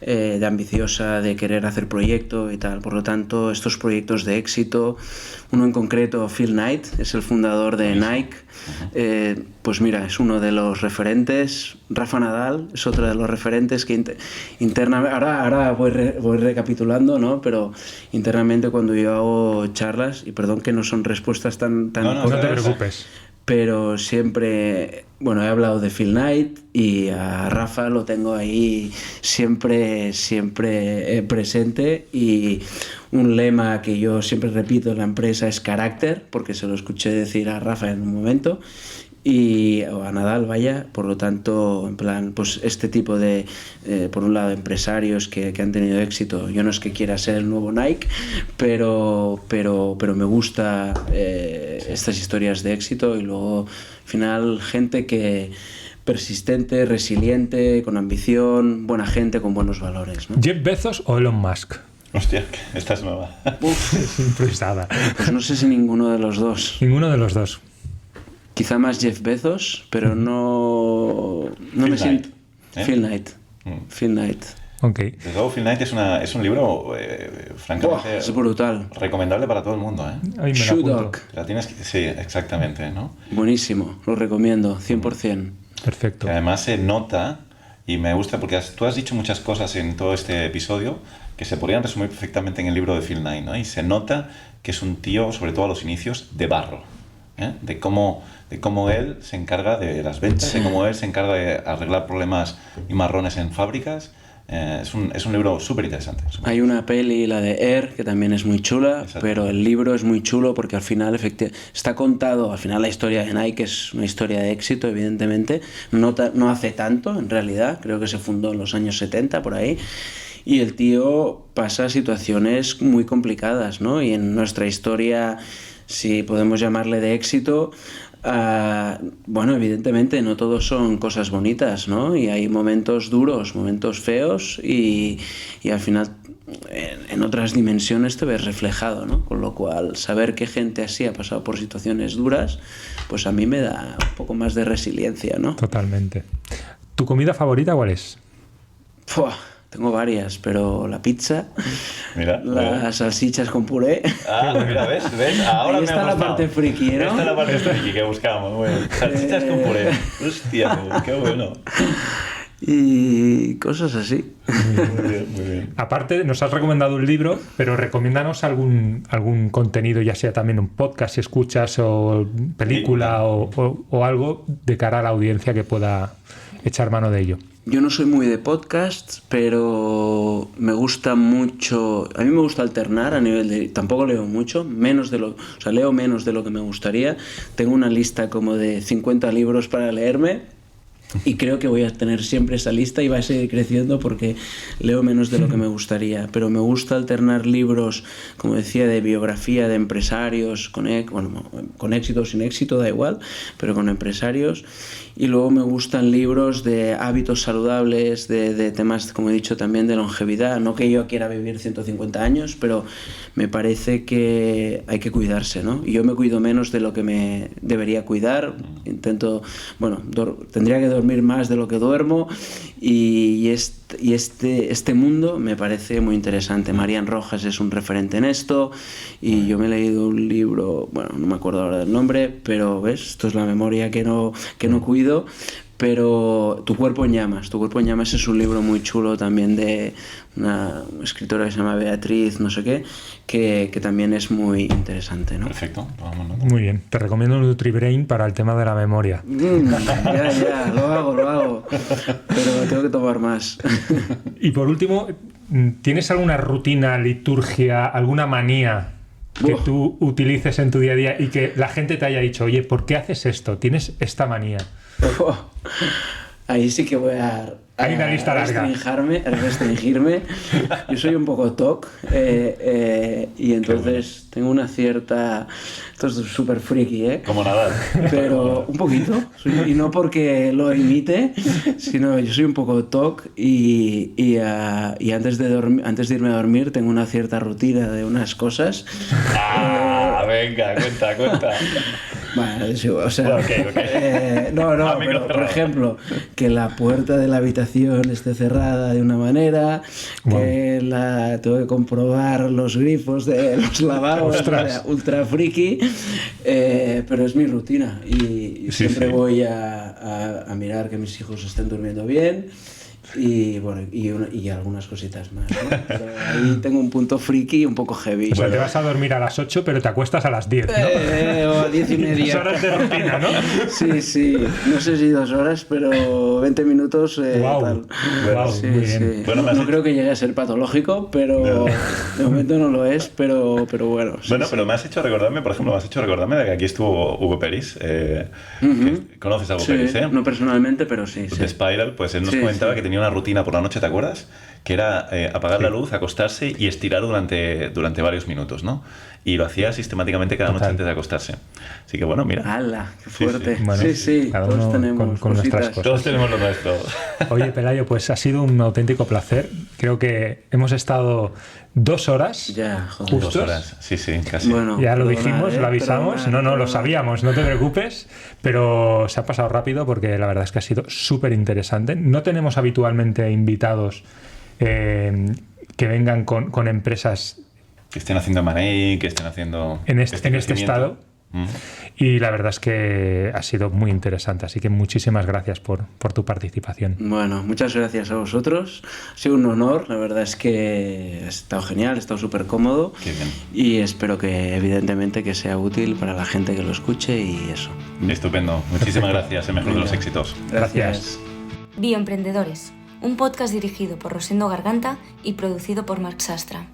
de ambiciosa, de querer hacer proyecto y tal. Por lo tanto, estos proyectos de éxito, uno en concreto, Phil Knight, es el fundador de Nike, pues mira, es uno de los referentes. Rafa Nadal es otro de los referentes que internamente, ahora voy recapitulando, ¿no? Pero internamente cuando yo hago charlas, y perdón que no son respuestas tan no te preocupes, pero siempre, bueno, he hablado de Phil Knight y a Rafa lo tengo ahí siempre presente, y un lema que yo siempre repito en la empresa es carácter, porque se lo escuché decir a Rafa en un momento, o a Nadal, vaya. Por lo tanto, en plan, pues este tipo de, por un lado, empresarios que han tenido éxito. Yo no es que quiera ser el nuevo Nike, pero me gusta estas historias de éxito, y luego, al final, gente que persistente, resiliente, con ambición, buena gente, con buenos valores, ¿no? ¿Jeff Bezos o Elon Musk? Hostia, esta es nueva. Es improvisada. Pues no sé si ninguno de los dos. Ninguno de los dos. Quizá más Jeff Bezos, pero no me siento... Phil Knight. Phil Knight. Ok. Desde luego, Phil Knight es un libro, francamente, Es brutal. recomendable para todo el mundo, ¿eh? Ahí me la Shoe apunto. Dog. La tienes que... Sí, exactamente, ¿no? Buenísimo, lo recomiendo, 100%. Perfecto. Que además se nota, y me gusta porque tú has dicho muchas cosas en todo este episodio que se podrían resumir perfectamente en el libro de Phil Knight, ¿no? Y se nota que es un tío, sobre todo a los inicios, de barro, ¿eh? De cómo él se encarga de las ventas, de cómo él se encarga de arreglar problemas y marrones en fábricas. Es un libro súper interesante. Hay una peli, la de Air, que también es muy chula, Exacto. pero el libro es muy chulo porque al final está contado, al final la historia de Nike es una historia de éxito, evidentemente, no hace tanto en realidad, creo que se fundó en los años 70 por ahí, y el tío pasa situaciones muy complicadas, ¿no? Y en nuestra historia, si podemos llamarle de éxito, bueno, evidentemente no todos son cosas bonitas, ¿no? Y hay momentos duros, momentos feos y al final en otras dimensiones te ves reflejado, ¿no? Con lo cual, saber que gente así ha pasado por situaciones duras, pues a mí me da un poco más de resiliencia, ¿no? Totalmente. ¿Tu comida favorita cuál es? Pua, tengo varias, pero la pizza, Mira, las salchichas con puré. mira, ¿ves? Ahora Ahí me ha está la gustado. parte friki, ¿no? Esta es la parte friki que buscamos. Bueno, salchichas con puré. Hostia, qué bueno. Y cosas así. Muy bien, muy bien. Aparte, nos has recomendado un libro, pero recomiéndanos algún contenido, ya sea también un podcast si escuchas, o película, o algo de cara a la audiencia que pueda echar mano de ello. Yo no soy muy de podcasts, pero me gusta mucho. A mí me gusta alternar a nivel de. Tampoco leo mucho, leo menos de lo que me gustaría. Tengo una lista como de 50 libros para leerme. Y creo que voy a tener siempre esa lista y va a seguir creciendo porque leo menos de lo que me gustaría. Pero me gusta alternar libros, como decía, de biografía de empresarios, con éxito o sin éxito, da igual, pero con empresarios. Y luego me gustan libros de hábitos saludables, de temas, como he dicho, también de longevidad. No que yo quiera vivir 150 años, pero me parece que hay que cuidarse, ¿no? Y yo me cuido menos de lo que me debería cuidar. Intento, tendría que dormir más de lo que duermo y este mundo me parece muy interesante. Marian Rojas es un referente en esto y yo me he leído un libro, no me acuerdo ahora del nombre, pero ves, esto es la memoria que no cuido, pero Tu cuerpo en llamas. Tu cuerpo en llamas es un libro muy chulo también de una escritora que se llama Beatriz, no sé qué, que también es muy interesante, ¿no? Perfecto, vamos. Muy bien, te recomiendo NutriBrain para el tema de la memoria. Ya, lo hago, pero tengo que tomar más. Y por último, ¿tienes alguna rutina, liturgia, alguna manía que tú utilices en tu día a día y que la gente te haya dicho, oye, ¿por qué haces esto? ¿Tienes esta manía? Ahí sí que voy a Hay una lista larga. Restringirme. Yo soy un poco TOC y entonces tengo una cierta... Esto es súper friki, ¿eh? Como Nadal. Pero un poquito. Y no porque lo imite, sino yo soy un poco TOC y antes de irme a dormir tengo una cierta rutina de unas cosas. Venga, cuenta. Bueno, o sea, Bueno, okay. Pero por ejemplo, que la puerta de la habitación esté cerrada de una manera, que tengo que comprobar los grifos de los lavabos, o sea, ultra friki, pero es mi rutina y siempre voy a mirar que mis hijos estén durmiendo bien. Y algunas cositas más, ¿no? Pero ahí tengo un punto friki un poco heavy. O sea, te vas a dormir a las 8, pero te acuestas a las 10, ¿no? O a 10:30. 2 horas de rutina, ¿no? Sí. No sé si 2 horas, pero 20 minutos. Wow, sí, muy bien. Sí. Bueno, no creo que llegue a ser patológico, pero de momento no lo es, pero bueno. Pero me has hecho recordarme, por ejemplo, de que aquí estuvo Hugo Peris. ¿Conoces a Hugo Peris, eh? No personalmente, pero sí. De Spiral, pues él nos comentaba que tenía una rutina por la noche, ¿te acuerdas? Que era apagar la luz, acostarse y estirar durante varios minutos, ¿no? Y lo hacía sistemáticamente cada noche antes de acostarse. Así que bueno, mira. ¡Hala! ¡Qué fuerte! Sí. Bueno, sí, cada todos uno tenemos con nuestras cosas. Todos tenemos lo nuestro. Oye, Pelayo, pues ha sido un auténtico placer. Creo que hemos estado 2 horas. Ya, joder. Justos. 2 horas, sí, casi. Bueno, Ya lo dijimos, lo avisamos. No, lo perdonar. sabíamos, no te preocupes. Pero se ha pasado rápido porque la verdad es que ha sido súper interesante. No tenemos habitualmente invitados que vengan con empresas que estén haciendo M&A, que estén haciendo en este estado. Mm. Y la verdad es que ha sido muy interesante, así que muchísimas gracias por tu participación. Bueno, muchas gracias a vosotros. Ha sido un honor, la verdad es que ha estado genial, ha estado súper cómodo. Qué bien. Y espero que, evidentemente, que sea útil para la gente que lo escuche y eso. Estupendo. Muchísimas gracias. El mejor de los éxitos. Gracias. Bioemprendedores, un podcast dirigido por Rosendo Garganta y producido por Marc Sastra.